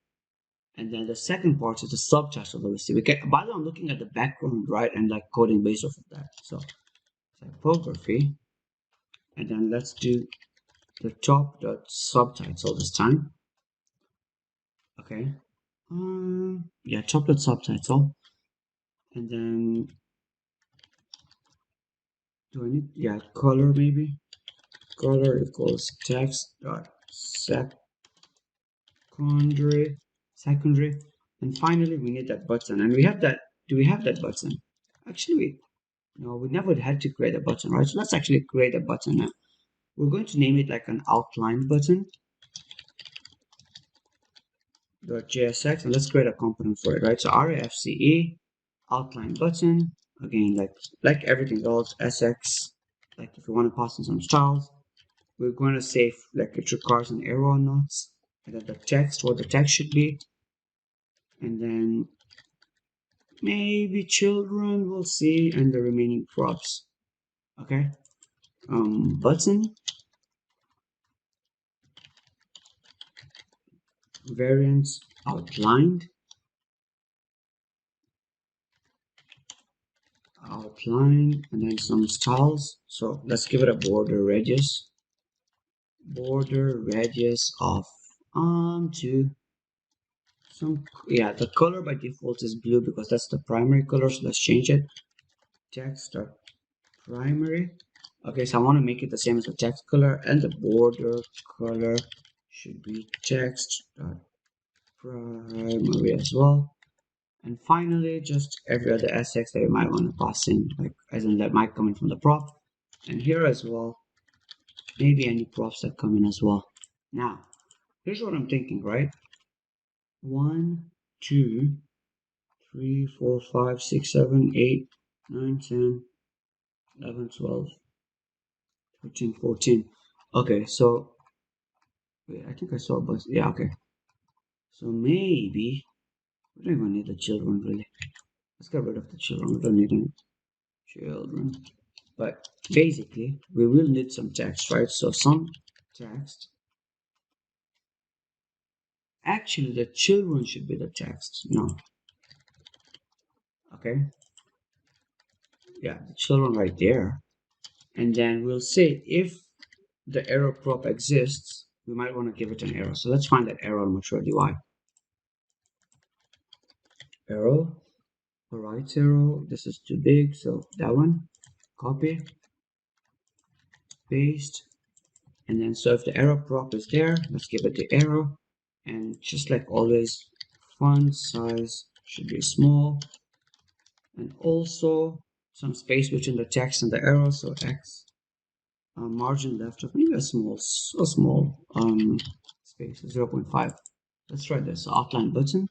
And then the second part is the subtitle that we see. By the way, I'm looking at the background, right, and like coding based off of that. So typography, and then let's do the top dot subtitle this time. Okay. Yeah, top dot subtitle, and then do I need, yeah, color maybe. Color equals text dot secondary, and finally we need that button, and we have that. Do we have that button? Actually, no, we never had to create a button, right? So let's actually create a button now. We're going to name it like an outline button .jsx, and let's create a component for it, right? So RAFCE outline button, again, like everything else, SX, like if we want to pass in some styles, we're going to say like it requires an arrow or not, and then the text, what the text should be, and then maybe children will see, and the remaining props. Okay, button variance outlined, and then some styles. So let's give it a border radius of to some, yeah, the color by default is blue because that's the primary color, so let's change it. Text dot primary. Okay, so I want to make it the same as the text color, and the border color should be text dot primary as well. And finally, just every other SX that you might want to pass in, like as in that might come in from the prop. And here as well, maybe any props that come in as well. Now, here's what I'm thinking, right? 1, 2, 3, 4, 5, 6, 7, 8, 9, 10, 11, 12, 13, 14. Okay, so wait, I think I saw a bus. Yeah, okay. So maybe we don't even need the children really. Let's get rid of the children. We don't need any children. But basically, we will need some text, right? So some text. Actually, the children should be the text. No. Okay. Yeah, the children right there. And then we'll say if the arrow prop exists, we might want to give it an arrow. So let's find that arrow in Material-UI. Arrow, right arrow. This is too big, so that one. Copy, paste, and then so if the arrow prop is there, let's give it the arrow. And just like always, font size should be small, and also some space between the text and the arrow. So X margin left of maybe a small space 0.5. Let's try this. Outline button.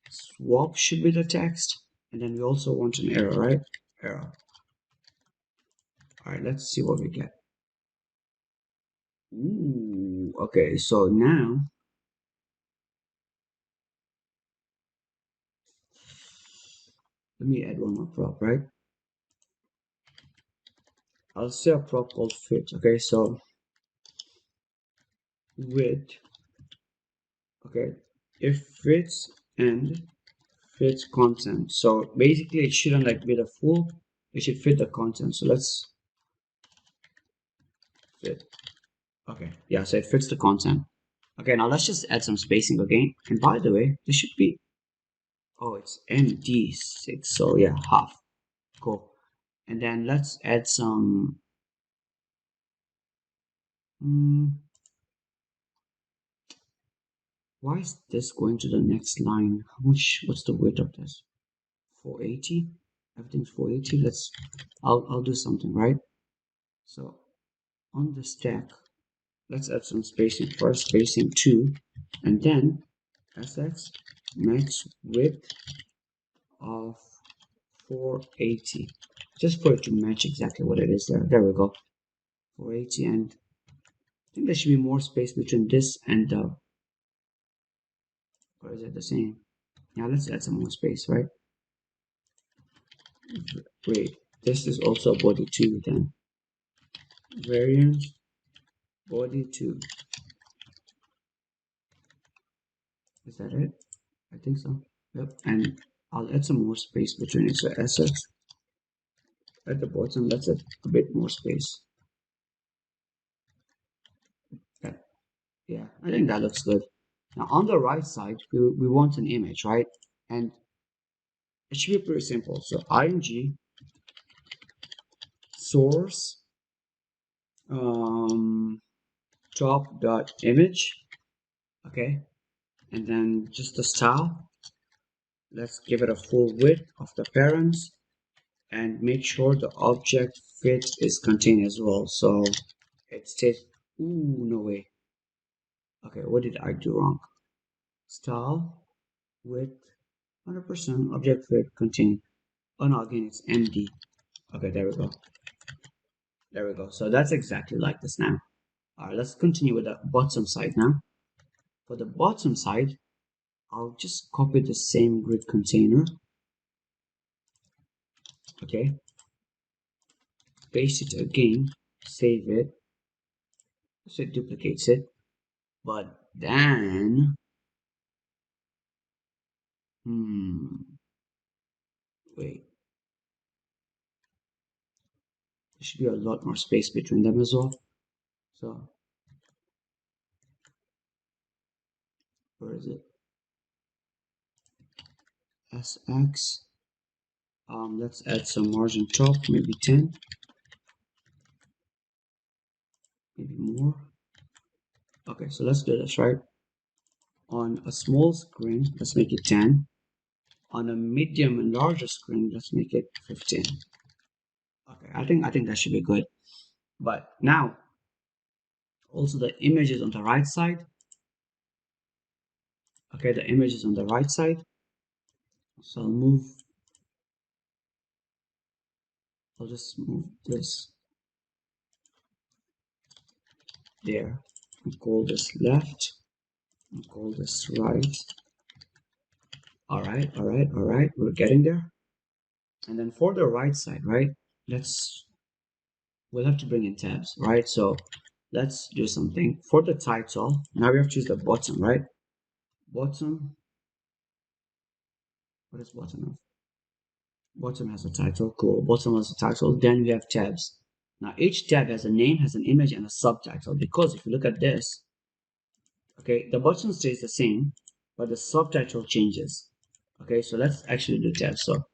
Swap should be the text, and then we also want an arrow, right? Arrow. All right, let's see what we get. Ooh, okay, so now let me add one more prop, right? I'll say a prop called fit. Okay, so width. Okay, if fits and fits content. So basically, it shouldn't like be the full. It should fit the content. So let's fit. Okay, yeah, so it fits the content. Okay, now let's just add some spacing again. And by the way, this should be, oh, it's MD6. So yeah, half. Cool. And then let's add some. Why is this going to the next line? How much? What's the width of this? 480. Everything's 480. I'll do something, right? So on the stack, let's add some spacing first, spacing 2, and then sx max width of 480, just for it to match exactly what it is there. There we go, 480, and I think there should be more space between this and the, or is it the same? Yeah, let's add some more space, right? Wait, this is also body 2 then. Variant body 2. Is that it? I think so. Yep. And I'll add some more space between it. So SS at the bottom, let's add a bit more space. Yeah, yeah, I think that looks good. Now on the right side, we want an image, right? And it should be pretty simple. So ing source top dot image, okay, and then just the style. Let's give it a full width of the parents and make sure the object fit is contained as well. So it stays, ooh, no way. Okay, what did I do wrong? Style, width, 100%, object fit, contain. Oh no, again, it's MD. Okay, there we go. There we go. So that's exactly like this now. All right, let's continue with the bottom side now. For the bottom side, I'll just copy the same grid container. Okay. Paste it again, save it. So it duplicates it. But then, wait. There should be a lot more space between them as well. So, where is it? SX. Let's add some margin top, maybe 10, maybe more. Okay, so let's do this, right? On a small screen, let's make it 10. On a medium and larger screen, let's make it 15. Okay, I think that should be good. But now, also the images on the right side. Okay, the image is on the right side. So I'll just move this there. And call this left. And call this right. All right. We're getting there. And then for the right side, right? We'll have to bring in tabs, right? So let's do something for the title. Now we have to choose the bottom, right? Bottom. What is bottom of? Bottom has a title. Cool. Bottom has a title. Then we have tabs. Now each tab has a name, has an image, and a subtitle. Because if you look at this, okay, the bottom stays the same, but the subtitle changes. Okay, so let's actually do tabs. So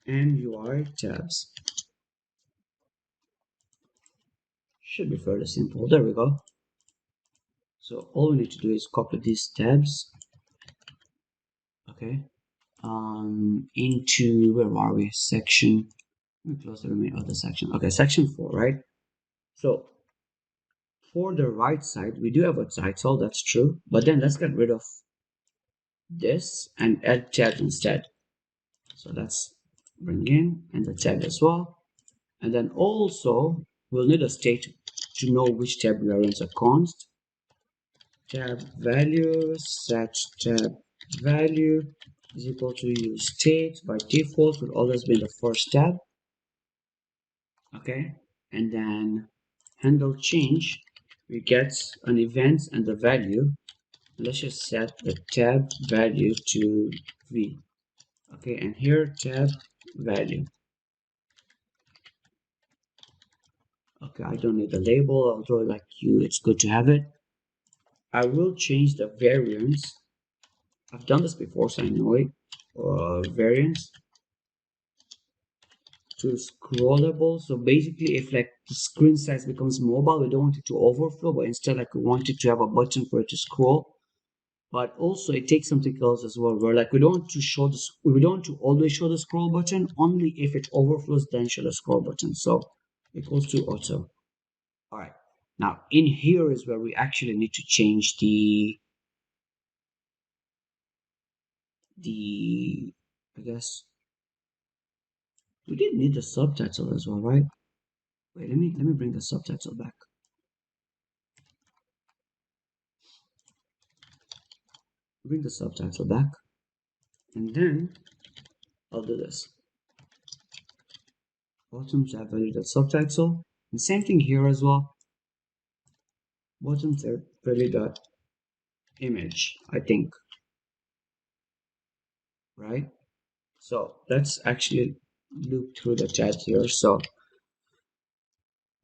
MUI tabs. Should be fairly simple. There we go. So all we need to do is copy these tabs. Okay. Into, where are we? Section. Let me close the remaining other section. Okay, section 4, right? So for the right side, we do have a title, that's true. But then let's get rid of this and add tabs instead. So let's bring in and the tab as well. And then also we'll need a state to know which tab we are in. So const tab value set tab value is equal to use state. By default will always be in the first tab. Okay, and then handle change, we get an event and the value. Let's just set the tab value to v. Okay, and here tab value. Okay, I don't need the label, I'll draw it like you, it's good to have it. I will change the variance. I've done this before, so I know it. Variance to scrollable. So basically, if like the screen size becomes mobile, we don't want it to overflow, but instead like we want it to have a button for it to scroll. But also it takes something else as well, where like we don't want to show this, we don't want to always show the scroll button. Only if it overflows, then show the scroll button. So equals to auto. All right. Now in here is where we actually need to change the I guess we did need the subtitle as well, right? Wait, let me bring the subtitle back. Bring the subtitle back, and then I'll do this. Bottom tab value dot subtitle, and same thing here as well. Bottom tab value dot image, I think, right? So let's actually loop through the chat here. So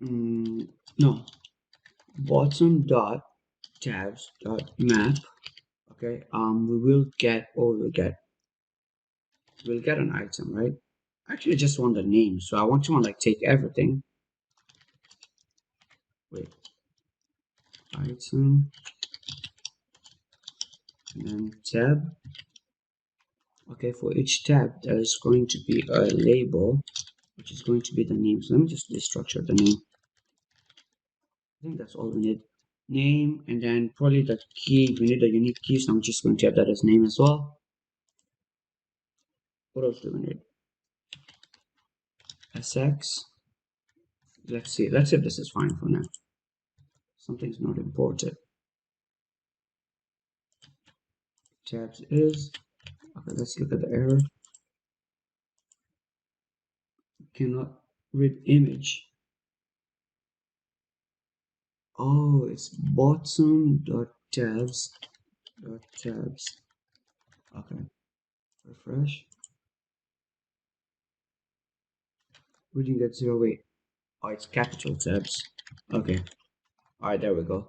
no, bottom dot tabs dot map. Okay, we will get, or we'll get an item, right? Actually, I just want the name, so I want to like take everything. Wait, item and then tab. Okay, for each tab there is going to be a label, which is going to be the name. So let me just destructure the name. I think that's all we need. Name, and then probably the key. We need a unique key, so I'm just going to have that as name as well. What else do we need? SX. Let's see if this is fine for now. Something's not imported. Tabs is, okay, let's look at the error. Cannot read image. Oh, it's bottom dot tabs dot tabs. Okay, refresh. Reading that 0. Wait, oh, it's capital tabs. Okay, all right, there we go.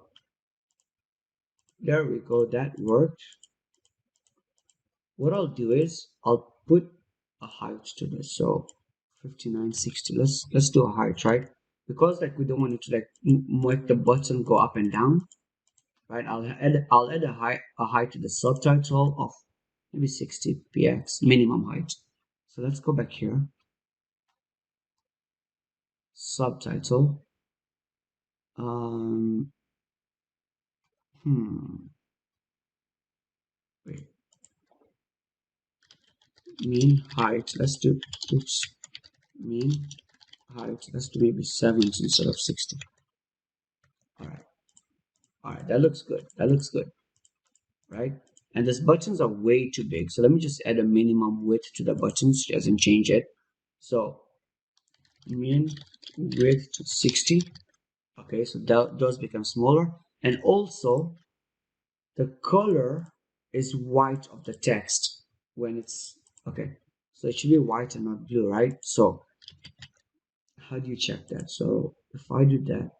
There we go, that worked. What I'll do is I'll put a height to this. So 5960. Let's do a height, right? Because like we don't want it to like make the button go up and down, right? I'll add a height to the subtitle of maybe 60 px minimum height. So let's go back here. Subtitle. Wait. Mean height. Let's do, oops. Mean height. Let's do maybe 70 instead of 60. All right, that looks good. That looks good, right? And these buttons are way too big. So let me just add a minimum width to the buttons, as in change it. So min width to 60. Okay, so that does become smaller. And also the color is white of the text when it's, okay. So it should be white and not blue, right? So how do you check that? So if I do that,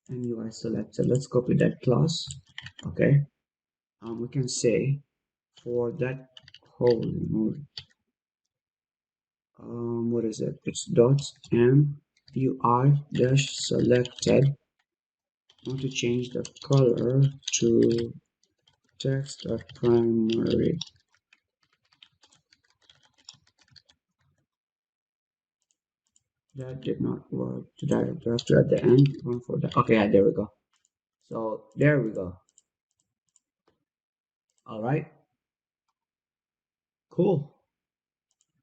and UI selected, let's copy that class. Okay, we can say for that whole node, what is it? It's dot m UI dash selected. I want to change the color to text dot primary. That did not work. Do I have to at the end one for that? Okay, yeah, there we go. So there we go. All right, cool.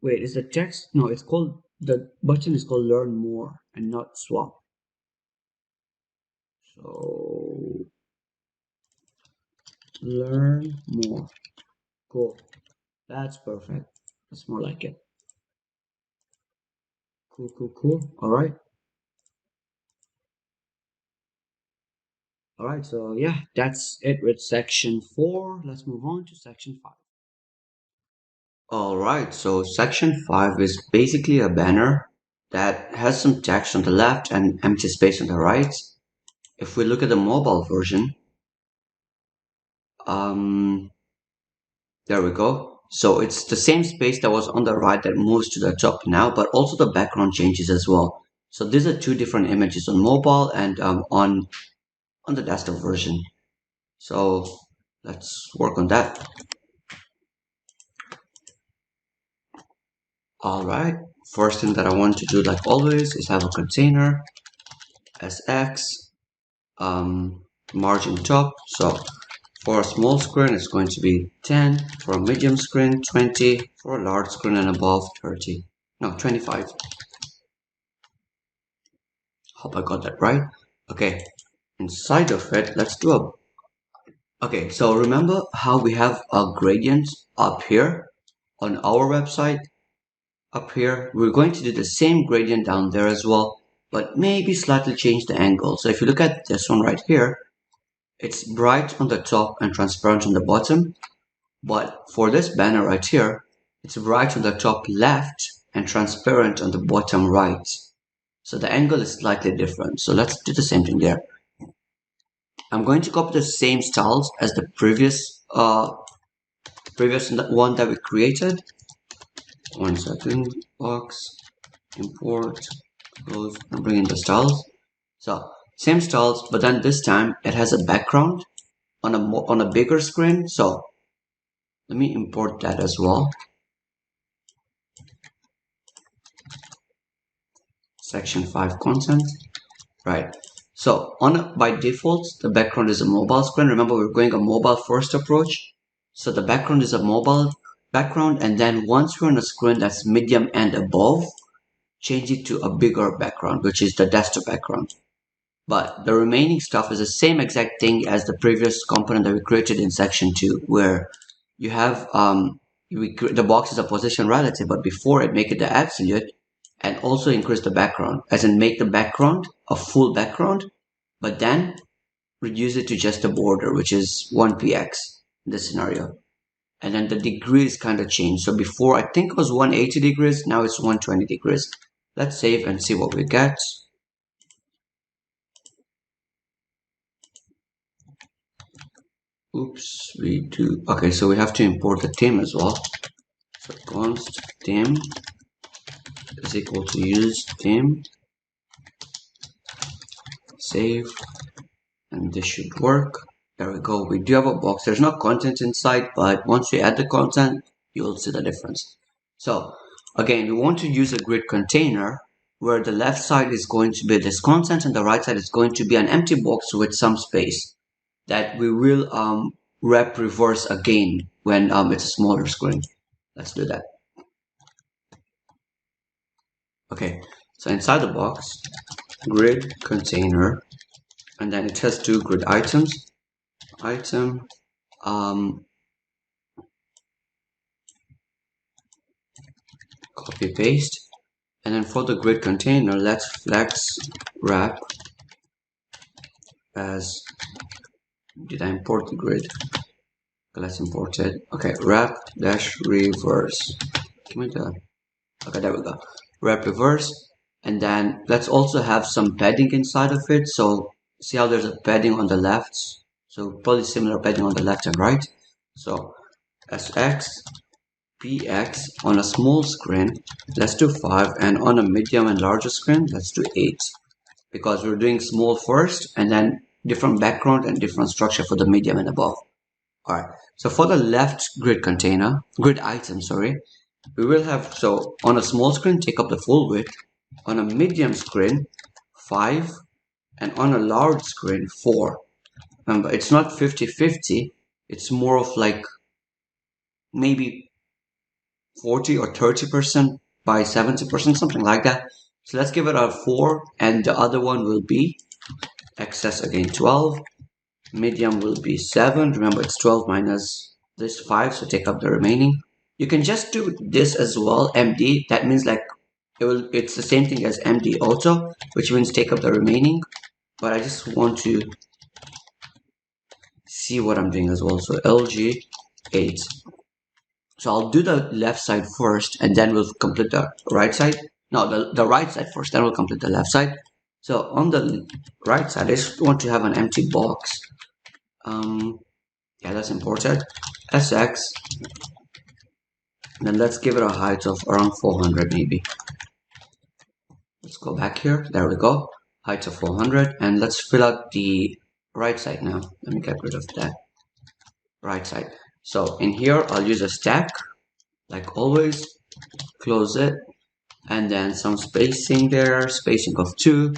Wait, is the text? No, it's called, the button is called learn more and not swap. So learn more. Cool. That's perfect. That's more like it. Cool, cool, cool. All right. All right. So yeah, that's it with section 4. Let's move on to section 5. All right. So section 5 is basically a banner that has some text on the left and empty space on the right. If we look at the mobile version, um, there we go. So it's the same space that was on the right that moves to the top now, but also the background changes as well. So these are two different images on mobile and on the desktop version. So let's work on that. All right. First thing that I want to do, like always, is have a container. SX, margin top. So for a small screen, it's going to be 10. For a medium screen, 20. For a large screen and above, 30. No, 25. Hope I got that right. Okay, inside of it, let's do a... Okay, so remember how we have a gradient up here on our website? Up here, we're going to do the same gradient down there as well, but maybe slightly change the angle. So if you look at this one right here, it's bright on the top and transparent on the bottom. But for this banner right here, it's bright on the top left and transparent on the bottom right. So the angle is slightly different. So let's do the same thing there. I'm going to copy the same styles as the previous one that we created. 1 second, box, import, close, and bring in the styles. So same styles, but then this time it has a background on a bigger screen. So let me import that as well. Section 5 content. Right. So by default, the background is a mobile screen. Remember, we're going a mobile first approach. So the background is a mobile background. And then once we're on a screen that's medium and above, change it to a bigger background, which is the desktop background. But the remaining stuff is the same exact thing as the previous component that we created in section 2, where you have the box is a position relative, but before it, make it the absolute, and also increase the background, as in make the background a full background, but then reduce it to just a border, which is 1px in this scenario. And then the degrees kind of change. So before, I think it was 180 degrees, now it's 120 degrees. Let's save and see what we get. Oops, we do. Okay, so we have to import the theme as well. So const theme is equal to use theme. Save, and this should work. There we go. We do have a box. There's no content inside, but once we add the content, you'll see the difference. So again, we want to use a grid container where the left side is going to be this content and the right side is going to be an empty box with some space that we will wrap reverse again when it's a smaller screen. Let's do that. Okay, so inside the box, grid container, and then it has 2 grid items. Item, copy paste, and then for the grid container, let's flex wrap as, did I import the grid? Okay, let's import it. Okay, wrap dash reverse. Give me the, okay, there we go. Wrap reverse, and then let's also have some padding inside of it. So see how there's a padding on the left, so probably similar padding on the left and right. So SX px on a small screen, let's do 5, and on a medium and larger screen, let's do 8, because we're doing small first and then different background and different structure for the medium and above. All right, so for the left grid item, sorry, we will have, so on a small screen, take up the full width, on a medium screen, 5, and on a large screen, 4. Remember, it's not 50-50, it's more of like maybe 40 or 30% by 70%, something like that. So let's give it a 4, and the other one will be excess again 12. Medium will be 7. Remember, it's 12 minus this 5, so take up the remaining. You can just do this as well, MD. That means like it's the same thing as MD auto, which means take up the remaining. But I just want to see what I'm doing as well. So LG 8. So I'll do the left side first, and then we'll complete the right side. No, the right side first, then we'll complete the left side. So on the right side, I just want to have an empty box. Yeah, that's important. SX. Then let's give it a height of around 400 maybe. Let's go back here. There we go. Height of 400. And let's fill out the right side now. Let me get rid of that. Right side. So in here, I'll use a stack, like always. Close it. And then some spacing there. Spacing of 2.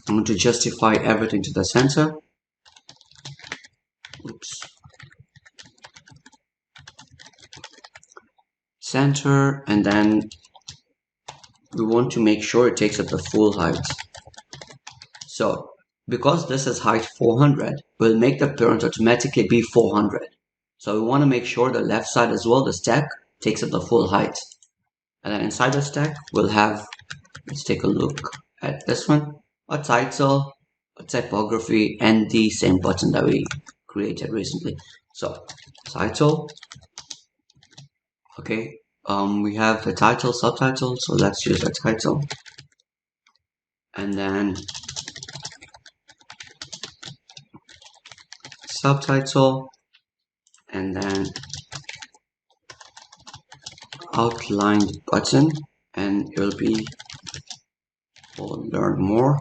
I'm going to justify everything to the center. Oops. Center, and then we want to make sure it takes up the full height. So because this is height 400, we'll make the parent automatically be 400. So we want to make sure the left side as well, the stack, takes up the full height. And then inside the stack, we'll have, let's take a look at this one, a title, a typography, and the same button that we created recently. So title, okay. We have the title, subtitle, so let's use the title. And then subtitle, and then outlined button, and it will be, we'll learn more.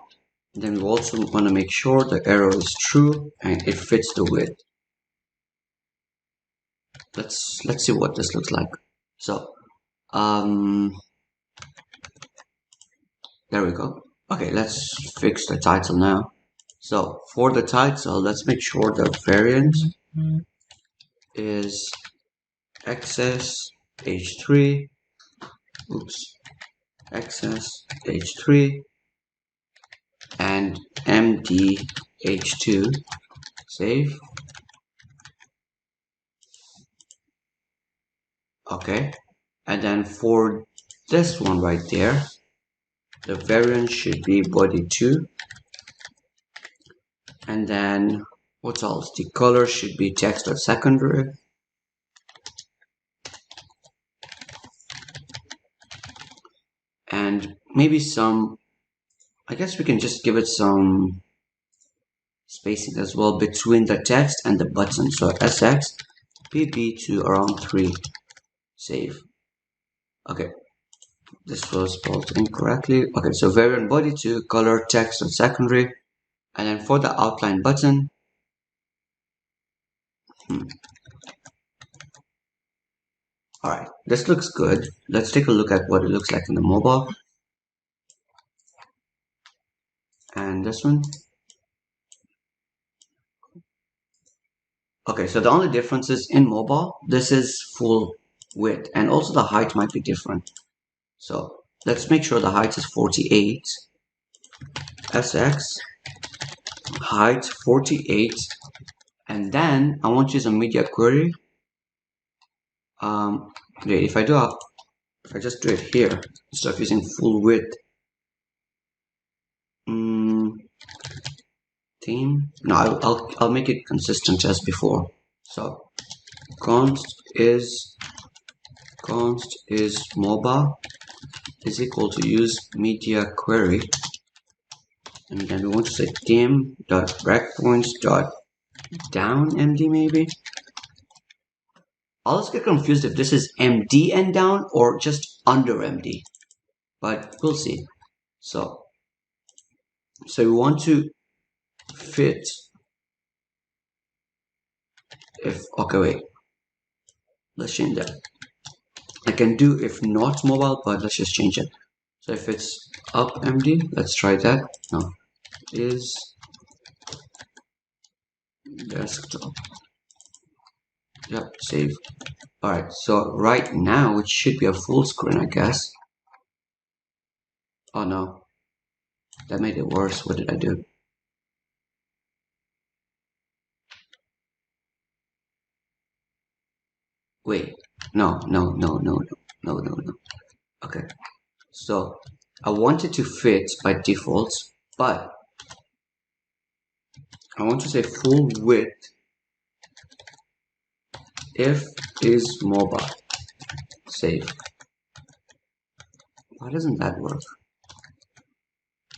And then we also want to make sure the arrow is true and it fits the width. Let's see what this looks like. So there we go. Okay, let's fix the title now. So for the title, let's make sure the variant is access h3. Oops, access h3 and mdh2. Save. Okay, and then for this one right there, the variant should be body2, and then what else? The color should be text.secondary, and maybe some, I guess we can just give it some spacing as well between the text and the button. So sx pp to around 3. Save. Okay, this was spelled incorrectly. Okay, so variant body2, color text.secondary, and then for the outline button, all right, this looks good. Let's take a look at what it looks like in the mobile. And this one. Okay, so the only difference is in mobile, this is full width, and also the height might be different. So let's make sure the height is 48. SX, height 48. And then I want to use a media query. Wait, if I just do it here, instead of using full width, theme. No, I'll make it consistent as before. So const is mobile is equal to use media query, and then we want to say dim dot breakpoints dot down md maybe. I always get confused if this is md and down or just under md, but we'll see. So we want to fit if, okay, wait, let's change that. I can do if not mobile, but let's just change it. So if it's up md, let's try that. No, is desktop. Yep, save. Alright, so right now it should be a full screen, I guess. Oh no, that made it worse. What did I do? Wait, no. Okay, so I want it to fit by default, but I want to say full width if is mobile. Save. Why doesn't that work?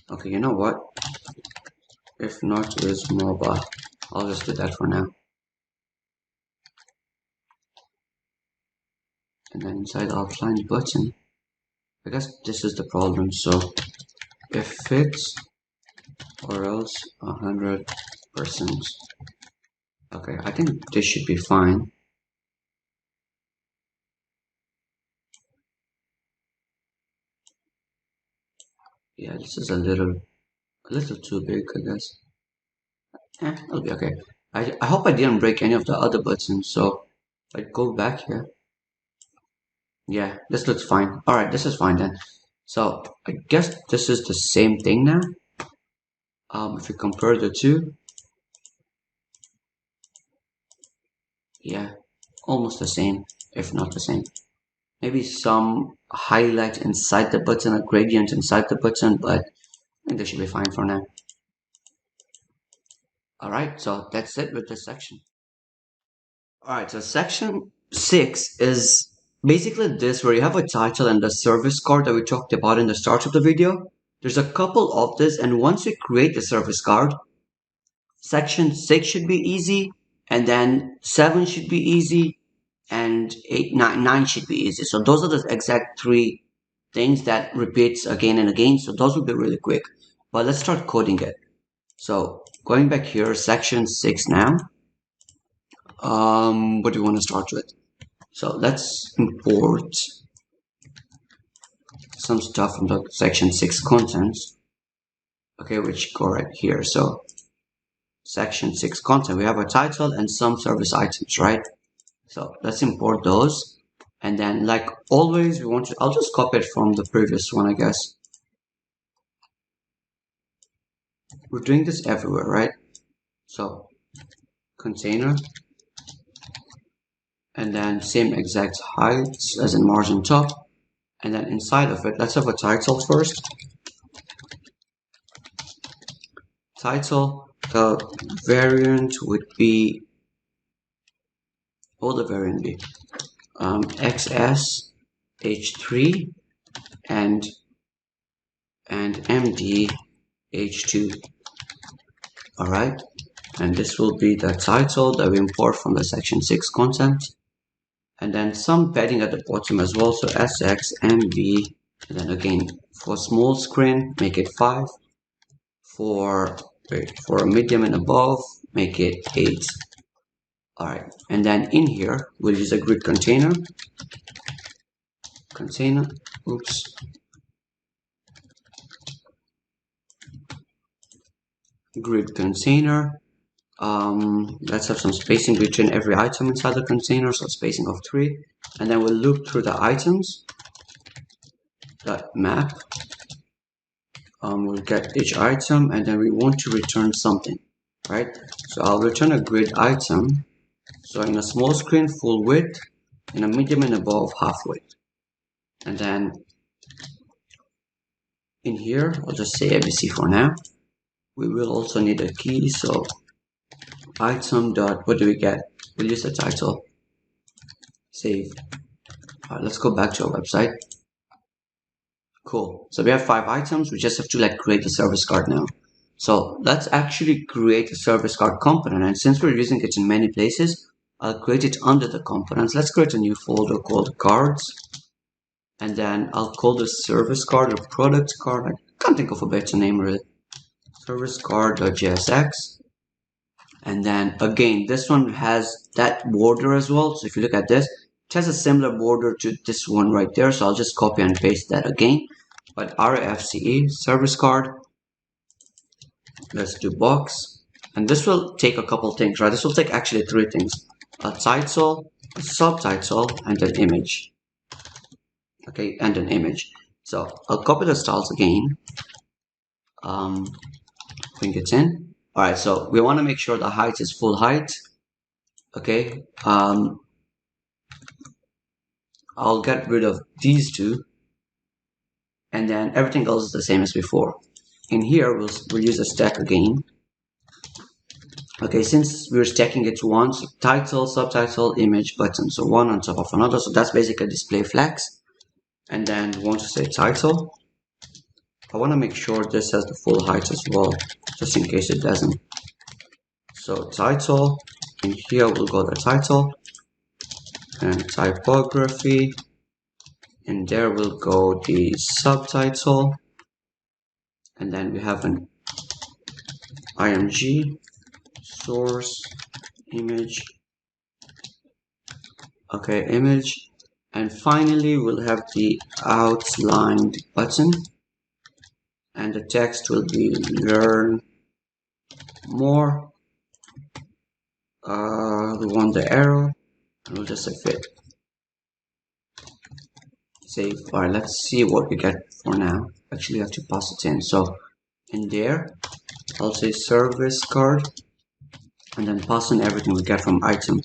Okay, you know what? If not is mobile. I'll just do that for now. And then inside the outline button, I guess this is the problem. So if fits or else 100%. Okay, I think this should be fine. Yeah, this is a little A little too big, I guess. It'll be okay. I hope I didn't break any of the other buttons, so I go back here. Yeah, this looks fine. Alright, this is fine then. So I guess this is the same thing now. If you compare the two, yeah, almost the same, if not the same. Maybe some highlight inside the button, a gradient inside the button, but I think this should be fine for now. Alright, so that's it with this section. Alright, so section 6 is basically this where you have a title and the service card that we talked about in the start of the video. There's a couple of this, and once you create the service card, section 6 should be easy, and then 7 should be easy, and 8, 9 should be easy. So those are the exact three things that repeats again and again. So those will be really quick. But let's start coding it. So going back here, section 6 now. What do you want to start with? So let's import some stuff from the section 6 contents. Okay, which go right here. So section 6 content, we have a title and some service items, right? So let's import those. And then like always, we want to, I'll just copy it from the previous one, I guess. We're doing this everywhere, right? So container, and then same exact height as in margin top. And then inside of it, let's have a title first. Title, the variant would be, what will the variant be? XS, H3, and MD, H2. All right, and this will be the title that we import from the section 6 content, and then some padding at the bottom as well, so SX, MB, and then again for small screen make it 5, for a medium and above make it 8. All right, and then in here we'll use a grid container, grid container. Let's have some spacing between every item inside the container, so spacing of 3, and then we'll loop through the items that map. We'll get each item, and then we want to return something, right? So I'll return a grid item. So in a small screen, full width, in a medium and above, half width. And then in here, I'll just say ABC for now. We will also need a key, so item dot, what do we get? We'll use the title, save. All right, let's go back to our website. Cool. So we have 5 items. We just have to like create the service card now. So let's actually create a service card component. And since we're using it in many places, I'll create it under the components. Let's create a new folder called cards. And then I'll call this service card or product card. I can't think of a better name really. Service card.jsx. And then again, this one has that border as well. So if you look at this, it has a similar border to this one right there. So I'll just copy and paste that again. But RFCE, service card. Let's do box. And this will take a couple things, right? This will take actually 3 things. A title, a subtitle, and an image. Okay, and an image. So I'll copy the styles again. Bring it in. All right, so we want to make sure the height is full height. Okay, I'll get rid of these 2, and then everything else is the same as before. In here, we'll use a stack again. Okay, since we're stacking it once, title, subtitle, image, button, so one on top of another. So that's basically display flags. And then we want to say title. I want to make sure this has the full height as well, just in case it doesn't. So title, in here we'll go the title, and typography, and there will go the subtitle, and then we have an img source image. Okay, image, and finally we'll have the outlined button. and the text will be learn more. We want the arrow, and we'll just say fit. Save. Alright, let's see what we get for now. Actually, I have to pass it in. So in there, I'll say service card, and then pass in everything we get from item.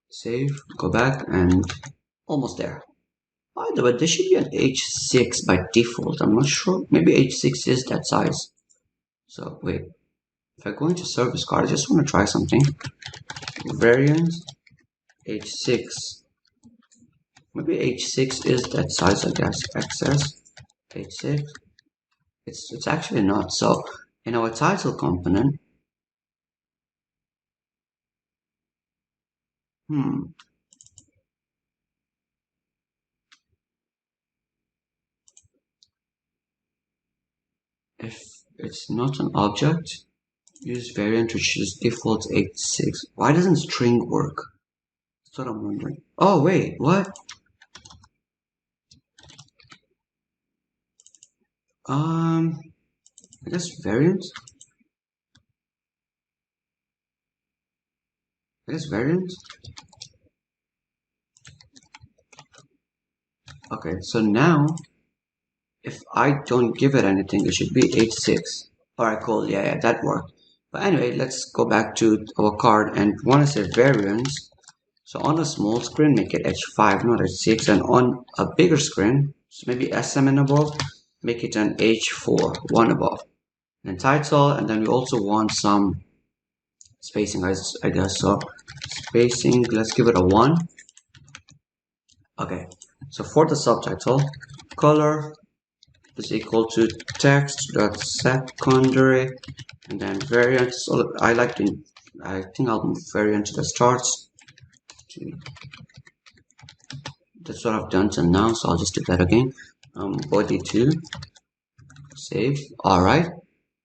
Save, go back, and almost there. By the way, there should be an H6 by default. I'm not sure. Maybe H6 is that size. So wait, if I go into service card, I just want to try something. Variant H6. Maybe H6 is that size, I guess. Access H6. It's actually not. So in our title component, if it's not an object, use variant which is default H6. Why doesn't string work? That's what I'm wondering. Oh wait, what? I guess variant. I guess variant. Okay, so now if I don't give it anything, it should be H6. Alright, cool. Yeah, that worked. But anyway, let's go back to our card and want to say variance. So on a small screen, make it H5, not H6, and on a bigger screen, so maybe SM and above, make it an H4, one above. And title, and then we also want some spacing, I guess. So spacing, let's give it a 1. Okay, so for the subtitle, color is equal to text.secondary, and then variant. So I think I'll move variant to the starts. That's what I've done till now, so I'll just do that again. Body 2, save. Alright,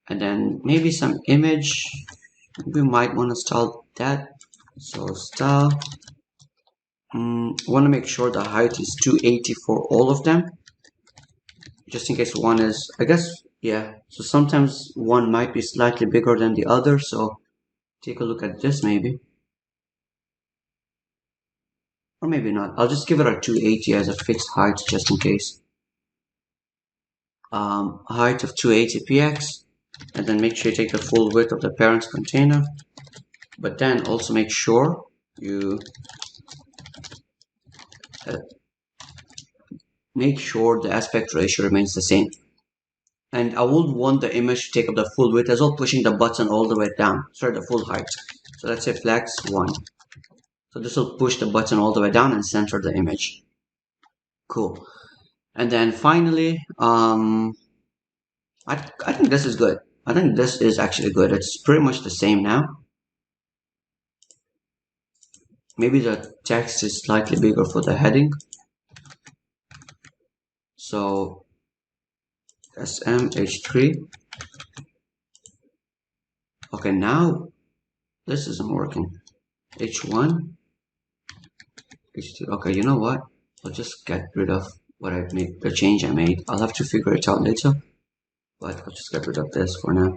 and then maybe some image. We might want to style that. So style. Want to make sure the height is 280 for all of them, just in case one is, I guess, yeah. So sometimes one might be slightly bigger than the other, so take a look at this maybe. Or maybe not. I'll just give it a 280 as a fixed height just in case. Height of 280 px, and then make sure you take the full width of the parent container, but then also make sure you make sure the aspect ratio remains the same. And I would want the image to take up the full width as well, pushing the button all the way down. Sorry, the full height. So let's say flex 1. So this will push the button all the way down and center the image. Cool. And then finally, I think this is good. I think this is actually good. It's pretty much the same now. Maybe the text is slightly bigger for the heading. So SMH3. Okay, now this isn't working. H1, H2. Okay, you know what? I'll just get rid of what I made, the change I made. I'll have to figure it out later, but I'll just get rid of this for now.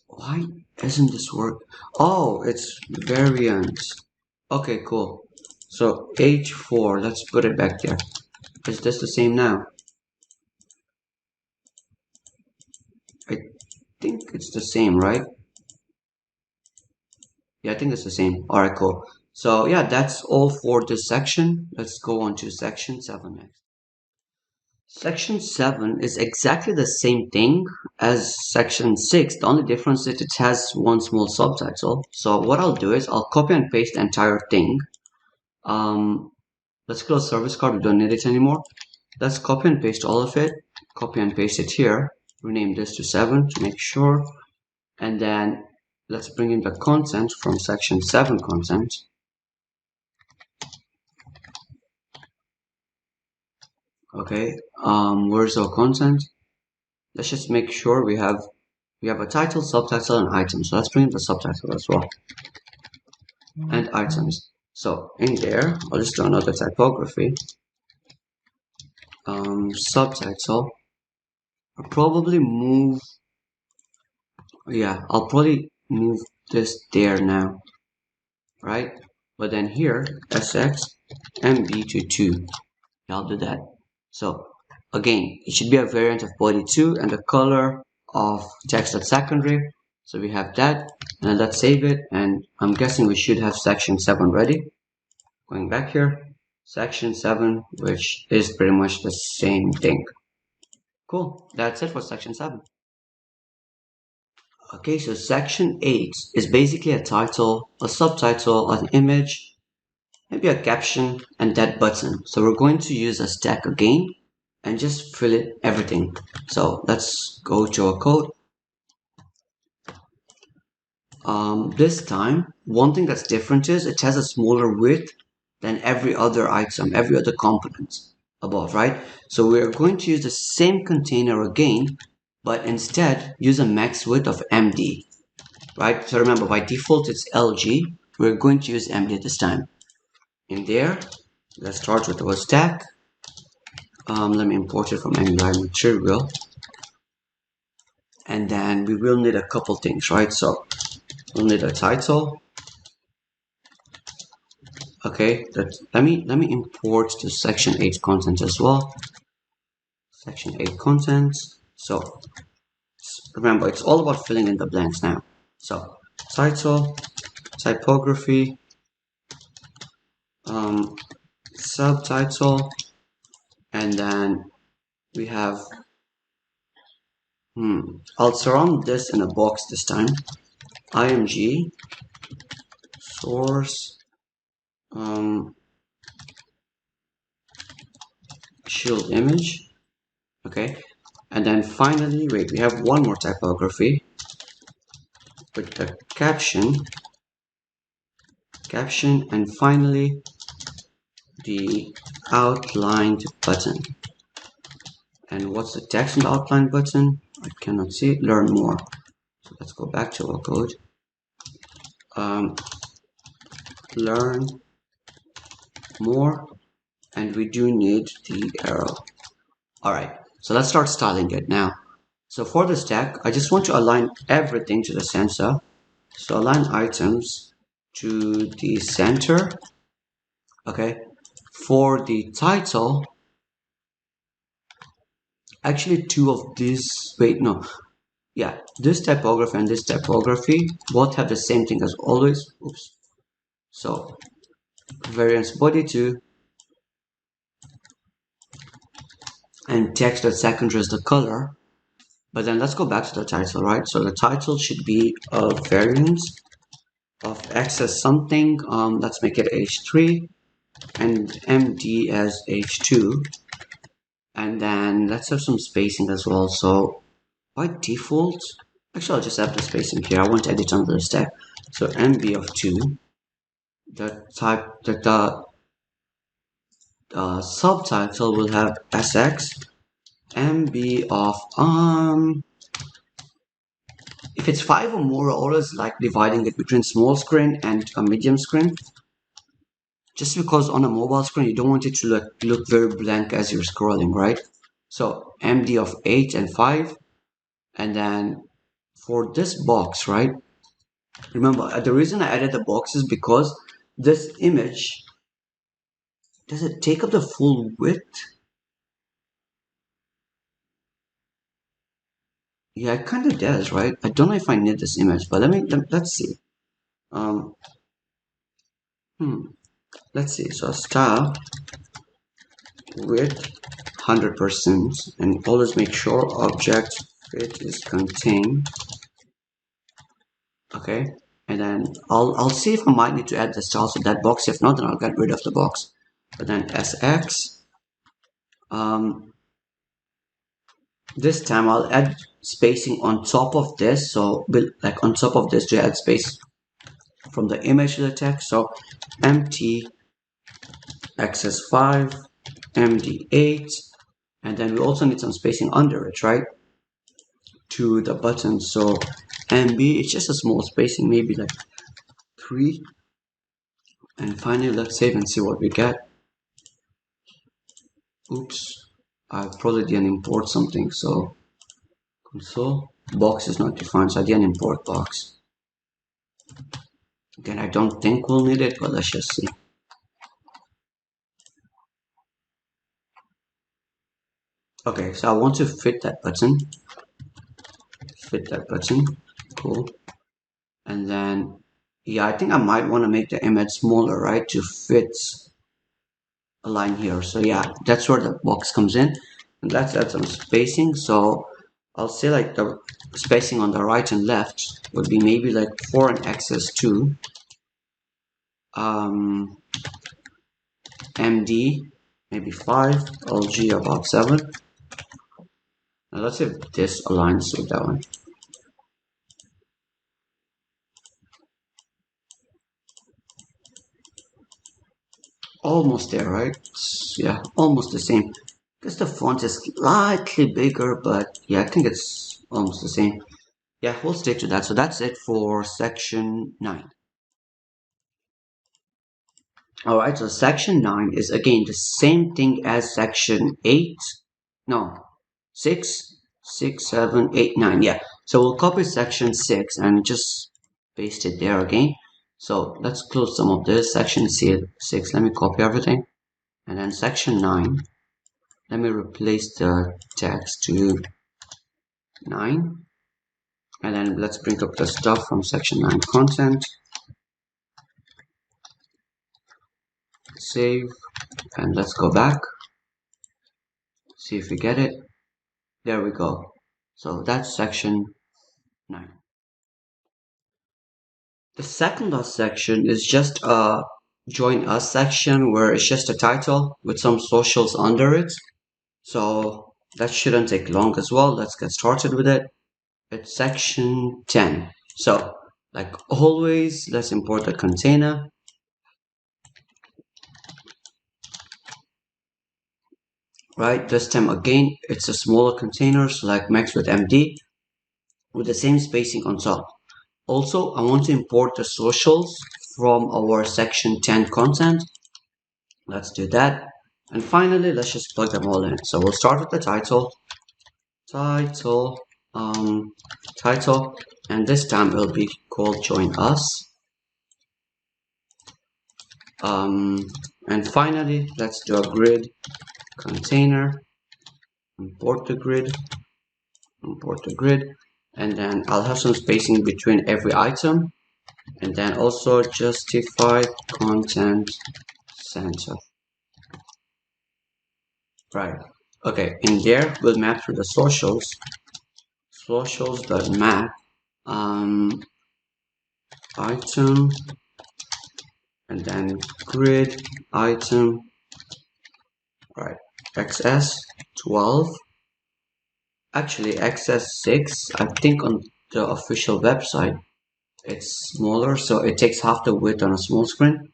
Why doesn't this work? Oh, it's variant. Okay, cool. So H4, let's put it back there. Is this the same now? I think it's the same, right? Yeah, I think it's the same. Alright, cool. So yeah, that's all for this section. Let's go on to section 7 next. Section 7 is exactly the same thing as section 6. The only difference is it has one small subtitle. So what I'll do is I'll copy and paste the entire thing. Let's close service card. We don't need it anymore. Let's copy and paste all of it. Copy and paste it here. Rename this to 7 to make sure. And then let's bring in the content from section 7 content. Okay, where's our content? Let's just make sure we have we have a title, subtitle, and item. So let's bring in the subtitle as well, and items. So in there, I'll just do another typography. Subtitle. I'll probably move. Yeah, I'll probably move this there now, right? But then here, SX MB to 2. I'll do that. So again, it should be a variant of body 2 and the color of text at secondary. So we have that, and let's save it. And I'm guessing we should have section 7 ready. Going back here, section 7, which is pretty much the same thing. Cool, that's it for section 7. Okay, so section 8 is basically a title, a subtitle, an image, maybe a caption, and that button. So we're going to use a stack again and just fill it everything. So let's go to our code. This time, one thing that's different is it has a smaller width than every other item, every other component above, right? So we're going to use the same container again, but instead use a max width of MD, right? So remember, by default, it's LG. We're going to use MD this time. In there, let's start with our stack. Let me import it from MUI material. And then we will need a couple things, right? So we'll need a title. Okay, let me import the section 8 content as well. Section 8 content. So remember, it's all about filling in the blanks now. So title, typography, subtitle, and then we have I'll surround this in a box this time. img source shield image. Okay, and then finally, wait, we have one more typography with the caption, and finally the outlined button. And what's the text on the outlined button? I cannot see it. Learn more. So let's go back to our code. Learn more, and we do need the arrow. All right, so let's start styling it now. So for the stack, I just want to align everything to the center. So align items to the center. Okay, for the title, actually two of these, wait, no, yeah, this typography and this typography both have the same thing as always. Oops. So variance body 2 and text at secondary is the color. But then let's go back to the title, right? So the title should be a variance of x as something. Let's make it h3 and md as h2. And then let's have some spacing as well. So by default, actually I'll just have the spacing here. I won't edit under the stack. So mb of 2. The subtitle will have sx mb of if it's 5 or more, I always like dividing it between small screen and a medium screen, just because on a mobile screen you don't want it to look very blank as you're scrolling, right? So md of 8 and 5, and then for this box, right, remember the reason I added the box is because this image, does it take up the full width? Yeah, it kind of does, right? I don't know if I need this image, but let's see. Let's see. So style width 100%, and always make sure object fit is contained. Okay, and then I'll see if I might need to add the style to that box. If not, then I'll get rid of the box. But then sx, this time I'll add spacing on top of this. So like on top of this to add space from the image to the text. So mt xs5 md8, and then we also need some spacing under it, right? to the button. So MB, it's just a small spacing, maybe like 3. And finally, let's save and see what we get. Oops, I probably didn't import something. So console box is not defined, so I didn't import box. Again, I don't think we'll need it, but let's just see. Okay, so I want to fit that button. Cool. And then, yeah, I think I might want to make the image smaller, right, to fit a line here. So yeah, that's where the box comes in. And let's add some spacing. So I'll say like the spacing on the right and left would be maybe like 4 and access 2. MD maybe 5, LG about 7. Now let's see if this aligns with that one. Almost there, right? Yeah, almost the same. Guess the font is slightly bigger, but yeah, I think it's almost the same. Yeah, we'll stick to that. So that's it for section 9. Alright, so section 9 is again the same thing as section 8. No, 6, 6, 7, 8, 9. Yeah, so we'll copy section 6 and just paste it there again. So let's close some of this. Section 6, let me copy everything. And then section 9, let me replace the text to 9. And then let's bring up the stuff from section 9 content. Save. And let's go back. See if we get it. There we go. So that's section 9. The second last section is just a join us section where it's just a title with some socials under it. So that shouldn't take long as well. Let's get started with it. It's section 10. So like always, let's import the container. Right, this time again, it's a smaller container, so like max with MD with the same spacing on top. Also, I want to import the socials from our section 10 content. Let's do that. And finally, let's just plug them all in. So we'll start with the title, title, and this time it'll be called join us. And finally, let's do a grid container, import the grid, and then I'll have some spacing between every item, and then also justify content center. Right. Okay, in there we'll map through the socials.map item, and then grid item, right, XS12. Actually, XS6, I think on the official website it's smaller, so it takes half the width on a small screen.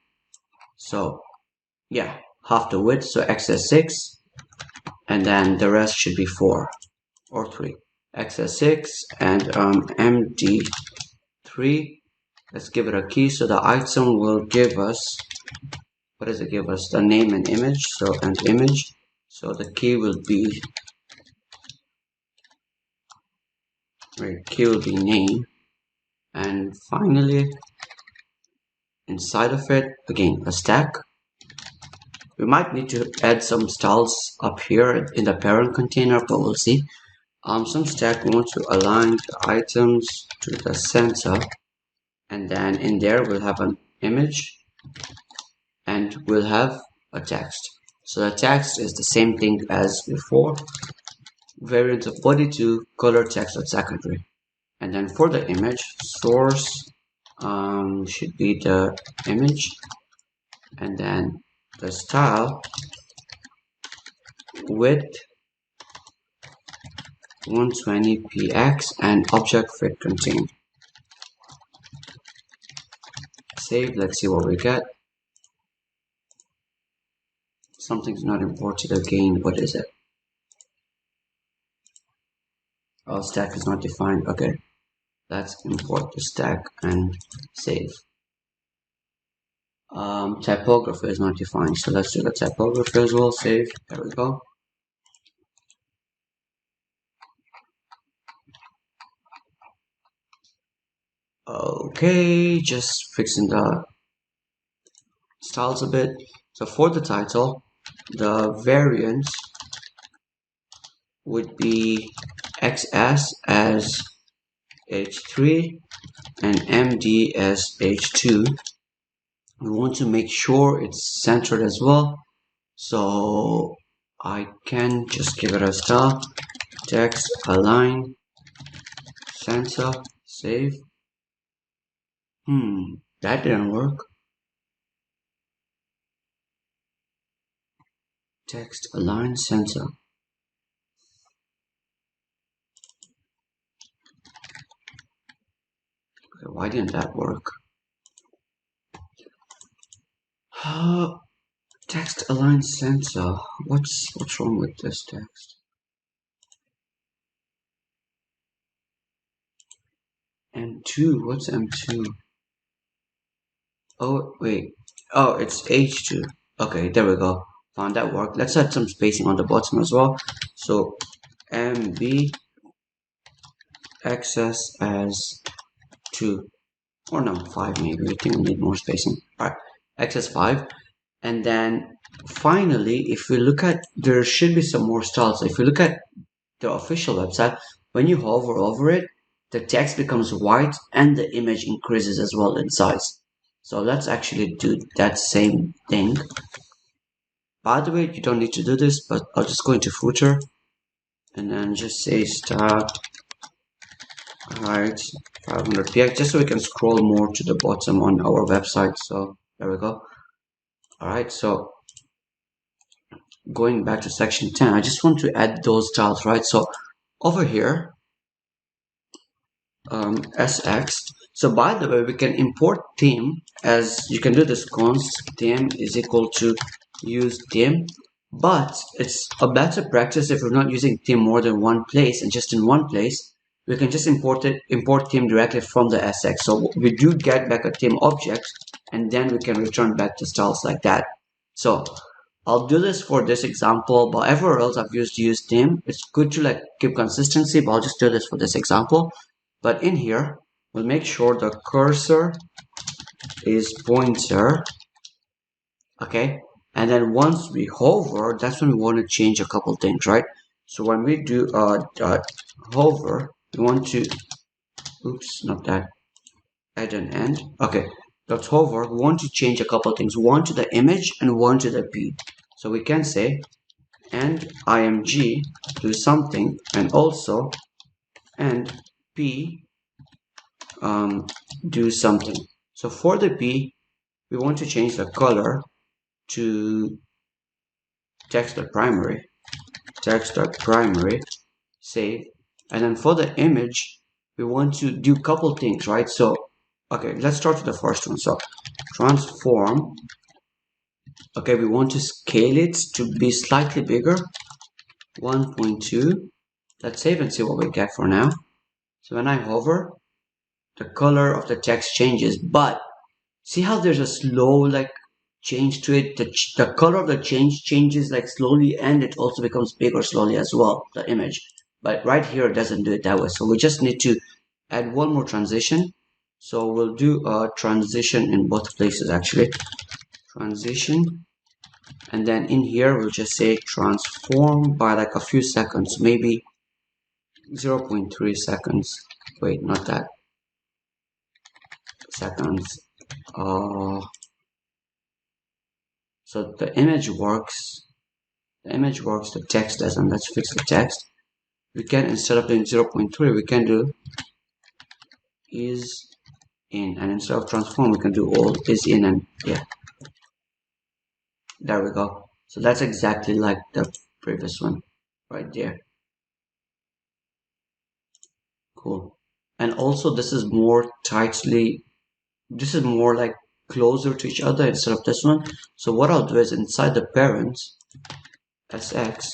So yeah, half the width, so XS6, and then the rest should be 4 or 3. XS6 and MD3. Let's give it a key. So the item will give us, what does it give us? The name and image. So and image. So the key will be, right, key will be name. And finally, inside of it, again, a stack. We might need to add some styles up here in the parent container, but we'll see. Some stack, we want to align the items to the center, and then in there we'll have an image and we'll have a text. So the text is the same thing as before, variant of body to color text at secondary. And then for the image, source should be the image, and then the style width 120px and object fit contain. Save. Let's see what we get. Something's not imported again. What is it? Oh, stack is not defined. Okay, let's import the stack and save. Typography is not defined, so let's do the typography as well. Save. There we go. Okay, just fixing the styles a bit. So for the title, the variance would be XS as H3 and MD as H2. We want to make sure it's centered as well. So I can just give it a star, text, align, center, save. That didn't work. Text, align, center. Okay, why didn't that work? Text, align, center. What's wrong with this text? M2, what's M2? Oh, wait. Oh, it's H2. Okay, there we go. Found that work. Let's add some spacing on the bottom as well. So MB access as 2 or no 5 maybe. I think we need more spacing. Alright, access 5. And then finally, if we look at, there should be some more styles. If we look at the official website, when you hover over it, the text becomes white and the image increases as well in size. So let's actually do that same thing. By the way, you don't need to do this, but I'll just go into footer and then just say start height 500 px just so we can scroll more to the bottom on our website. So there we go. All right, so going back to section 10, I just want to add those styles, right? So over here, sx. So by the way, we can import theme as you can do this const theme is equal to use theme, but it's a better practice if we're not using theme more than one place and just in one place, we can just import theme directly from the sx. So we do get back a theme object and then we can return back the styles like that. So I'll do this for this example, but everywhere else I've used use theme. It's good to like keep consistency, but I'll just do this for this example. But in here, we'll make sure the cursor is pointer, okay? And then once we hover, that's when we want to change a couple things, right? So when we do hover, we want to, oops, not that, add an end. Okay, dot hover, we want to change a couple things, one to the image and one to the P. So we can say and img do something and also and P do something. So for the P, we want to change the color to text.primary, save. And then for the image, we want to do a couple things, right? So, okay, let's start with the first one. So transform, okay, we want to scale it to be slightly bigger, 1.2. Let's save and see what we get for now. So when I hover, the color of the text changes, but see how there's a slow like change to it. The color of the change changes like slowly and it also becomes bigger slowly as well, the image. But right here it doesn't do it that way. So we just need to add one more transition. So we'll do a transition in both places actually. Transition. And then in here we'll just say transform by like a few seconds, maybe 0.3 seconds. Wait, not that. Seconds. So the image works. The image works, the text doesn't. Let's fix the text. We can, instead of doing 0.3, we can do is in, and instead of transform, we can do all is in, and yeah, there we go. So that's exactly like the previous one right there. Cool. And also this is more tightly, this is more like closer to each other instead of this one. So what I'll do is inside the parents sx,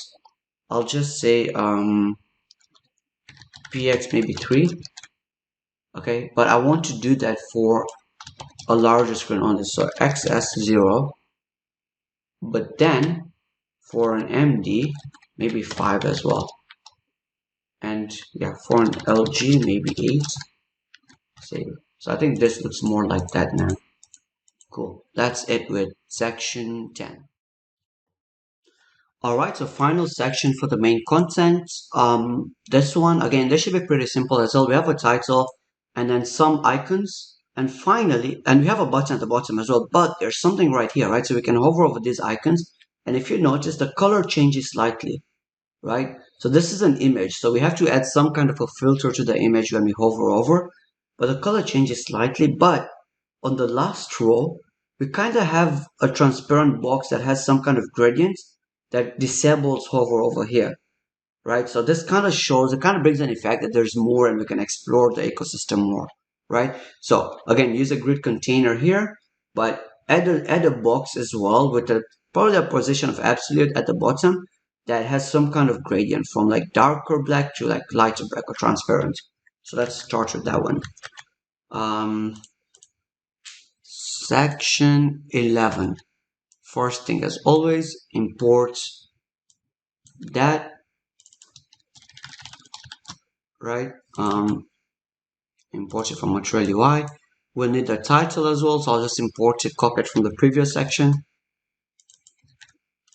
I'll just say px maybe 3. Okay, but I want to do that for a larger screen only, so xs 0, but then for an md maybe 5 as well, and yeah, for an lg maybe 8. Save. So I think this looks more like that now. Cool, that's it with section 10. All right, so final section for the main content. This one, again, this should be pretty simple as well. We have a title and then some icons. And finally, and we have a button at the bottom as well, but there's something right here, right? So we can hover over these icons. And if you notice, the color changes slightly, right? So this is an image. So we have to add some kind of a filter to the image when we hover over. But the color changes slightly. But on the last row, we kind of have a transparent box that has some kind of gradient that disables hover over here, right? So this kind of shows, it kind of brings an effect that there's more and we can explore the ecosystem more, right? So again, use a grid container here, but add a box as well with probably a position of absolute at the bottom that has some kind of gradient from like darker black to like lighter black or transparent. So let's start with that one. Section 11. First thing, as always, import that, right? Import it from Material-UI. We'll need the title as well, so I'll just import it, copy it from the previous section.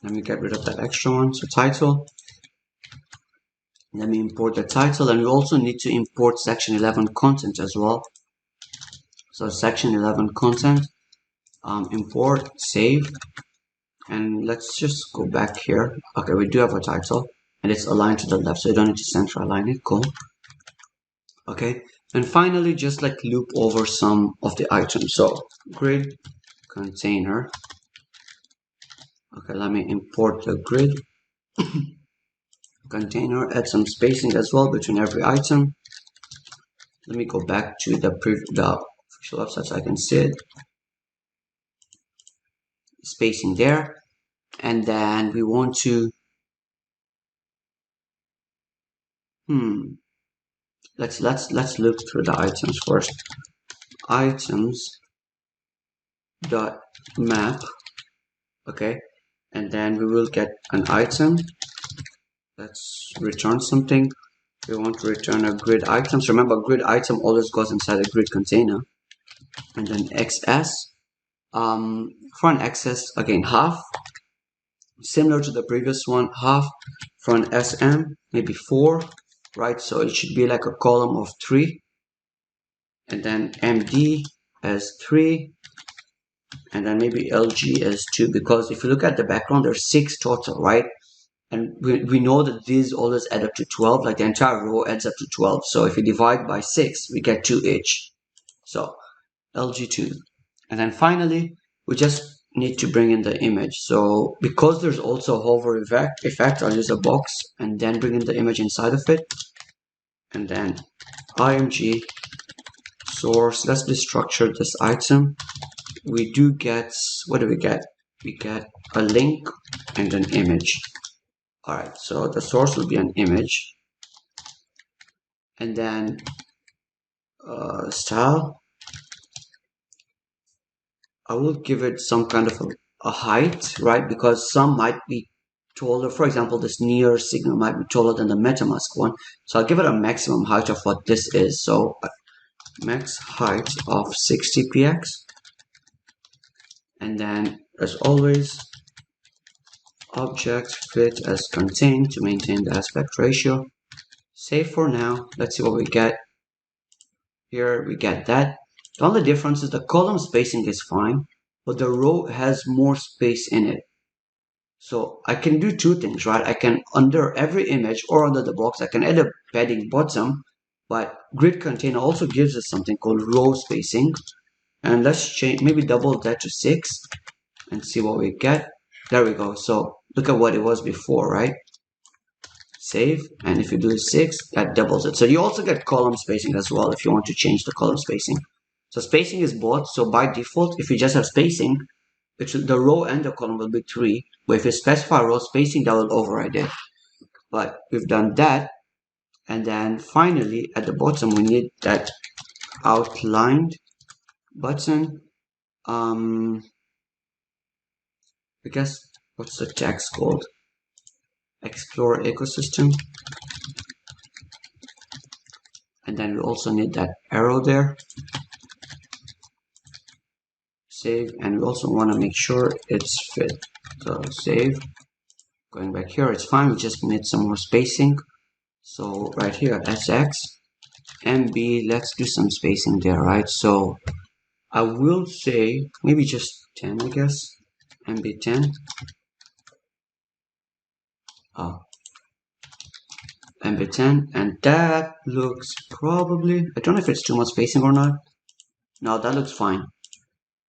Let me get rid of that extra one. So title. Let me import the title, and we also need to import section 11 content as well. So section 11 content, import, save, and let's just go back here. Okay, we do have a title, and it's aligned to the left, so you don't need to center align it. Cool. Okay, and finally, just like loop over some of the items. So grid container. Okay, let me import the grid container, add some spacing as well between every item. Let me go back to the official website so I can see it. Spacing there, and then we want to let's look through the items first. Items dot map. Okay, and then we will get an item. Let's return something. We want to return a grid items. Remember, grid item always goes inside a grid container. And then XS. For an XS, again, half. Similar to the previous one, half. For an SM, maybe 4, right? So it should be like a column of 3. And then MD as 3. And then maybe LG as 2. Because if you look at the background, there's 6 total, right? And we know that these always add up to 12, like the entire row adds up to 12. So if you divide by 6, we get 2 each. So LG2. And then finally, we just need to bring in the image. So because there's also a hover effect, I'll use a box and then bring in the image inside of it. And then img source. Let's destructure this item. We do get, what do we get? We get a link and an image. Alright, so the source will be an image, and then style, I will give it some kind of a height, right? Because some might be taller. For example, this near signal might be taller than the MetaMask one. So I'll give it a maximum height of what this is. So max height of 60 px. And then, as always, object fit as contained to maintain the aspect ratio. Save for now. Let's see what we get. Here we get that. The only difference is the column spacing is fine, but the row has more space in it. So I can do two things, right? I can, under every image or under the box, I can add a padding bottom, but grid container also gives us something called row spacing. And let's change, maybe double that to 6 and see what we get. There we go. So look at what it was before, right? Save, and if you do 6, that doubles it. So you also get column spacing as well if you want to change the column spacing. So spacing is both. So by default, if you just have spacing, the row and the column will be 3. But if you specify row spacing, that will override it. But we've done that. And then finally, at the bottom, we need that outlined button. I guess, what's the text called? Explore ecosystem. And then we also need that arrow there. Save, and we also want to make sure it's fit. So save. Going back here, it's fine. We just need some more spacing. So right here, SX, MB, let's do some spacing there, right? So I will say maybe just 10, I guess. MB 10. MB 10, and that looks probably, I don't know if it's too much spacing or not. No, that looks fine.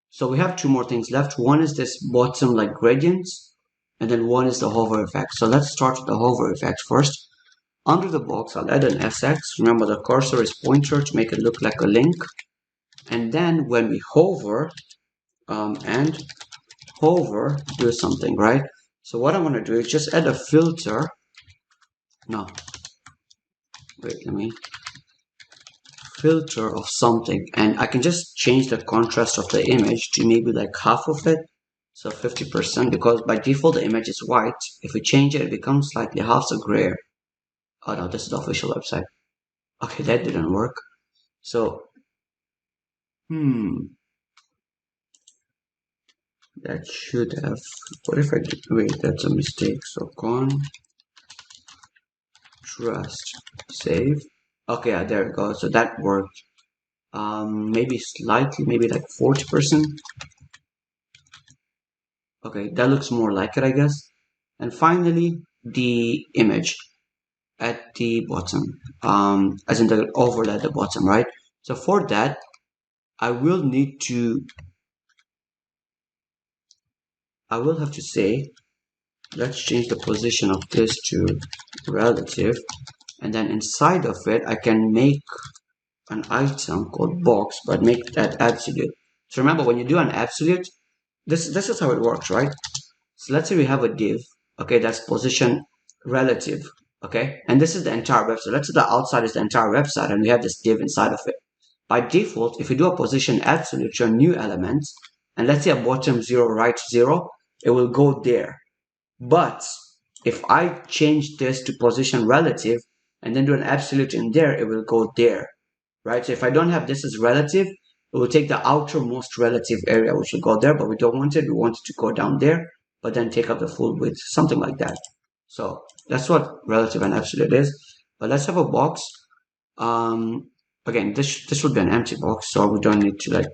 So we have two more things left. One is this bottom like gradients, and then one is the hover effect. So let's start with the hover effect first. Under the box, I'll add an SX. Remember, the cursor is pointer to make it look like a link. And then when we hover, and hover, do something, right? So what I want to do is just add a filter. No, wait, let me filter of something, and I can just change the contrast of the image to maybe like half of it, so 50%, because by default the image is white. If we change it, it becomes slightly half the gray. Oh no, this is the official website. Okay, that didn't work. So that should have, what if I did, wait, that's a mistake. So contrast, save. Okay, yeah, there we go. So that worked. Maybe slightly, maybe like 40%. Okay, that looks more like it, I guess. And finally, the image at the bottom, as in the overlay at the bottom, right? So for that, I will have to say, let's change the position of this to relative, and then inside of it, I can make an item called box, but make that absolute. So remember, when you do an absolute, this is how it works, right? So let's say we have a div, okay, that's position relative, okay, and this is the entire website. Let's say the outside is the entire website, and we have this div inside of it. By default, if you do a position absolute, your new elements, and let's say a bottom 0, right 0, it will go there. But if I change this to position relative and then do an absolute in there, it will go there, right? So if I don't have this as relative, it will take the outermost relative area, which will go there, but we don't want it. We want it to go down there, but then take up the full width, something like that. So that's what relative and absolute is. But let's have a box. Again, this would be an empty box, so we don't need to like,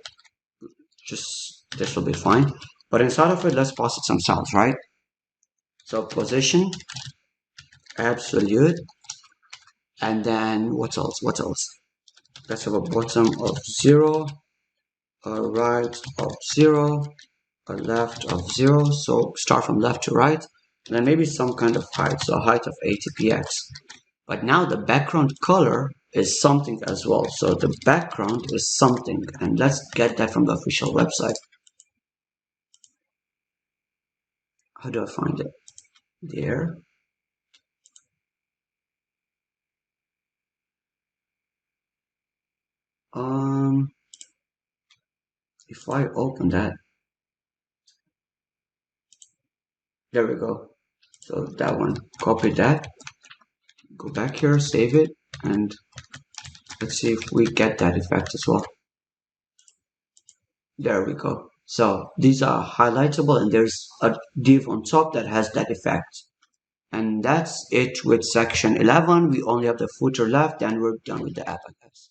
just, this will be fine. But inside of it, let's pass it some styles, right? So position, absolute, and then what else? Let's have a bottom of 0, a right of 0, a left of 0. So start from left to right, and then maybe some kind of height, so a height of 80px. But now the background color is something as well. So the background is something, and let's get that from the official website. How do I find it? There. If I open that, there we go. So that one, copy that, go back here, save it, and let's see if we get that effect as well. There we go. So these are highlightable, and there's a div on top that has that effect. And that's it with section 11. We only have the footer left, and we're done with the app, I guess.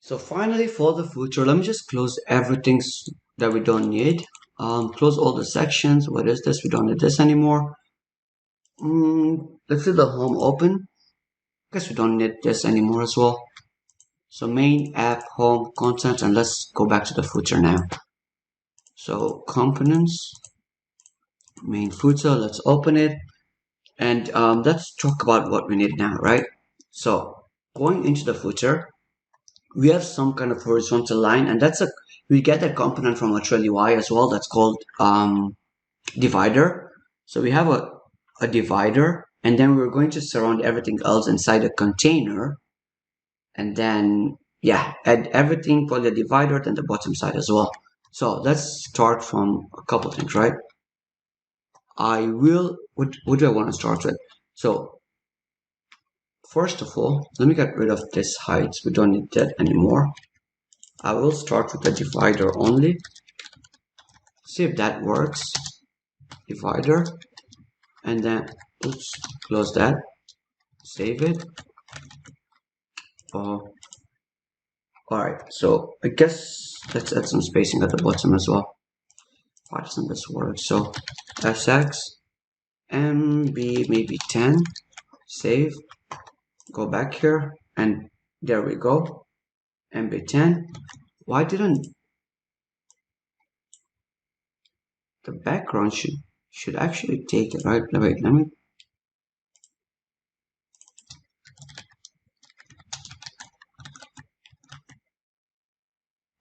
So finally, for the footer, let me just close everything that we don't need. Close all the sections. What is this? We don't need this anymore. Let's leave the home open. Guess we don't need this anymore as well. So main, app, home, content, and let's go back to the footer now. So components, main footer, let's open it. And let's talk about what we need now, right? So going into the footer, we have some kind of horizontal line, and we get that component from Material-UI as well. That's called divider. So we have a divider, and then we're going to surround everything else inside a container, and then yeah, add everything for the divider and the bottom side as well. So let's start from a couple things, right? What do I want to start with? So first of all, let me get rid of this height. We don't need that anymore. I will start with the divider only. See if that works. Divider, and then oops, close that, save it. All right, so I guess let's add some spacing at the bottom as well. Why doesn't this work? So sx mb maybe 10, save, go back here, and there we go. mb 10. Why didn't the background should actually take it, right? Wait, let me.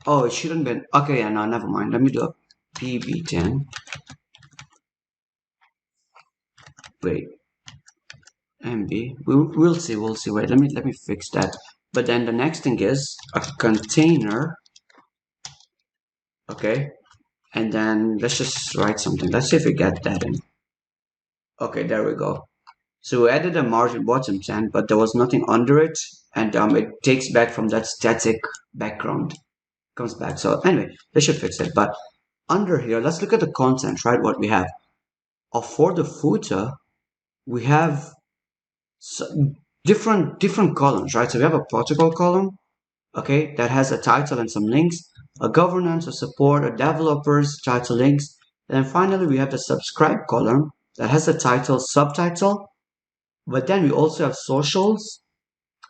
Oh, it shouldn't be. Okay, yeah, no, never mind. Let me do a pb10. Wait, mb. We'll see. We'll see. Wait, let me fix that. But then the next thing is a container. Okay, and then let's just write something. Let's see if we get that in. Okay, there we go. So we added a margin bottom 10, but there was nothing under it, and it takes back from that static background. Comes back. So anyway, they should fix it. But under here, let's look at the content, right? What we have. For the footer, we have different columns, right? So we have a protocol column, okay, that has a title and some links, a governance, a support, a developers, title, links, and then finally we have the subscribe column that has a title, subtitle, but then we also have socials,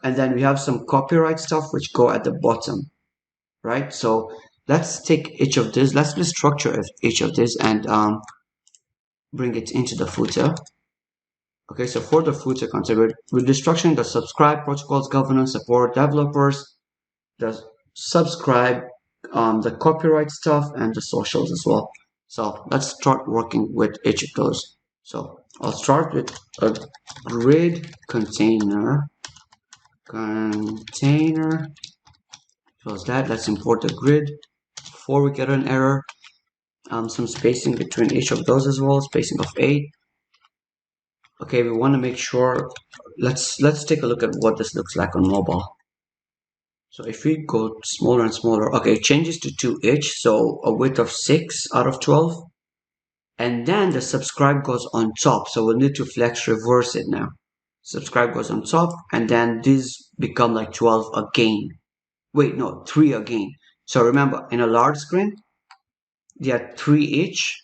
and then we have some copyright stuff which go at the bottom, right? So let's take each of this, let's structure each of this and bring it into the footer. Okay, so for the footer content, we're destructuring the subscribe, protocols, governance, support, developers, the subscribe, the copyright stuff, and the socials as well. So let's start working with each of those. So I'll start with a grid container. Close that. Let's import the grid before we get an error. Some spacing between each of those as well, spacing of 8. Okay, we want to make sure. Let's take a look at what this looks like on mobile. So if we go smaller and smaller, okay, it changes to 2 each, so a width of 6 out of 12. And then the subscribe goes on top, so we'll need to flex reverse it now. Subscribe goes on top, and then these become like 12 again. Wait, no, 3 again. So remember, in a large screen, they are 3 each,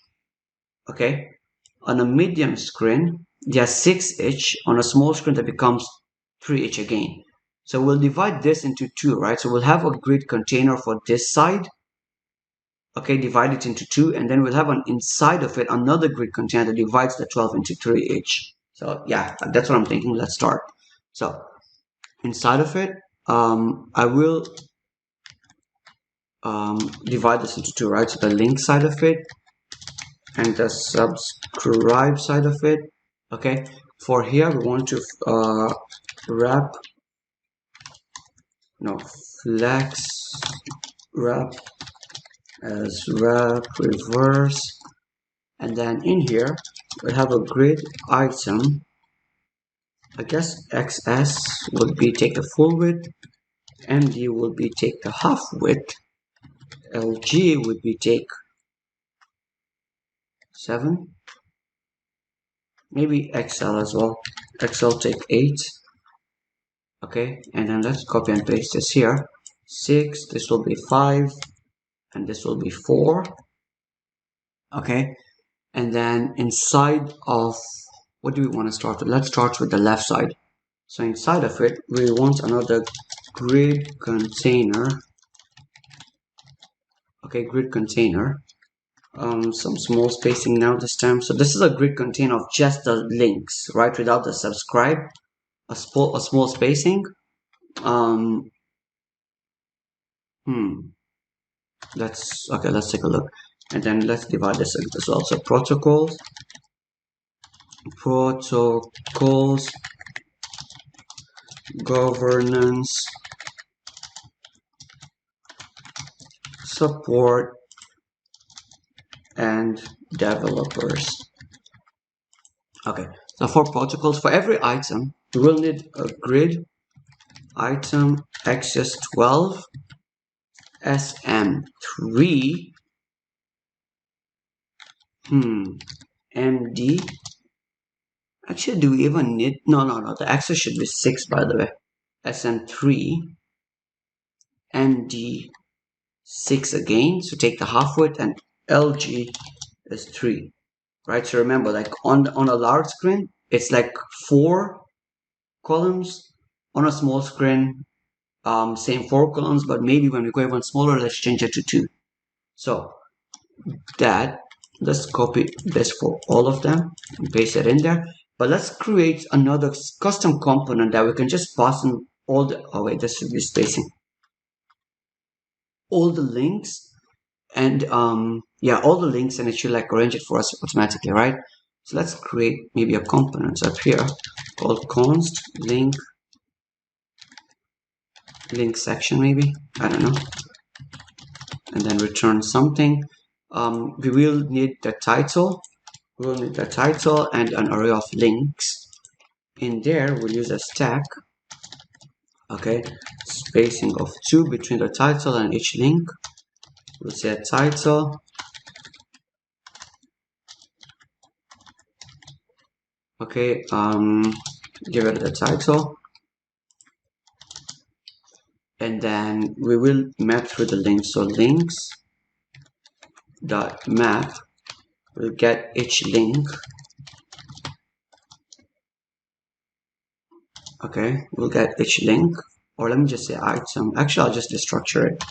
okay? On a medium screen, they are 6 each. On a small screen, that becomes 3 each again. So we'll divide this into 2, right? So we'll have a grid container for this side. Okay, divide it into 2, and then we'll have on inside of it another grid container that divides the 12 into 3 each. So yeah, that's what I'm thinking. Let's start. So inside of it, I will divide this into 2, right? So the link side of it and the subscribe side of it. Okay, for here we want to flex wrap as wrap reverse, and then in here we have a grid item. I guess XS would be take the full width, MD would be take the half width, LG would be take 7, maybe XL as well. XL take 8. Okay, and then let's copy and paste this here. 6, this will be 5, and this will be 4. Okay, and then inside of, what do we want to start with? Let's start with the left side. So inside of it, we want another grid container. Okay, grid container. Some small spacing now this time. So this is a grid container of just the links, right? Without the subscribe. A small spacing. Let's take a look, and then let's divide this as well. So protocols, protocols, governance, support, and developers. Okay, so for protocols, for every item, we will need a grid item access 12 SM3 MD. Actually, do we even need? No. The access should be 6, by the way. SM3 MD6 again. So take the half width, and LG is 3. Right? So remember, like on a large screen, it's like 4 columns. On a small screen, same 4 columns, but maybe when we go even smaller, let's change it to 2. So that, let's copy this for all of them and paste it in there. But let's create another custom component that we can just pass in all the, oh wait, this should be spacing, all the links, and yeah, all the links, and it should like arrange it for us automatically, right? So let's create maybe a component up here called const link section, maybe, I don't know, and then return something. We will need the title. We will need the title and an array of links. In there, we'll use a stack. Okay, spacing of 2 between the title and each link. We'll say title. Okay, give it the title, and then we will map through the links. So links dot map will get each link. Okay, we'll get each link, or let me just say item. Actually, I'll just destructure it.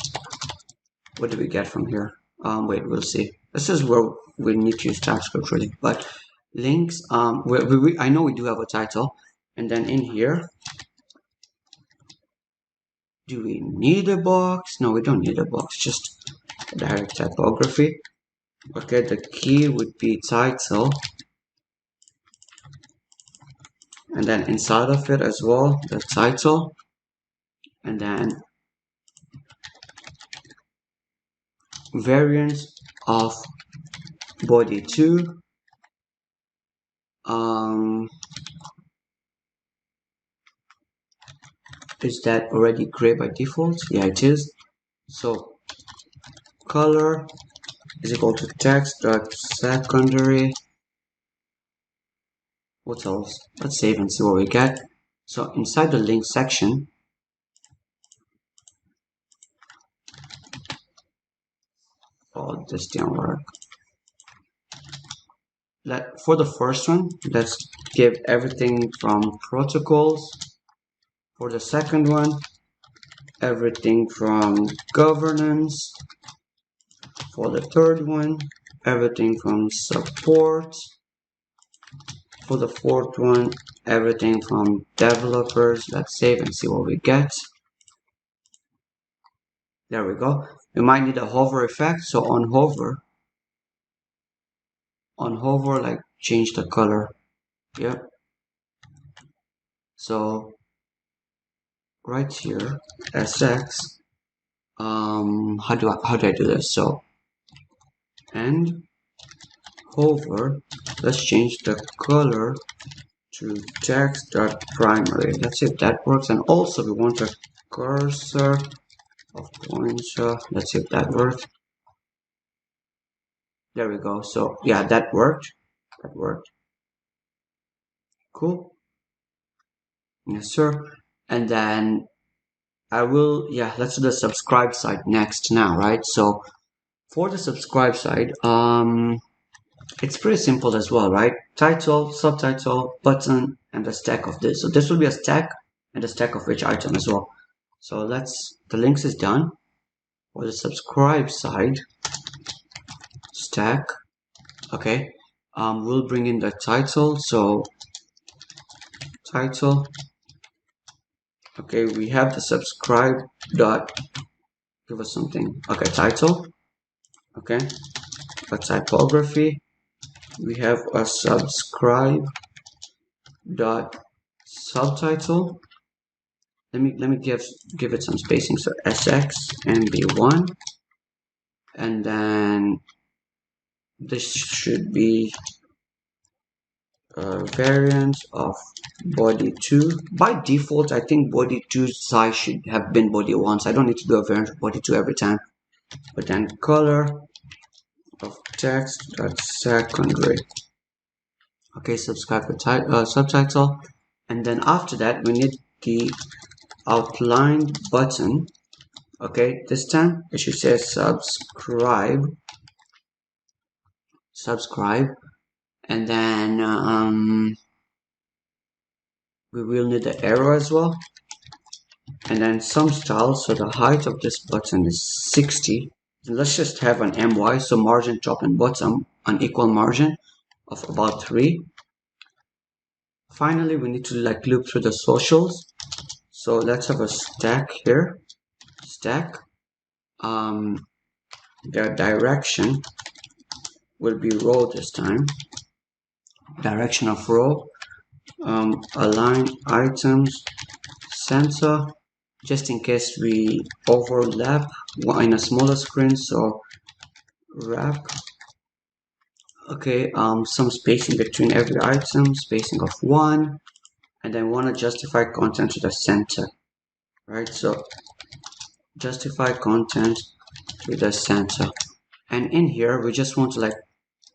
What do we get from here? Wait, we'll see. This is where we need to use TypeScript really, but links. I know we do have a title, and then in here, do we need a box? No, we don't need a box. Just direct typography. Okay, the key would be title, and then inside of it as well, the title, and then variance of body 2. Is that already gray by default? Yeah, it is. So color is equal to text dot secondary. What else? Let's save and see what we get. So inside the link section, oh, this didn't work. For the first one, let's give everything from protocols. For the second one, everything from governance. For the third one, everything from support. For the fourth one, everything from developers. Let's save and see what we get. There we go. We might need a hover effect. So on hover, like change the color. Yeah. So right here, SX. How do I do this? So and hover. Let's change the color to text.primary. Let's see if that works. And also we want a cursor of pointer. Let's see if that works. There we go. So yeah, that worked. Cool. Yes, sir. And then let's do the subscribe side next now, right? So for the subscribe side, it's pretty simple as well, right? Title, subtitle, button, and a stack of this. So this will be a stack and a stack of each item as well. So the links is done. For the subscribe side, stack, okay. We'll bring in the title. So title, okay, we have the subscribe dot, give us something. Okay, title, okay, a typography. We have a subscribe dot subtitle. Let me give it some spacing. So sx mb1, and then this should be variant of body 2. By default, I think body 2 size should have been body 1, so I don't need to do a variant of body 2 every time. But then color of text that's secondary. Okay, subscribe the subtitle, and then after that we need the outline button. Okay, this time it should say subscribe, and then we will need the arrow as well, and then some style. So the height of this button is 60. Let's just have an my, so margin top and bottom an equal margin of about 3. Finally, we need to like loop through the socials. So let's have a stack here. Stack. The direction will be row this time. Direction of row. Align items center, just in case we overlap in a smaller screen. So wrap. Okay, some spacing between every item, spacing of 1, and then want to justify content to the center, right? So justify content to the center, and in here we just want to like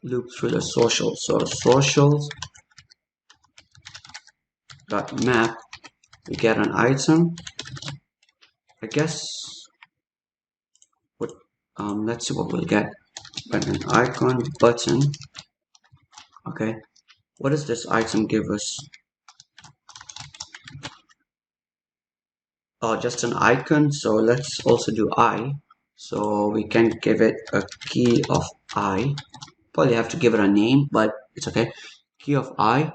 loop through the socials. So socials dot map, we get an item. I guess what let's see what we'll get. But an icon button. Okay, what does this item give us? Oh, just an icon. So let's also do I. So we can give it a key of I. Probably have to give it a name, but it's okay. Key of I,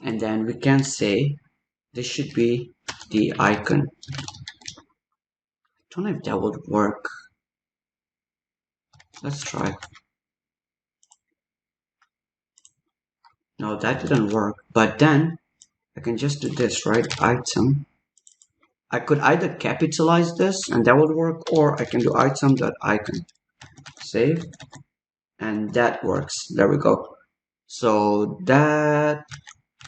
and then we can say this should be the icon. Don't know if that would work. Let's try. No, that didn't work. But then I can just do this, right? Item. I could either capitalize this and that would work, or I can do item.icon. Save, and that works. There we go. So that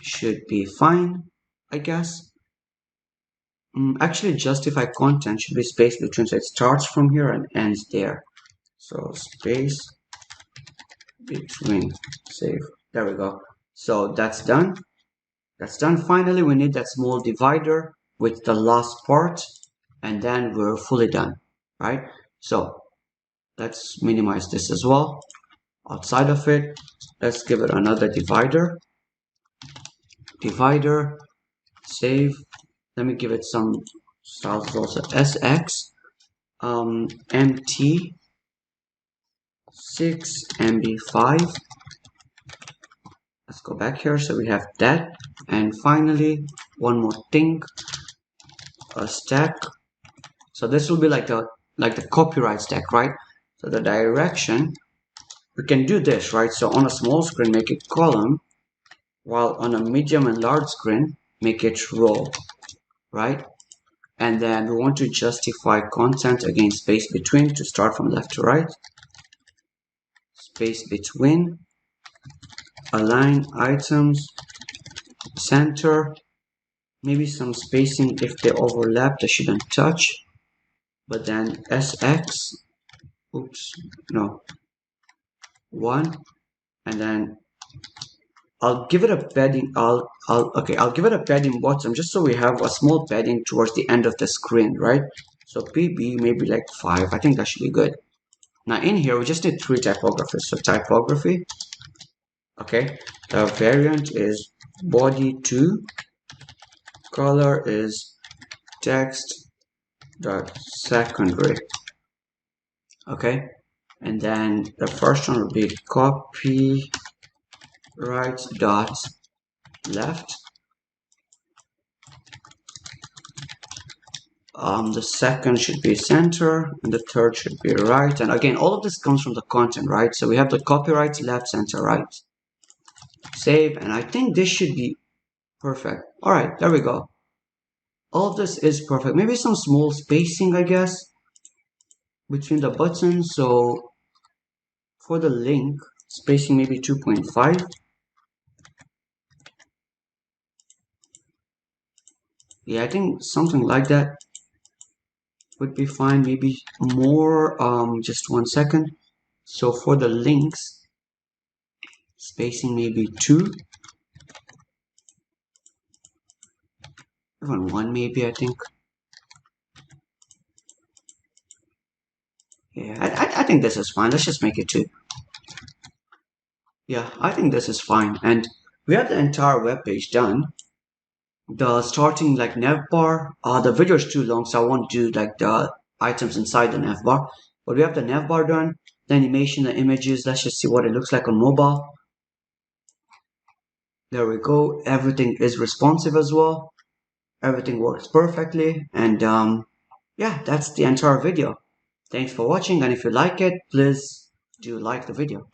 should be fine, I guess. Actually, justify content should be space between, so it starts from here and ends there. So space between, save. There we go. So that's done. That's done. Finally, we need that small divider with the last part, and then we're fully done, right? So let's minimize this as well. Outside of it, let's give it another divider. Divider, save. Let me give it some styles also. SX, MT, 6, MB5. Let's go back here. So we have that. And finally, one more thing, a stack. So this will be like the copyright stack, right? So the direction, we can do this, right? So on a small screen, make it column, while on a medium and large screen, make it row, right? And then we want to justify content, again, space between, to start from left to right. Space between, align items, center, maybe some spacing if they overlap, they shouldn't touch. But then SX, oops, no, 1, and then I'll give it a padding. I'll give it a padding bottom just so we have a small padding towards the end of the screen, right? So PB maybe like 5. I think that should be good. Now in here we just need 3 typographies. So typography. Okay, the variant is body 2. Color is text dot secondary. Okay, and then the first one will be copy right dot left. The second should be center, and the third should be right. And again, all of this comes from the content, right? So we have the copyright left, center, right. Save, and I think this should be Perfect. All right, there we go. All of this is perfect. Maybe some small spacing, I guess, between the buttons. So for the link, spacing maybe 2.5. Yeah, I think something like that would be fine. Maybe more, just 1 second. So for the links, spacing maybe 2, even 1 maybe, I think. Yeah, I think this is fine. Let's just make it 2. Yeah, I think this is fine. And we have the entire web page done. The starting like nav bar, the video is too long, so I won't do like the items inside the nav bar. But we have the nav bar done, the animation, the images. Let's just see what it looks like on mobile. There we go. Everything is responsive as well. Everything works perfectly. And yeah, that's the entire video. Thanks for watching. And if you like it, please do like the video.